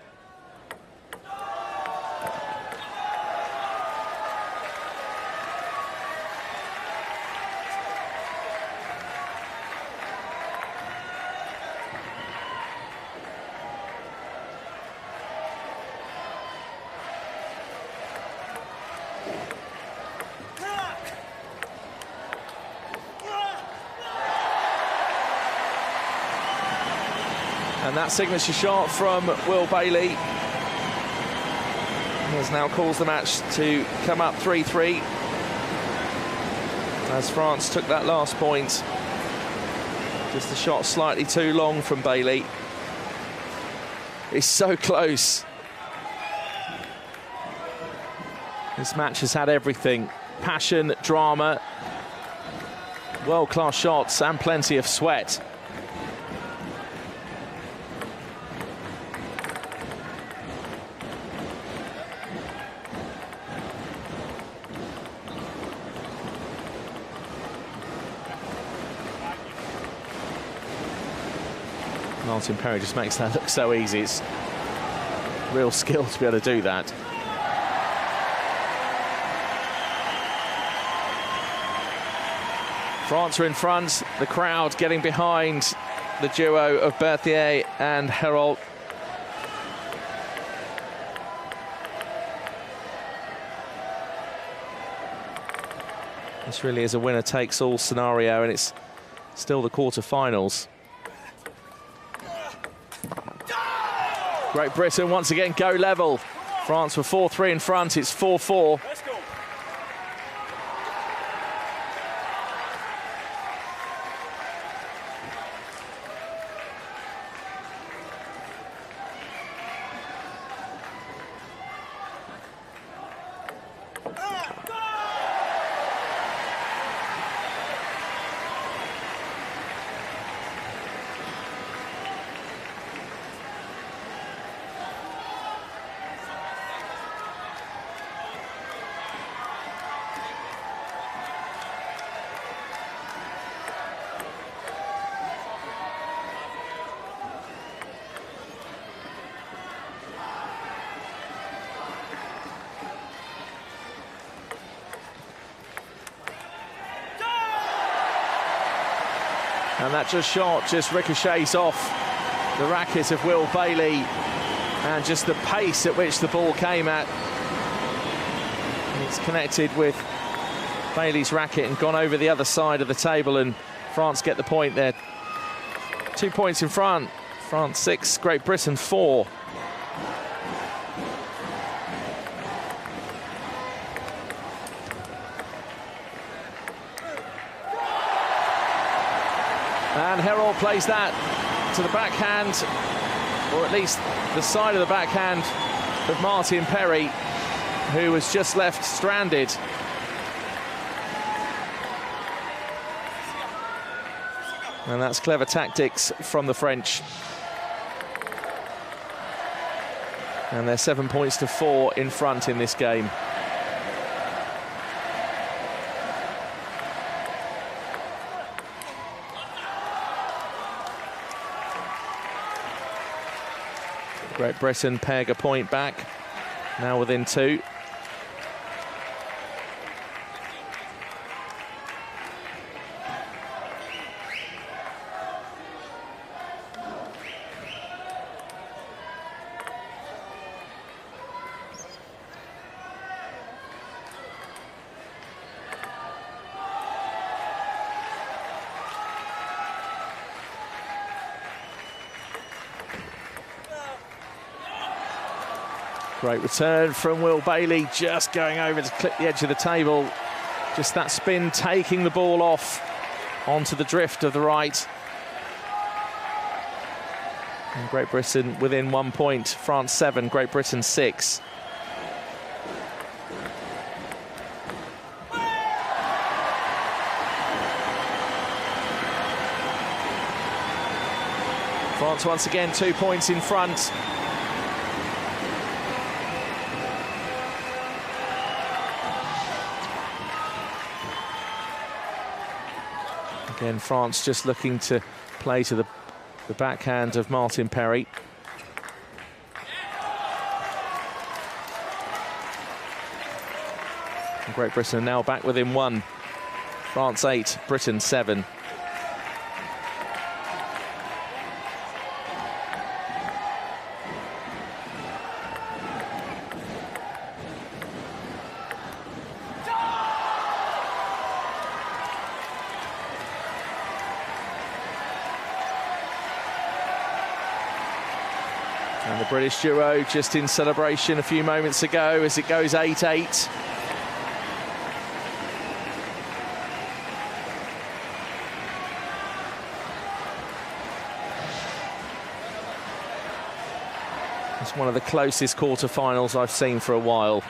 And that signature shot from Will Bailey has now caused the match to come up 3-3, as France took that last point. Just a shot slightly too long from Bailey. It's so close. This match has had everything: passion, drama, world-class shots and plenty of sweat. Martin Perry just makes that look so easy. It's real skill to be able to do that. France are in front, the crowd getting behind the duo of Berthier and Herold. This really is a winner-takes-all scenario, and it's still the quarterfinals. Great Britain once again go level. France were 4-3 in front, it's 4-4. And that just ricochets off the racket of Will Bailey, and just the pace at which the ball came at. And it's connected with Bailey's racket and gone over the other side of the table, and France get the point there. 2 points in front. France 6, Great Britain 4. And Herold plays that to the backhand, or at least the side of the backhand of Martin Perry, who was just left stranded. And that's clever tactics from the French. And they're 7 points to 4 in front in this game. Great Britain peg a point back, now within 2. Great return from Will Bailey, just going over to clip the edge of the table. Just that spin taking the ball off onto the drift of the right. And Great Britain within 1 point. France 7, Great Britain 6. France once again 2 points in front. Again, France just looking to play to the backhand of Martin Perry. And Great Britain now back within 1. France 8, Britain 7. And the British duo just in celebration a few moments ago as it goes 8-8. It's one of the closest quarterfinals I've seen for a while.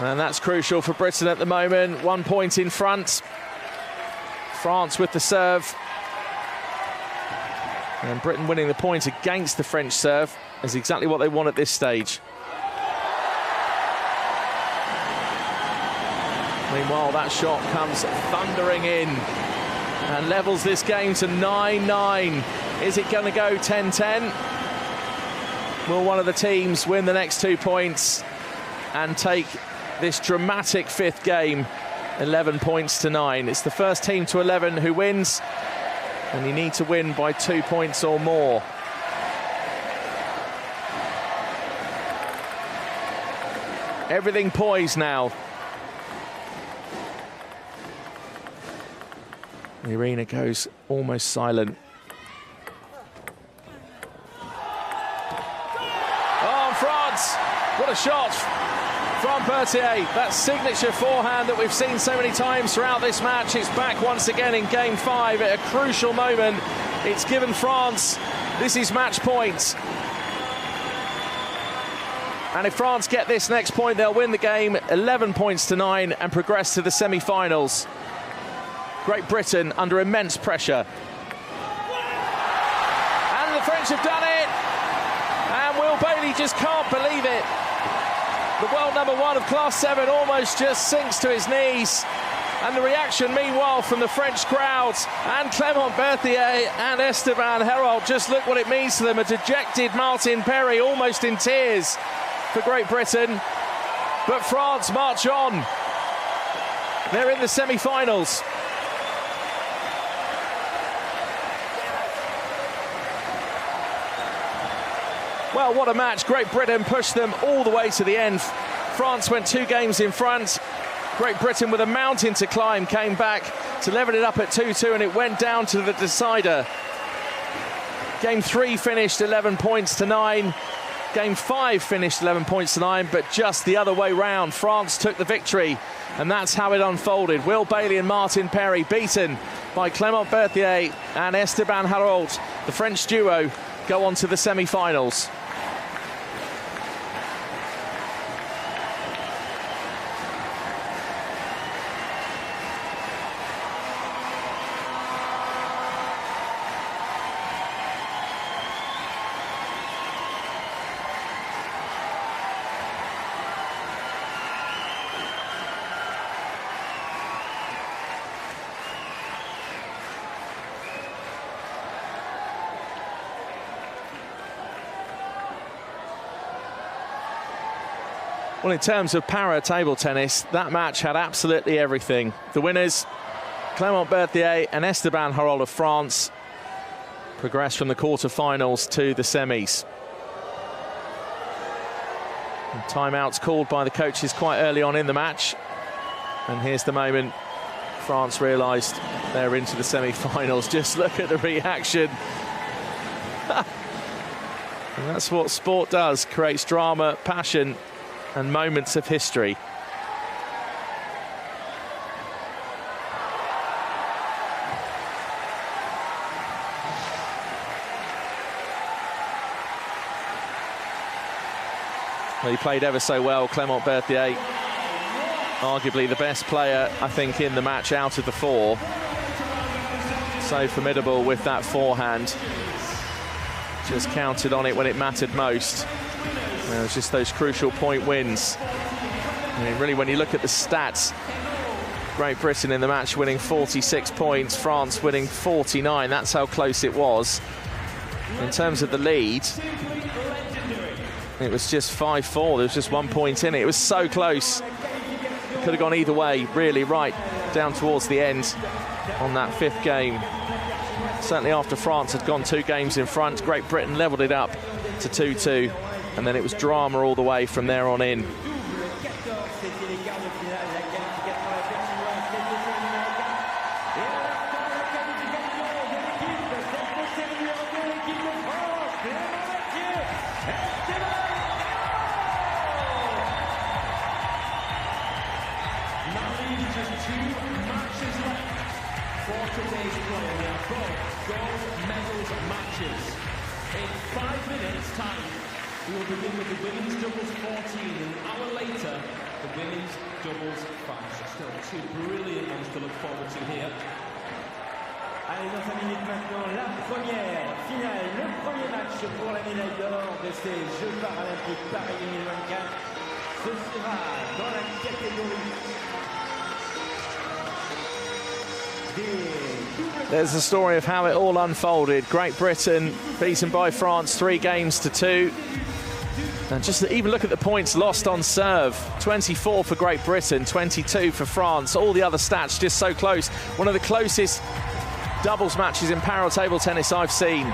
And that's crucial for Britain at the moment. 1 point in front. France with the serve. And Britain winning the point against the French serve is exactly what they want at this stage. Meanwhile, that shot comes thundering in and levels this game to 9-9. Is it going to go 10-10? Will one of the teams win the next 2 points and take this dramatic fifth game 11 points to 9? It's the first team to 11 who wins, and you need to win by 2 points or more. Everything poised now. The arena goes almost silent. Oh, France! What a shot from Berthier. That signature forehand that we've seen so many times throughout this match. It's back once again in Game 5 at a crucial moment. It's given France. This is match point. And if France get this next point, they'll win the game 11 points to 9 and progress to the semi-finals. Great Britain under immense pressure. And the French have done it. And Will Bailey just can't believe it. The world number 1 of Class 7 almost just sinks to his knees. And the reaction, meanwhile, from the French crowds and Clément Berthier and Esteban Herold, just look what it means to them. A dejected Martin Perry, almost in tears for Great Britain. But France march on. They're in the semi-finals. Well, what a match. Great Britain pushed them all the way to the end. France went 2 games in front. Great Britain, with a mountain to climb, came back to level it up at 2-2, and it went down to the decider. Game 3 finished 11 points to 9. Game 5 finished 11 points to 9, but just the other way round. France took the victory, and that's how it unfolded. Will Bailey and Martin Perry beaten by Clément Berthier and Esteban Herold. The French duo go on to the semi-finals. Well, in terms of para table tennis, that match had absolutely everything. The winners, Clément Berthier and Esteban Herold of France, progressed from the quarterfinals to the semis. And timeouts called by the coaches quite early on in the match. And here's the moment France realised they're into the semi-finals. Just look at the reaction. And that's what sport does, creates drama, passion, and moments of history. Well, he played ever so well, Clément Berthier. Arguably the best player, I think, in the match out of the 4. So formidable with that forehand. Just counted on it when it mattered most. It was just those crucial point wins. I mean, really, when you look at the stats, Great Britain in the match winning 46 points, France winning 49. That's how close it was. In terms of the lead, it was just 5-4. There was just 1 point in it. It was so close. Could have gone either way, really, right down towards the end on that 5th game. Certainly after France had gone 2 games in front, Great Britain levelled it up to 2-2. And then it was drama all the way from there on in. Today's play, we have both gold medals matches. In 5 minutes' time, We will begin with the women's doubles 14, and an hour later, the women's doubles 5. So still two brilliant ones to look forward to here. Allez, dans 5 minutes maintenant, la première finale, le premier match pour la médaille d'or de ces Jeux Paralympiques Paris 2024. Ce sera dans la catégorie des... There's the story of how it all unfolded. Great Britain beaten by France 3-2. And just even look at the points lost on serve. 24 for Great Britain, 22 for France. All the other stats just so close. One of the closest doubles matches in parallel table tennis I've seen.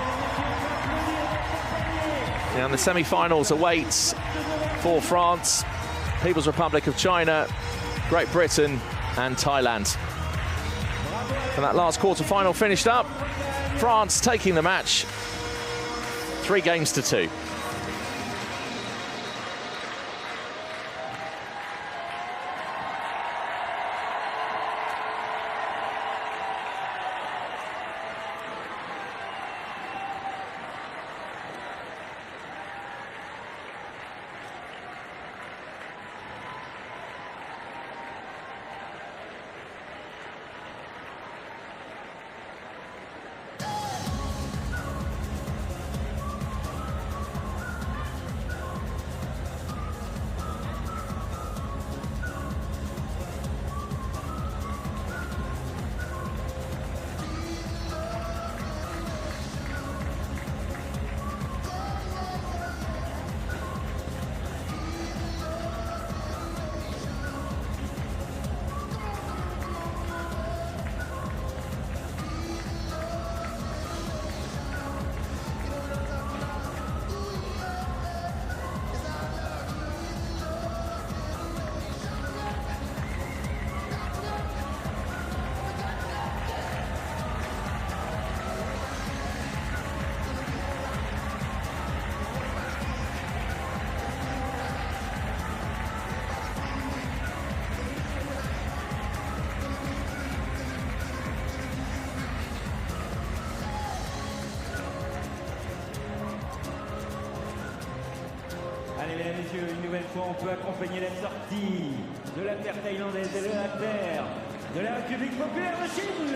And the semi-finals awaits for France, People's Republic of China, Great Britain and Thailand. And that last quarter-final finished up. France taking the match 3-2. Allez, mesdames et messieurs, une nouvelle fois, on peut accompagner la sortie de la paire thaïlandaise et de la paire de la République populaire de Chine.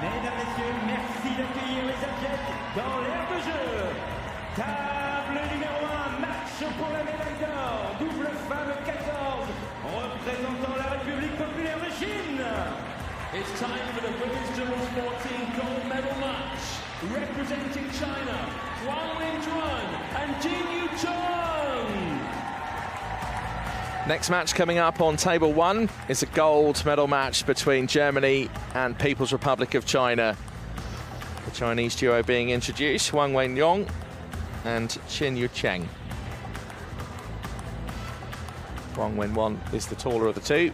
Mesdames, messieurs, merci d'accueillir les athlètes dans l'aire de jeu. Table numéro 1, match pour la médaille d'or, double femme 14, représentant la République populaire de Chine. It's time for the women's doubles 14 gold medal match. Representing China, Wang Wenjuan and Jin Yu-cheng. Next match coming up on table 1 is a gold medal match between Germany and People's Republic of China. The Chinese duo being introduced, Wang Wenjuan and Jin Yu-cheng. Wang Wenjuan is the taller of the two.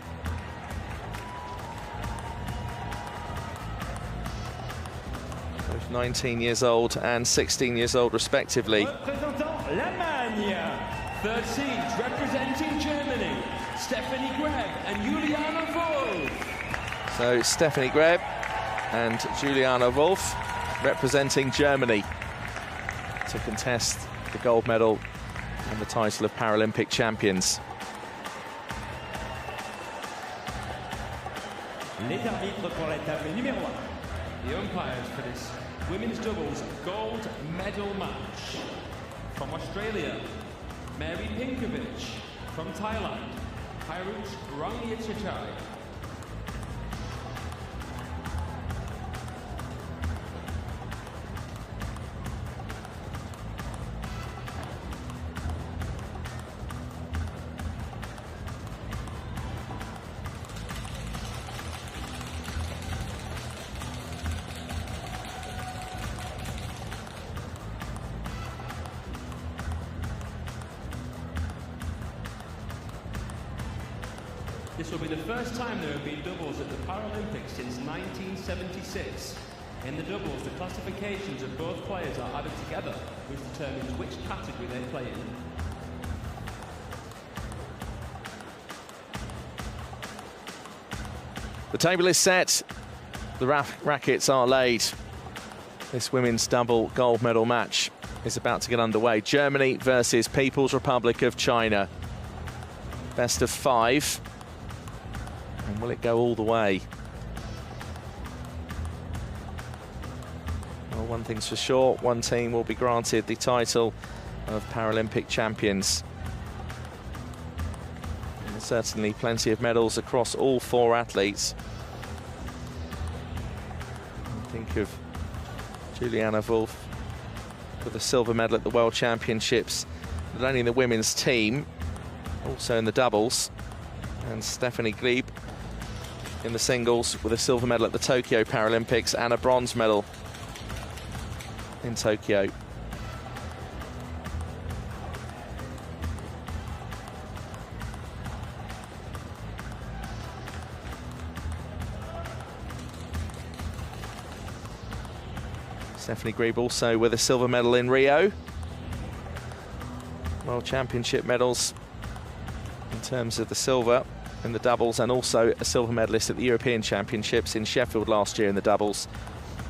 Both 19 years old and 16 years old respectively. Représentant l'Allemagne. 13th, representing Germany, Stephanie Greb and Juliana Wolf. So Stephanie Greb and Juliana Wolf representing Germany to contest the gold medal and the title of Paralympic champions. Les arbitres pour la table numéro 1. The umpires for this women's doubles gold medal match. From Australia, Mary Pinkovic. From Thailand, Hairut Rangyachichai. This will be the first time there have been doubles at the Paralympics since 1976. In the doubles, the classifications of both players are added together, which determines which category they play in. The table is set, the rackets are laid. This women's double gold medal match is about to get underway. Germany versus People's Republic of China. Best of 5. And will it go all the way? Well, one thing's for sure, one team will be granted the title of Paralympic champions. And there's certainly plenty of medals across all 4 athletes. Think of Juliana Wolf with a silver medal at the World Championships, not only in the women's team, also in the doubles. And Stephanie Grieb in the singles with a silver medal at the Tokyo Paralympics and a bronze medal in Tokyo. Stephanie Grieb also with a silver medal in Rio. World Championship medals in terms of the silver in the doubles, and also a silver medalist at the European Championships in Sheffield last year in the doubles.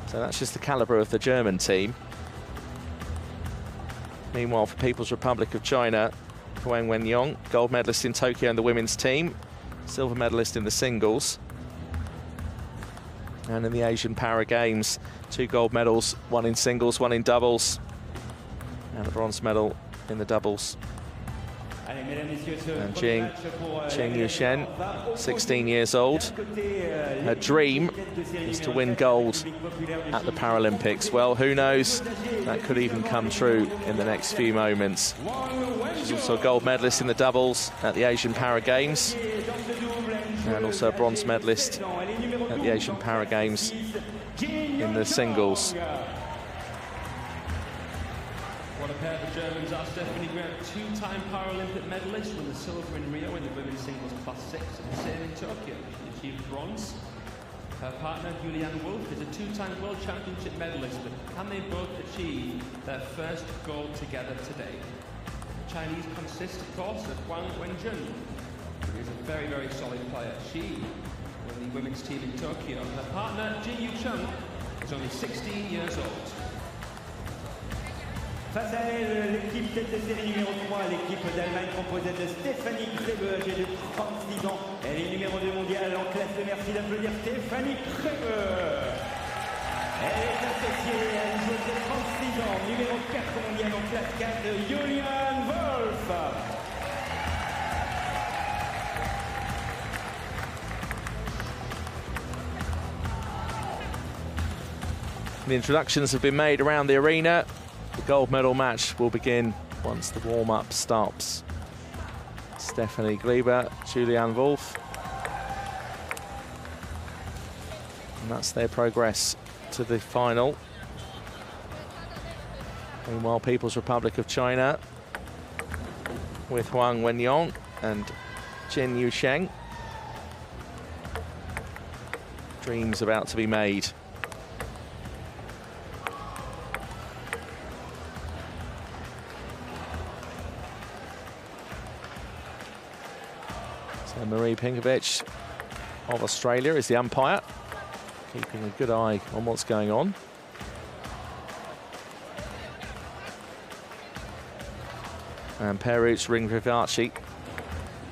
So that's just the calibre of the German team. Meanwhile, for People's Republic of China, Huang Wenyang, gold medalist in Tokyo in the women's team, silver medalist in the singles. And in the Asian Para Games, 2 gold medals, 1 in singles, 1 in doubles, and a bronze medal in the doubles. And Jing Yuxian, 16 years old. Her dream is to win gold at the Paralympics. Well, who knows? That could even come true in the next few moments. She's also a gold medalist in the doubles at the Asian Para Games, and also a bronze medalist at the Asian Para Games in the singles. What a pair the Germans are. Stephanie Grieb, 2-time Paralympic medalist, won the silver in Rio in the women's singles class 6, and the same in Tokyo. She achieved bronze. Her partner, Juliana Wolf, is a 2-time World Championship medalist, but can they both achieve their first gold together today? The Chinese consist, of course, of Huang Wenyang, who is a very, very solid player. She won the women's team in Tokyo. Her partner, Jing Yuxian, is only 16 years old. Face à elle, l'équipe tête de série numéro 3, l'équipe d'Allemagne composée de Stephanie Grieb, âgée de 36 ans. Elle est numéro 2 mondiale en classe de merci d'applaudir Stephanie Grieb. Elle est associée à une joueuse de 36 ans, numéro 4 mondiale en classe 4, Julian Wolf. The introductions have been made around the arena. The gold medal match will begin once the warm-up stops. Stephanie Grieb, Julian Wolf. And that's their progress to the final. Meanwhile, People's Republic of China with Huang Wenyang and Jing Yuxian. Dreams about to be made. So Marie Pinkovic of Australia is the umpire, keeping a good eye on what's going on. And Peru's Ring Vivachi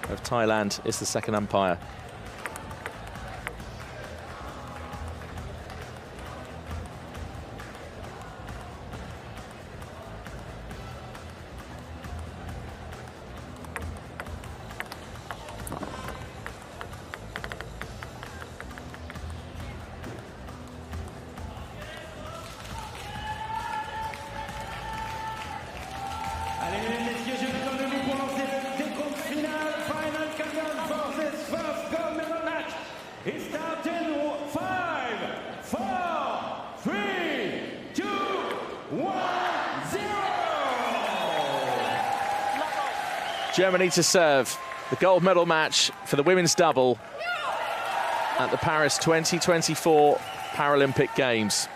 of Thailand is the second umpire. Allez, mesdames, messieurs, je vous donne de vous pour lancer le décompte final. Final countdown for this first gold medal match. It starts in 5, 4, 3, 2, 1, 0. Germany to serve. the gold medal match for the women's double at the Paris 2024 Paralympic Games.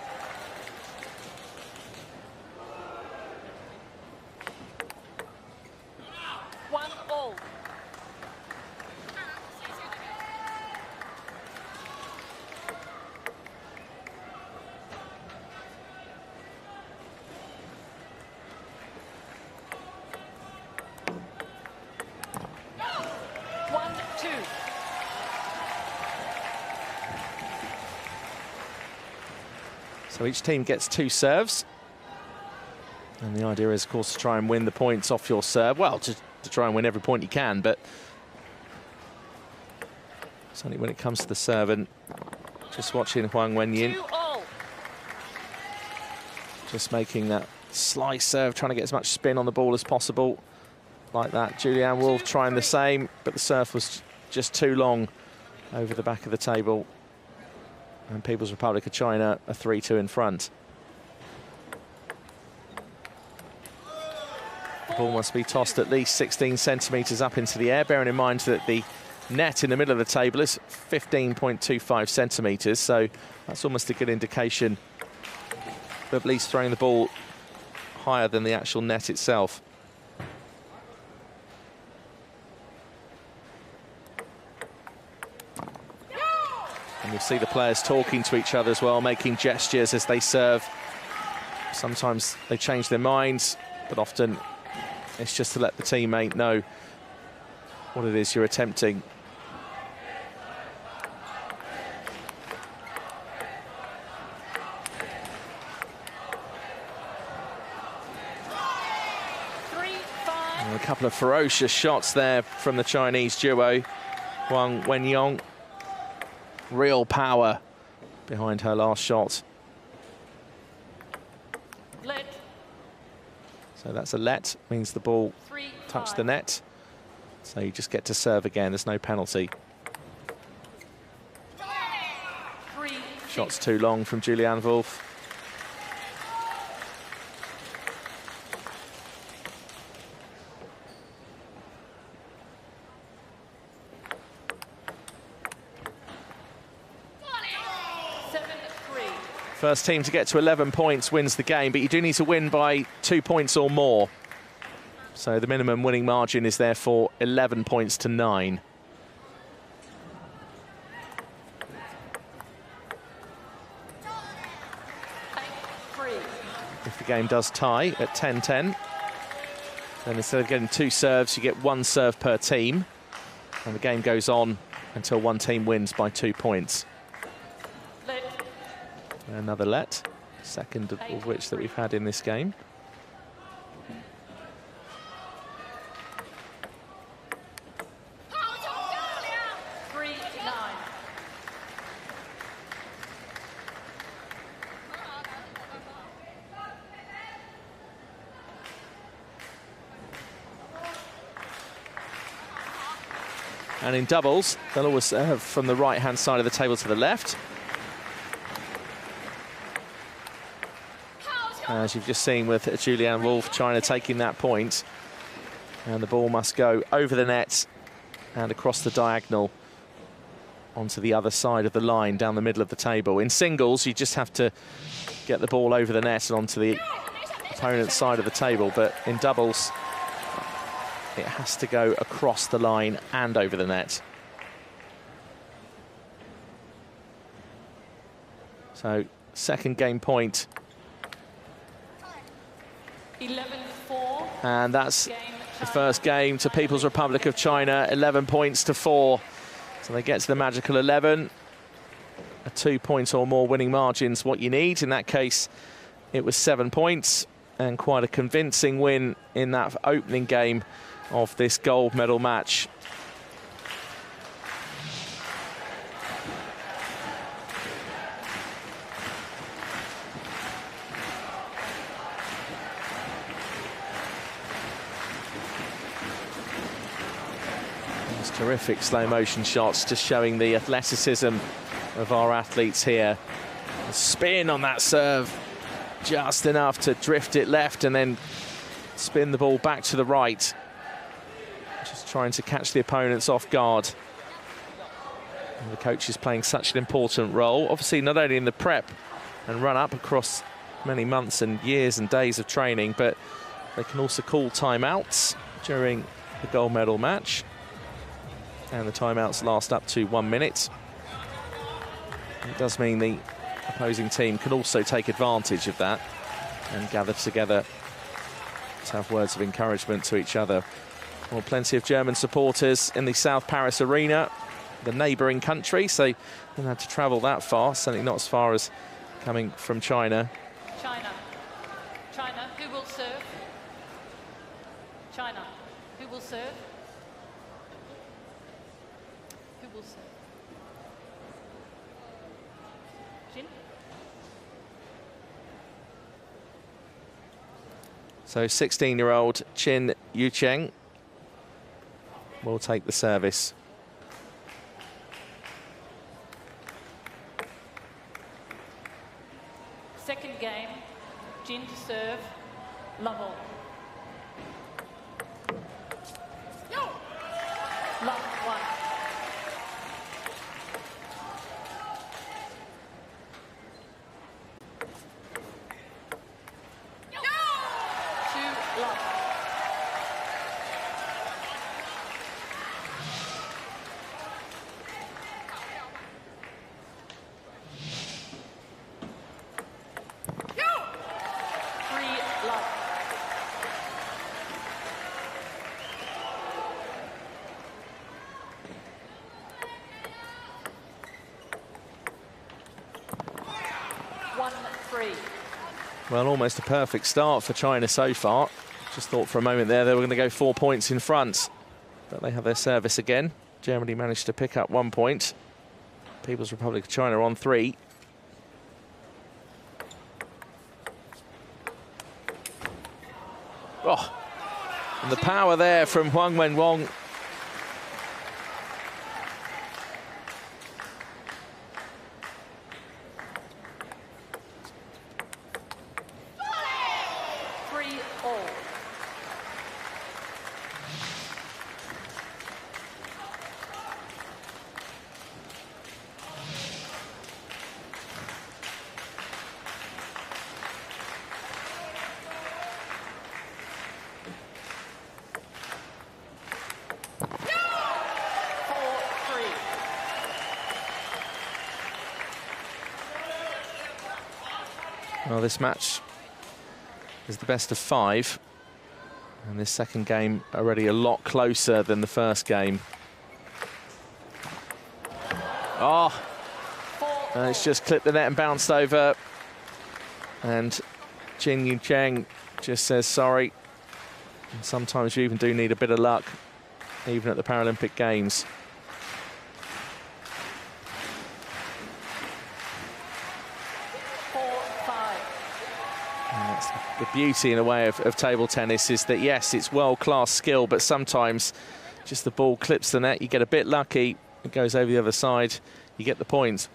So each team gets 2 serves. And the idea is, of course, to try and win the points off your serve. Well, to try and win every point you can, but certainly when it comes to the serve. And just watching Huang Wenyin, just making that slice serve, trying to get as much spin on the ball as possible. Like that. Julianne Wolf trying the same, but the serve was just too long over the back of the table. And People's Republic of China are 3-2 in front. The ball must be tossed at least 16 centimetres up into the air, bearing in mind that the net in the middle of the table is 15.25 centimetres, so that's almost a good indication of at least throwing the ball higher than the actual net itself. And you'll see the players talking to each other as well, making gestures as they serve. Sometimes they change their minds, but often it's just to let the teammate know what it is you're attempting. And a couple of ferocious shots there from the Chinese duo. Huang Wenyong. Real power behind her last shot. Let. So that's a let, means the ball touched the net. So you just get to serve again, there's no penalty. Shots too long from Julianne Wolf. First team to get to 11 points wins the game, but you do need to win by 2 points or more. So the minimum winning margin is therefore 11 points to 9. If the game does tie at 10-10, then instead of getting 2 serves, you get 1 serve per team. And the game goes on until one team wins by 2 points. Another let, second of which that we've had in this game. And in doubles, they'll always serve from the right-hand side of the table to the left. As you've just seen with Julianne Wolf, China taking that point. And the ball must go over the net and across the diagonal onto the other side of the line, down the middle of the table. In singles, you just have to get the ball over the net and onto the opponent's side of the table. But in doubles, it has to go across the line and over the net. So, second game point. 11-4. And that's the first game to People's Republic of China, 11 points to 4. So they get to the magical 11. A 2 point or more winning margin's what you need. In that case, it was 7 points, and quite a convincing win in that opening game of this gold medal match. Terrific slow motion shots, just showing the athleticism of our athletes here. A spin on that serve, just enough to drift it left and then spin the ball back to the right. just trying to catch the opponents off guard. And the coach is playing such an important role, obviously not only in the prep and run up across many months and years and days of training, but they can also call timeouts during the gold medal match. And the timeouts last up to 1 minute. It does mean the opposing team can also take advantage of that and gather together to have words of encouragement to each other. Well, plenty of German supporters in the South Paris arena, the neighbouring country, so they don't have to travel that far, certainly not as far as coming from China. China. China, who will serve? China, who will serve? Who will serve? Jin? So 16-year-old Qin Yucheng will take the service. Second game, Jin to serve, love all. Love one. Two love. Three love. Well, almost a perfect start for China so far. Just thought for a moment there they were going to go 4 points in front. But they have their service again. Germany managed to pick up 1 point. People's Republic of China on 3. Oh, and the power there from Huang Wenwang. Well, this match is the best of 5. And this second game already a lot closer than the first game. Oh, and it's just clipped the net and bounced over. And Qin Yucheng just says sorry. And sometimes you even do need a bit of luck, even at the Paralympic Games. The beauty, in a way, of table tennis is that, yes, it's world-class skill, but sometimes just the ball clips the net, you get a bit lucky, it goes over the other side, you get the point.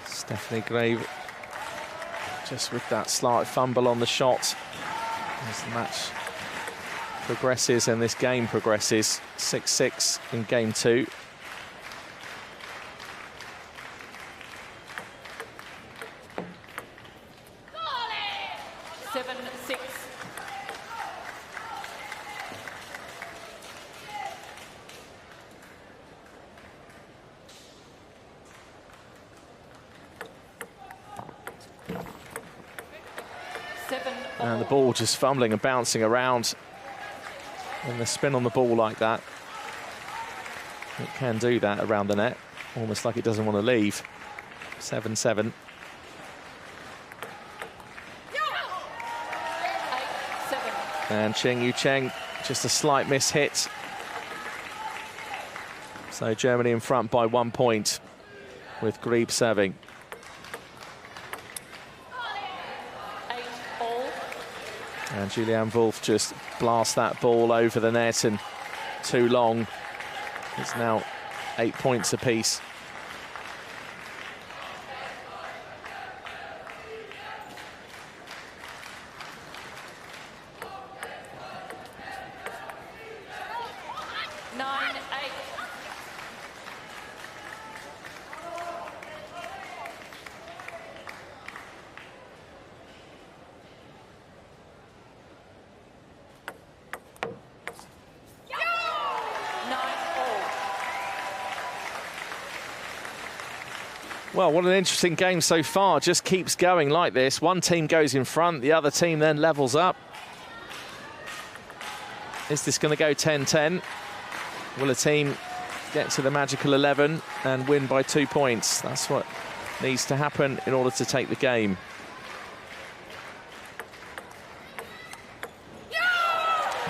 Stephanie Grave just with that slight fumble on the shot as the match progresses and this game progresses. 6-6 in game 2. And the ball just fumbling and bouncing around. And the spin on the ball like that, it can do that around the net, almost like it doesn't want to leave. 7-7. And Cheng Yu-Cheng, just a slight miss hit. So Germany in front by 1 point with Grebe serving. 8-all. And Julianne Wolf just blasts that ball over the net and too long. It's now 8 points apiece. Well, what an interesting game so far. Just keeps going like this. One team goes in front, the other team then levels up. Is this going to go 10-10? Will a team get to the magical 11 and win by 2 points? That's what needs to happen in order to take the game.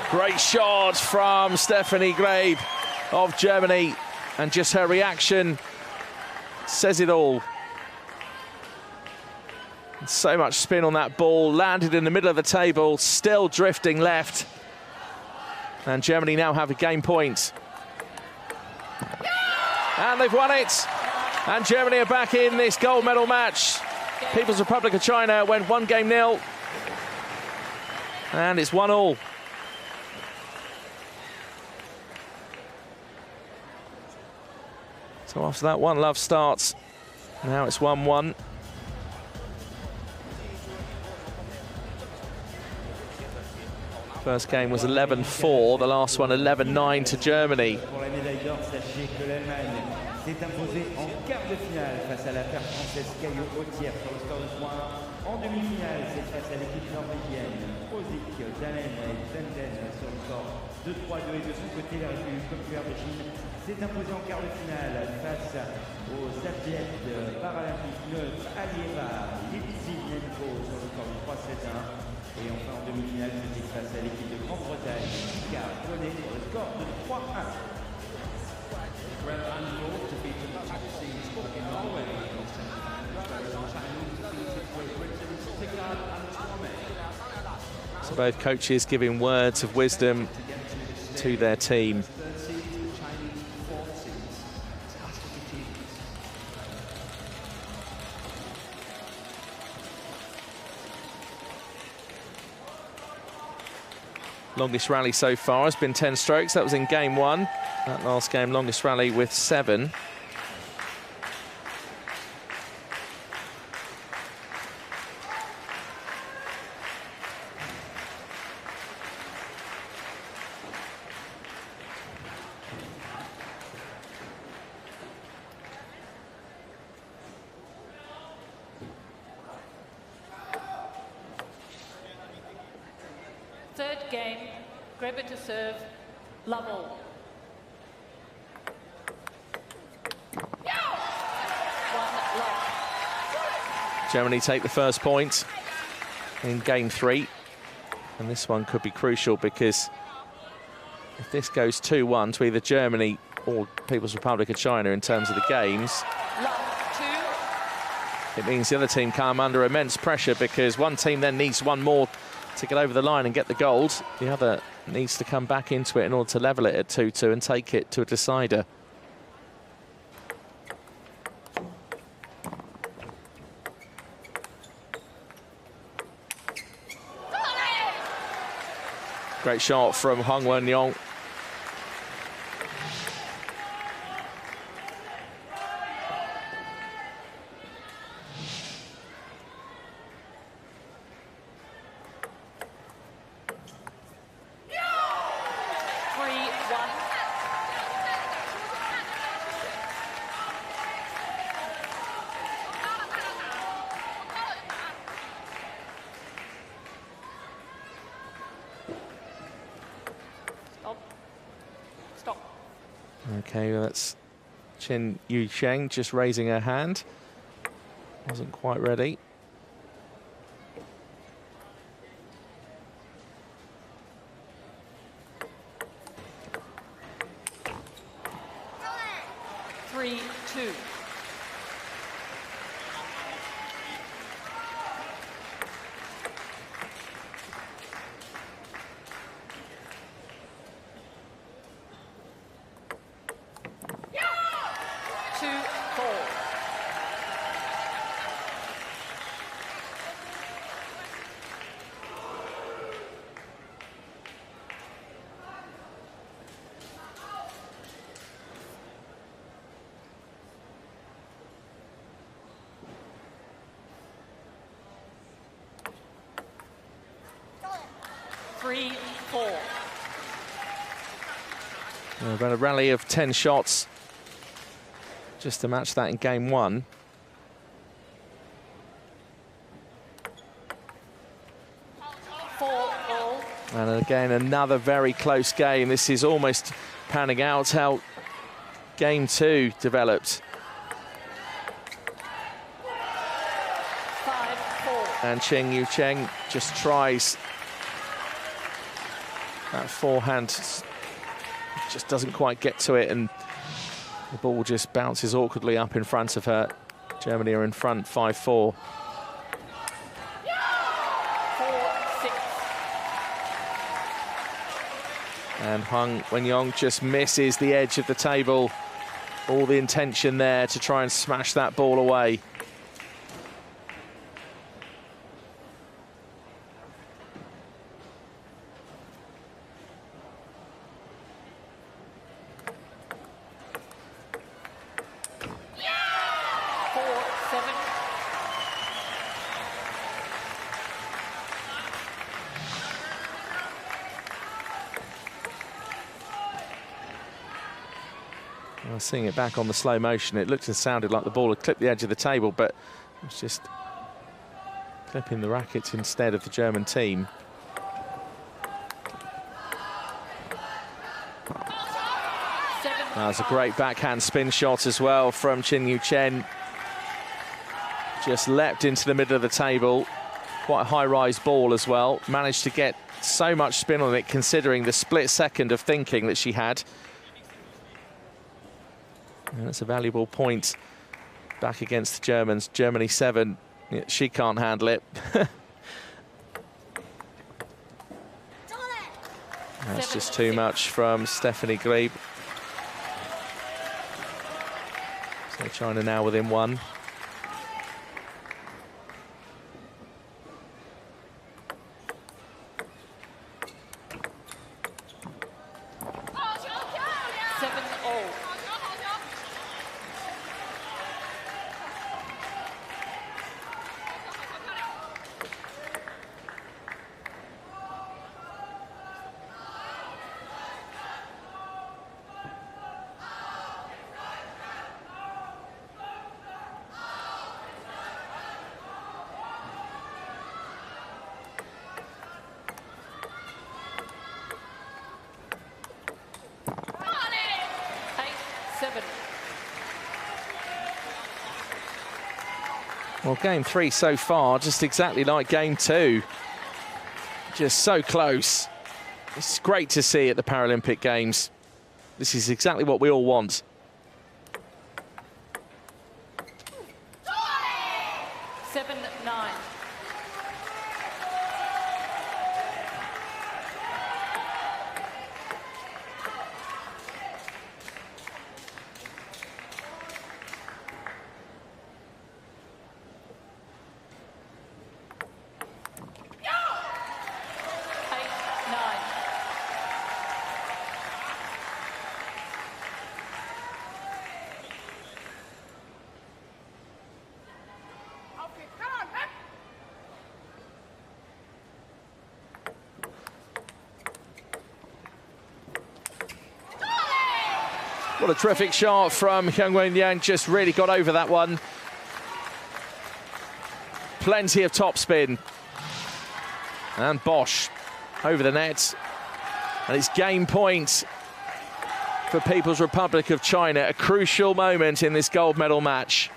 Great shot from Stephanie Grebe of Germany, and just her reaction says it all. So much spin on that ball, landed in the middle of the table, still drifting left. And Germany now have a game point. And they've won it. And Germany are back in this gold medal match. People's Republic of China went 1-0. And it's 1-1. So after that 1-love starts, now it's 1-1. First game was 11-4, the last one 11-9 to Germany. Pour la médaille d'or, sachez que l'Allemagne s'est imposée en quart de finale face à la paire française Caillot Hautière sur le score de 3-1. En demi-finale, c'est face à l'équipe norvégienne Osic, Dalen et Benden sur le score de 3-2. Et de son côté, la République populaire de Chine s'est imposée en quart de finale face aux athlètes paralympiques neutres Alieva, Lipsi-Nenko sur le score de 3-7-1. Et enfin en demi-finale, c'était face à l'équipe de Grande-Bretagne, Kika Koné sur le score de 3-1. So both coaches giving words of wisdom to their team. Longest rally so far has been 10 strokes. That was in game 1. That last game, longest rally with 7. Third game, Grebe to serve, Lovell. Germany take the first point in game 3. And this one could be crucial, because if this goes 2-1 to either Germany or People's Republic of China in terms of the games, it means the other team come under immense pressure, because one team then needs one more to get over the line and get the gold. The other needs to come back into it in order to level it at 2-2 and take it to a decider. Great shot from Hong Wen-yong. Okay, well, that's Chen Yucheng just raising her hand. Wasn't quite ready. About a rally of 10 shots just to match that in game one. And again, another very close game. This is almost panning out how game two developed. 5-4. And Chen Yucheng just tries that forehand, just doesn't quite get to it, and the ball just bounces awkwardly up in front of her. Germany are in front 5-4. 4-6. And Hung Wenyong just misses the edge of the table. All the intention there to try and smash that ball away. Seeing it back on the slow motion, it looked and sounded like the ball had clipped the edge of the table, but it was just clipping the rackets instead of the German team. That was a great backhand spin shot as well from Chen Yucheng. Just leapt into the middle of the table. Quite a high-rise ball as well. Managed to get so much spin on it, considering the split second of thinking that she had. And that's a valuable point back against the Germans. Germany 7. She can't handle it. That's just too much from Stephanie Glebe. So China now within one. Well, game three so far, just exactly like game two. Just so close. It's great to see at the Paralympic Games. This is exactly what we all want. What a terrific shot from Hung Wenyong, just really got over that one. Plenty of topspin. And Bosch over the net. And it's game point for People's Republic of China, a crucial moment in this gold medal match.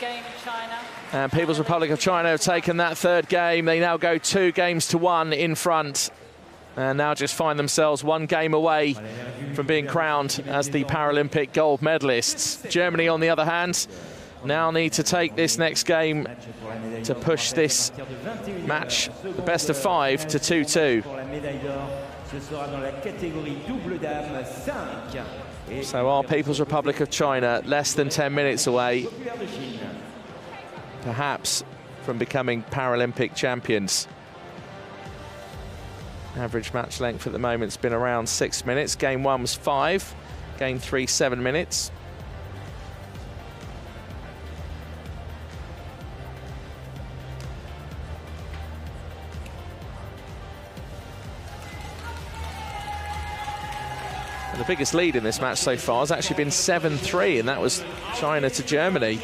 Game China. And People's Republic of China have taken that third game. They now go 2-1 in front. And now just find themselves one game away from being crowned as the Paralympic gold medalists. Germany, on the other hand, now need to take this next game to push this match, the best of 5, to 2-2. So our People's Republic of China less than 10 minutes away, perhaps, from becoming Paralympic champions. Average match length at the moment's been around 6 minutes. Game 1 was 5, game 3 7 minutes. The biggest lead in this match so far has actually been 7-3, and that was China to Germany.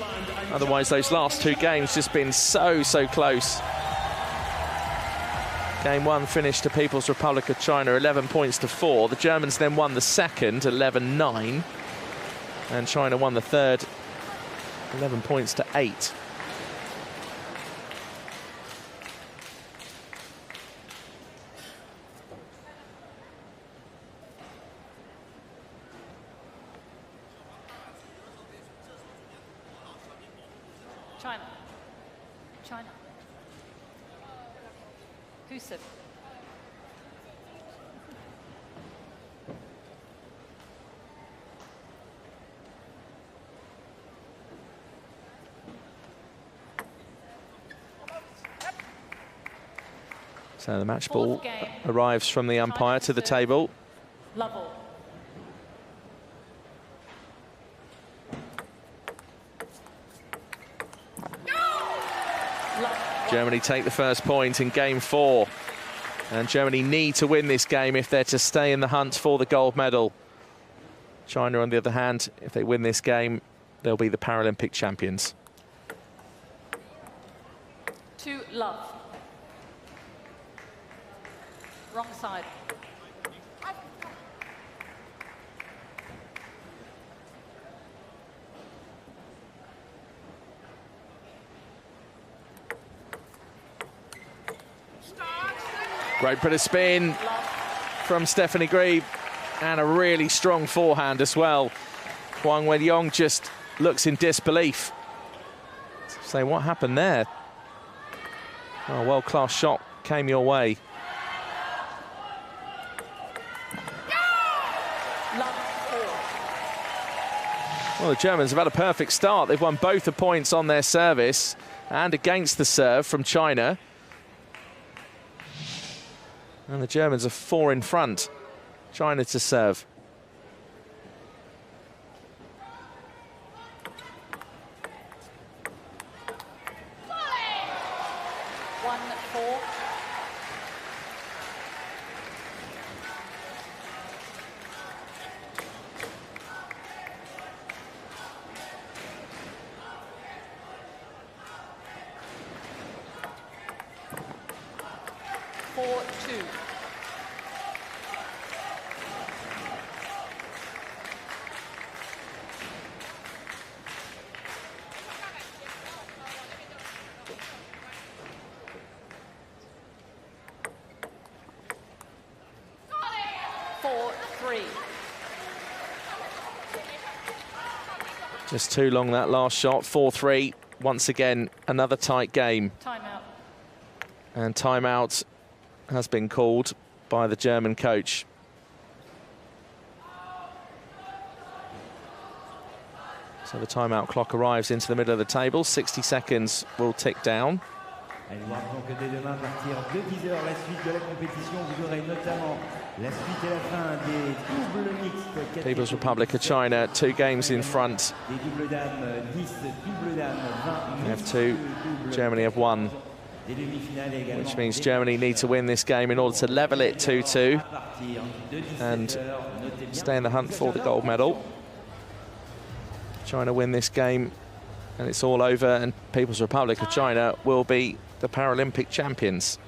Otherwise, those last 2 games just been so close. Game 1 finished to People's Republic of China 11 points to 4. The Germans then won the second 11-9, and China won the third 11 points to 8. China. Husev. So the match ball arrives from the umpire to the table. Level. Germany take the first point in game 4. And Germany need to win this game if they're to stay in the hunt for the gold medal. China, on the other hand, if they win this game, they'll be the Paralympic champions. 2 love. Wrong side. Great bit of spin from Stephanie Grieb, and a really strong forehand as well. Huang Wenyong just looks in disbelief. So what happened there? Oh, a world-class shot came your way. Well, the Germans have had a perfect start. They've won both the points on their service and against the serve from China. And the Germans are 4 in front. China to serve. Just too long, that last shot. 4-3. Once again, another tight game. Timeout. And timeout has been called by the German coach. So the timeout clock arrives into the middle of the table. 60 seconds will tick down. People's Republic of China 2 games in front. We have 2, Germany have 1, which means Germany need to win this game in order to level it 2-2 and stay in the hunt for the gold medal. China win this game, and it's all over, and People's Republic of China will be the Paralympic champions.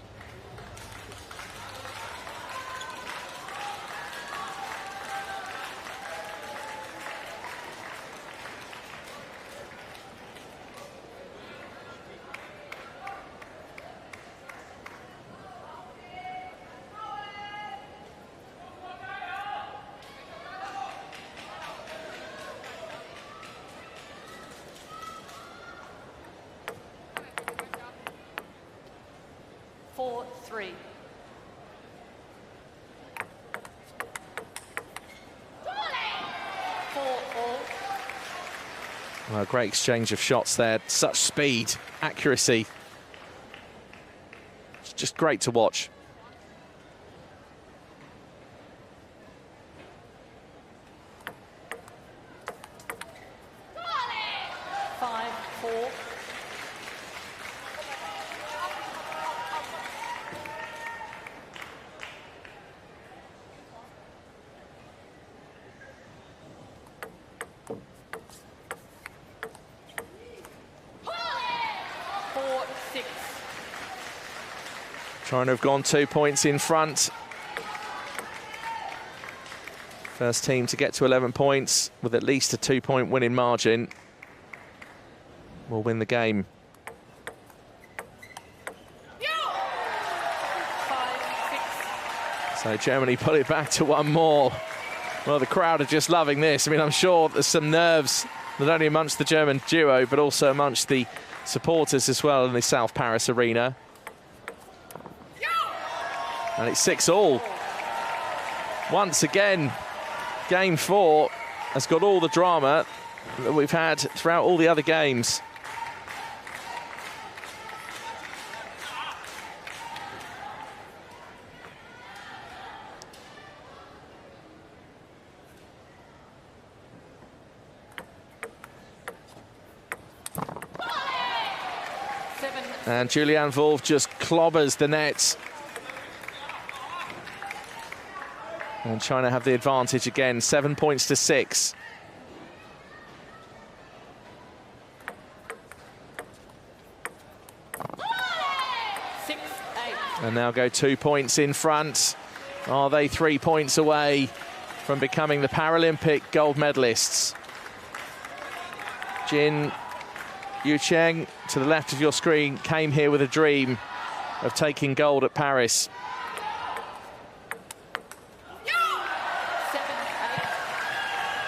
Well, great exchange of shots there. Such speed, accuracy. It's just great to watch. China have gone 2 points in front. First team to get to 11 points with at least a 2-point winning margin will win the game. So Germany put it back to one more. Well, the crowd are just loving this. I mean, I'm sure there's some nerves, not only amongst the German duo, but also amongst the supporters as well in the South Paris arena. And it's 6-all. Once again, game 4 has got all the drama that we've had throughout all the other games. And Julianne Wolf just clobbers the net. And China have the advantage again, 7 points to 6. And now go 2 points in front. Are they 3 points away from becoming the Paralympic gold medalists? Jin Yucheng, to the left of your screen, came here with a dream of taking gold at Paris.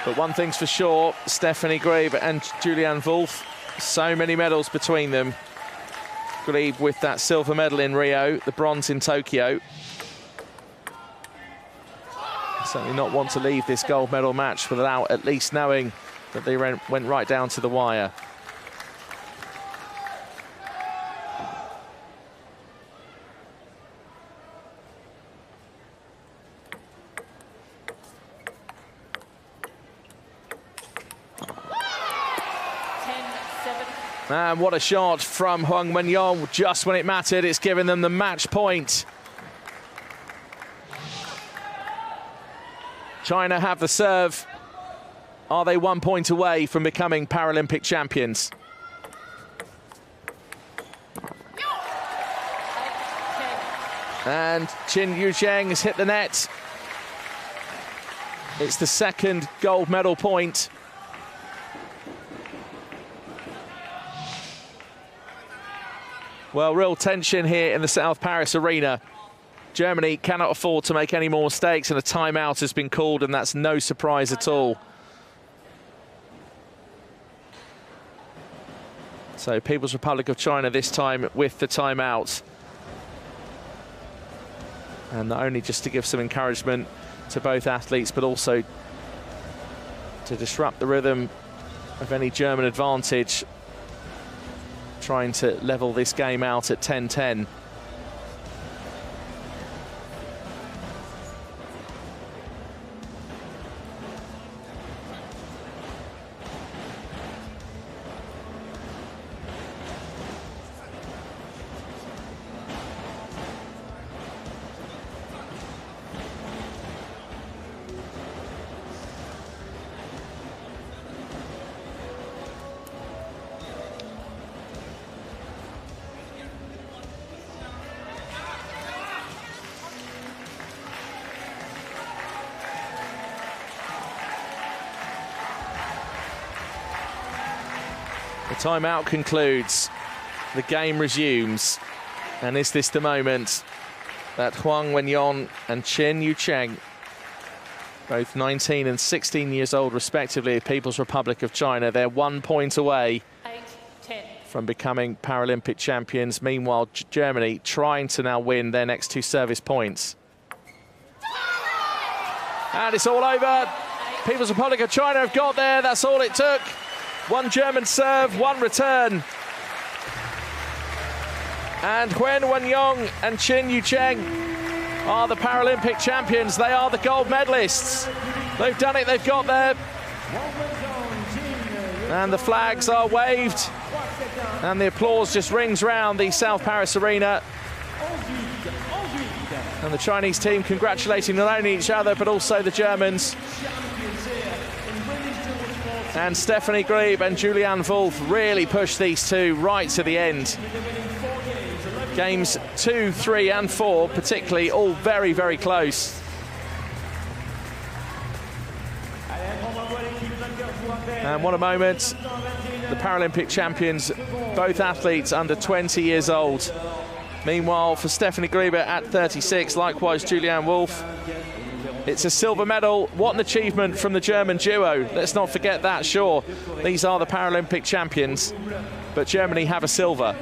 But one thing's for sure, Stephanie Grebe and Julianne Wolf, so many medals between them. Grebe with that silver medal in Rio, the bronze in Tokyo. Certainly not want to leave this gold medal match without at least knowing that they went right down to the wire. And what a shot from Huang Wenyong. Just when it mattered, it's given them the match point. China have the serve. Are they 1 point away from becoming Paralympic champions? And Qin Yucheng has hit the net. It's the second gold medal point. Well, real tension here in the South Paris arena. Germany cannot afford to make any more mistakes, and a timeout has been called, and that's no surprise at all. So People's Republic of China this time with the timeout. And not only just to give some encouragement to both athletes, but also to disrupt the rhythm of any German advantage, trying to level this game out at 10-10. The timeout concludes. The game resumes. And is this the moment that Huang Wenyong and Chen Yucheng, both 19 and 16 years old respectively, of People's Republic of China, they're 1 point away 8-10. from becoming Paralympic champions. Meanwhile, Germany trying to now win their next 2 service points. And it's all over. People's Republic of China have got there. That's all it took. 1 German serve, 1 return. And Huang Wenyong and Chen Yucheng are the Paralympic champions. They are the gold medalists. They've done it, they've got there. And the flags are waved. And the applause just rings round the South Paris Arena. And the Chinese team congratulating not only each other, but also the Germans. And Stephanie Grebe and Julianne Wolf really pushed these two right to the end. Games 2, 3 and 4 particularly, all very, very close. And what a moment. The Paralympic champions, both athletes under 20 years old. Meanwhile, for Stephanie Grebe at 36, likewise Julianne Wolf, it's a silver medal. What an achievement from the German duo. Let's not forget that, sure. These are the Paralympic champions, but Germany have a silver.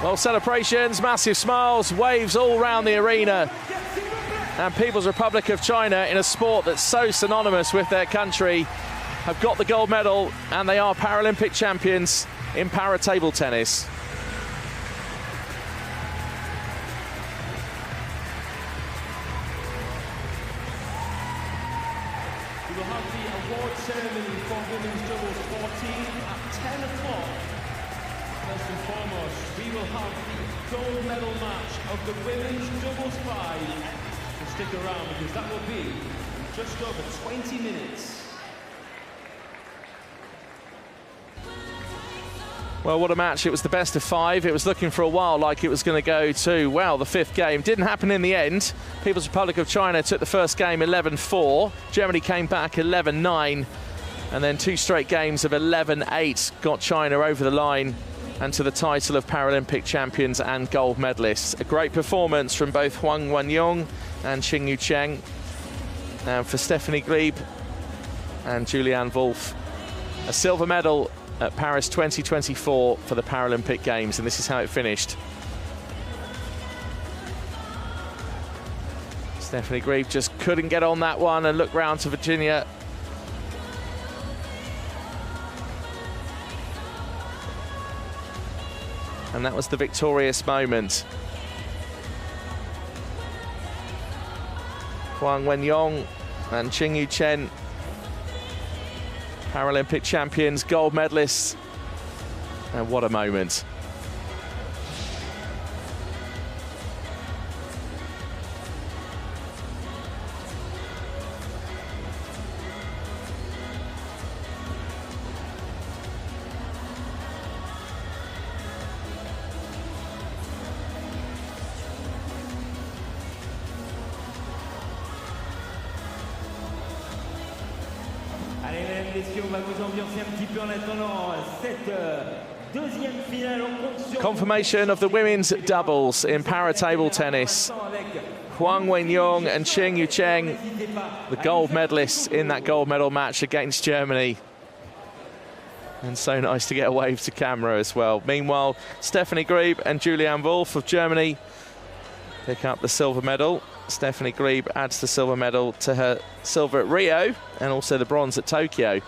Well, celebrations, massive smiles, waves all around the arena. And People's Republic of China, in a sport that's so synonymous with their country, have got the gold medal, and they are Paralympic champions in para table tennis. We will have the award ceremony for women's doubles 14 at 10 o'clock. First and foremost, we will have the gold medal match of the women's doubles 5. So stick around because that will be just over 20 minutes. Well, what a match. It was the best of 5. It was looking for a while like it was going to go to, well, the 5th game. Didn't happen in the end. People's Republic of China took the first game 11-4. Germany came back 11-9. And then 2 straight games of 11-8 got China over the line and to the title of Paralympic champions and gold medalists. A great performance from both Huang Wenyong and Chen Yucheng. And for Stephanie Grebe and Julianne Wolf, a silver medal at Paris 2024 for the Paralympic Games, and this is how it finished. Stephanie Grebe just couldn't get on that one and look round to Virginia. And that was the victorious moment. Huang Wenyong and Chen Yucheng, Paralympic champions, gold medalists, and what a moment. Allez, mesdames, messieurs, on va vous ambiancer un petit peu en attendant cette deuxième finale. On compte sur Confirmation of the women's doubles in para table tennis. Huang Wenyong and Chen Yucheng, the gold medalists in that gold medal match against Germany. And so nice to get a wave to camera as well. Meanwhile, Stephanie Grebe and Julianne Wolf of Germany pick up the silver medal. Stephanie Grebe adds the silver medal to her silver at Rio and also the bronze at Tokyo.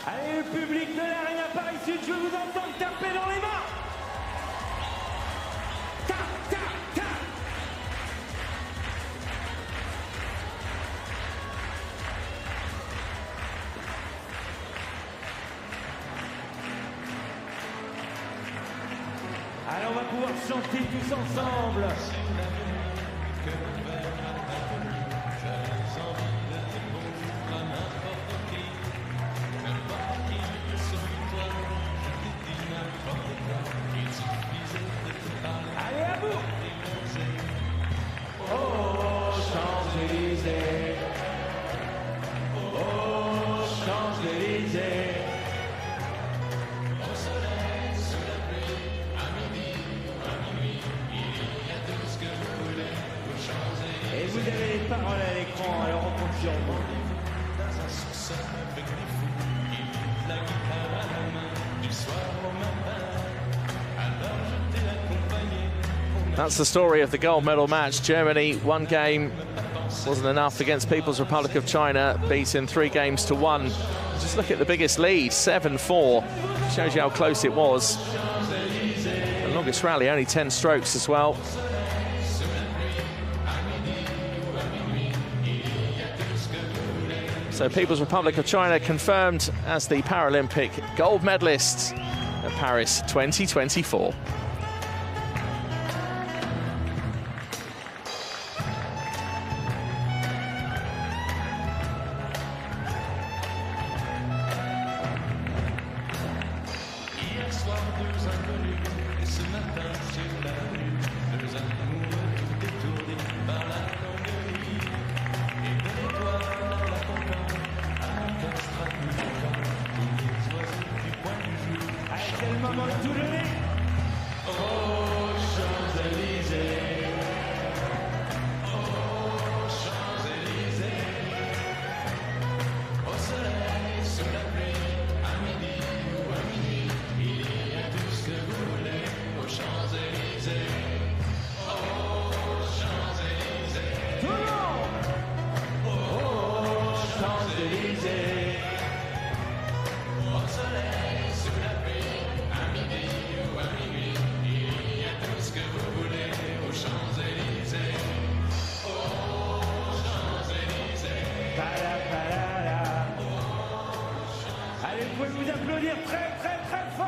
Allez, le public de l'Arena Paris Sud, je vous entends taper dans les mains. Tap, tap, tap. Allez, on va pouvoir chanter tous ensemble. Champs-Élysées. Et vous avez les paroles à l'écran, alors on compte sur vous. That's the story of the gold medal match. Germany, one game wasn't enough against People's Republic of China, beaten 3 games to 1. Just look at the biggest lead, 7-4. Shows you how close it was. The longest rally, only 10 strokes as well. So People's Republic of China confirmed as the Paralympic gold medalists at Paris 2024. C'est le moment de tout donner. Aux Champs-Élysées. Aux Champs-Élysées. Au soleil, sous la pluie, à midi ou à minuit, il y a tout ce que vous voulez. Aux Champs-Élysées. Aux Champs-Élysées. Tout le monde. Aux Champs-Élysées. Au soleil, sous la pluie, à midi ou à minuit, il y a tout ce que vous voulez. Aux Champs-Élysées. Aux Champs-Élysées. Palais. Allez, vous pouvez vous applaudir très très très fort.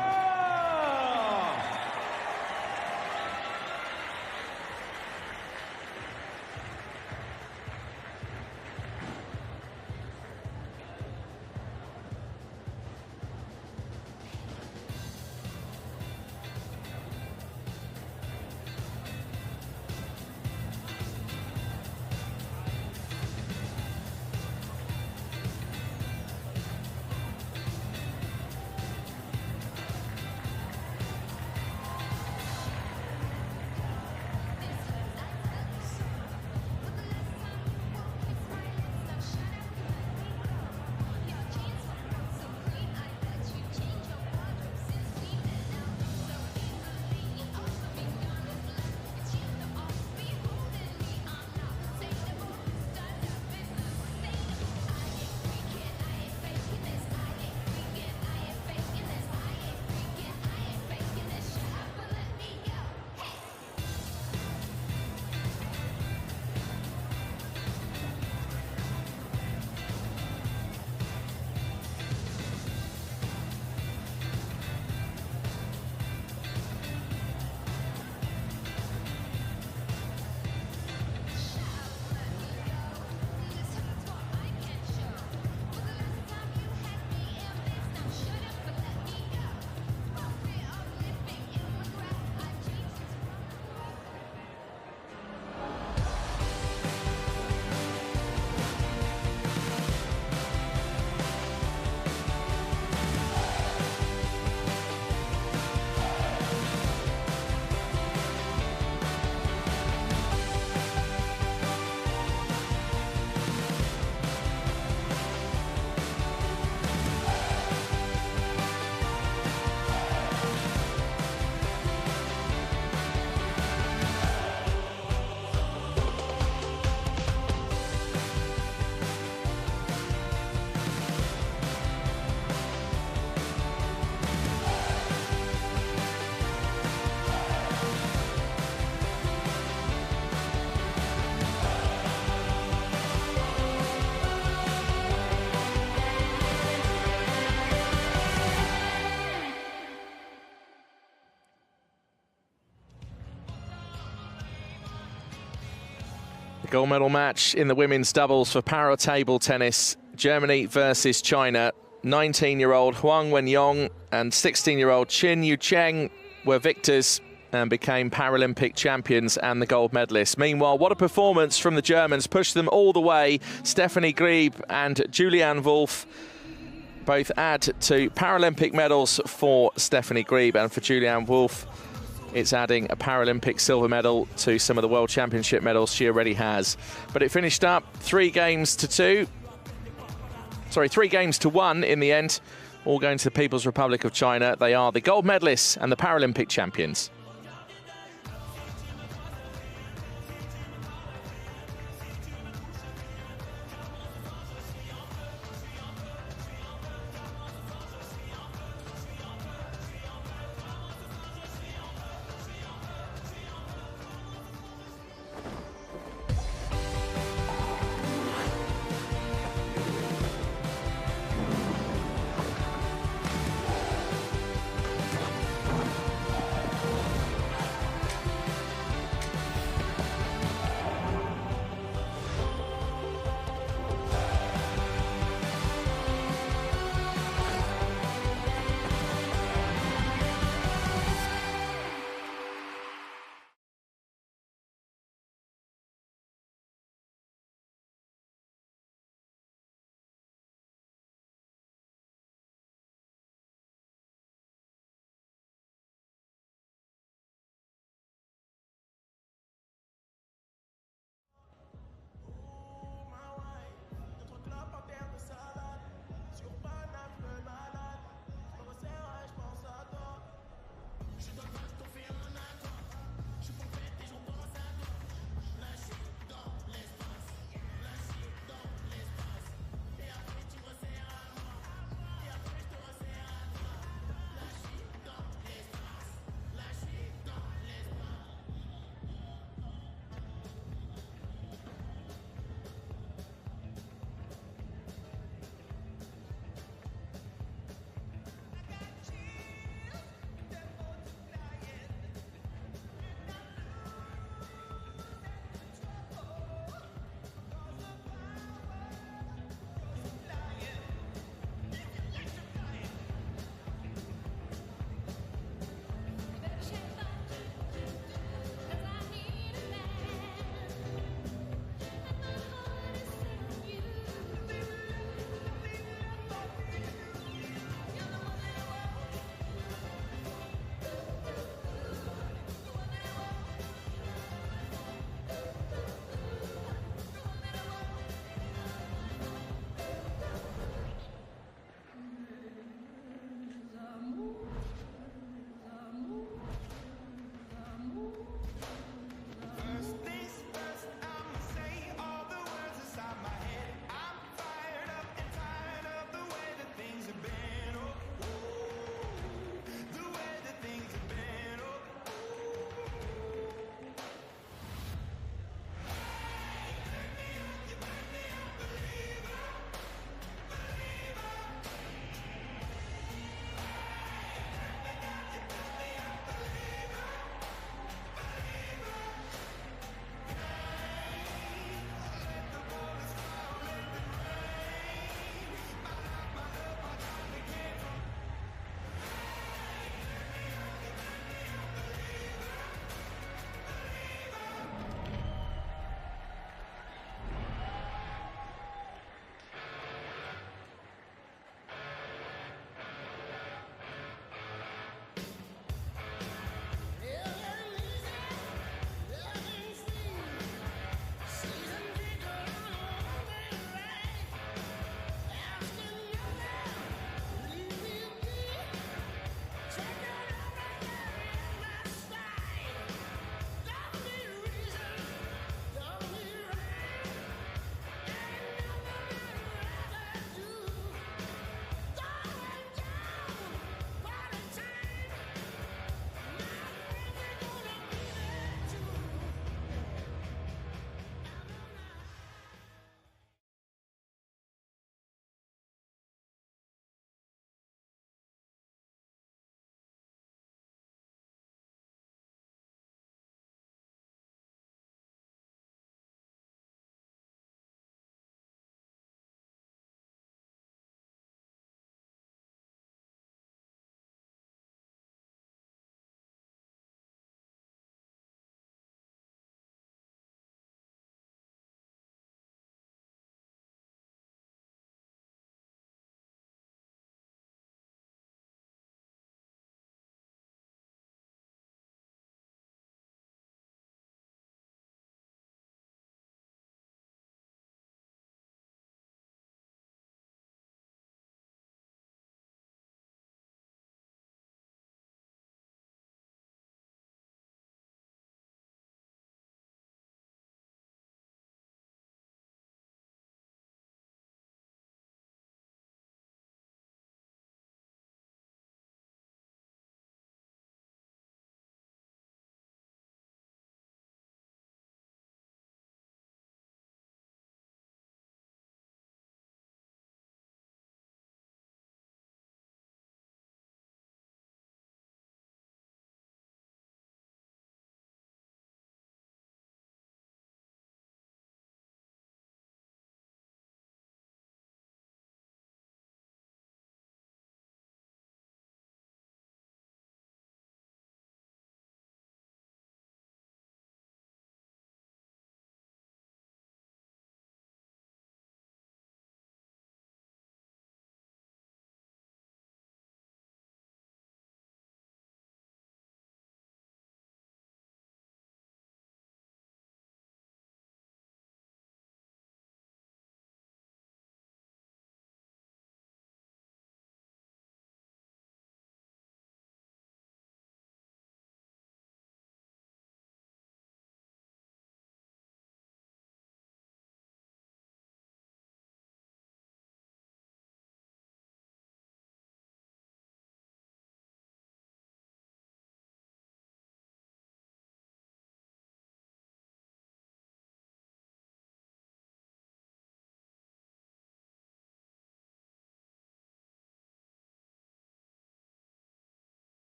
The gold medal match in the women's doubles for para table tennis. Germany versus China. 19-year-old Huang Wenyong and 16-year-old Qin Yucheng were victors and became Paralympic champions and the gold medalists. Meanwhile, what a performance from the Germans. Pushed them all the way. Stephanie Grieb and Julianne Wolf both add to Paralympic medals for Stephanie Grebe, and for Julianne Wolf, it's adding a Paralympic silver medal to some of the World Championship medals she already has. But it finished up 3 games to 1 in the end, all going to the People's Republic of China. They are the gold medalists and the Paralympic champions.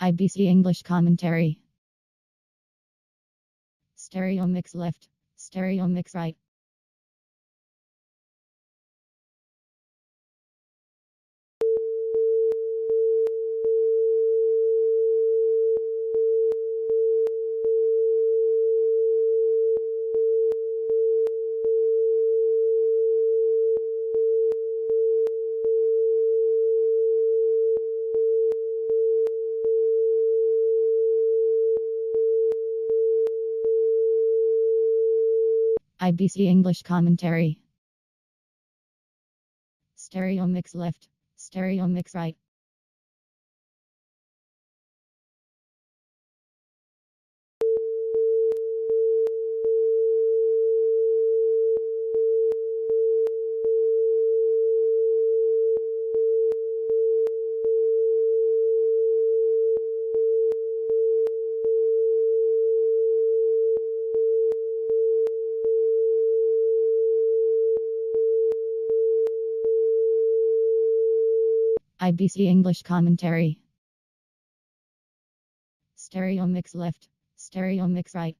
IBC English commentary. Stereo mix left, stereo mix right. IBC English commentary. Stereo mix left, stereo mix right. IBC English commentary. Stereo mix left, stereo mix right.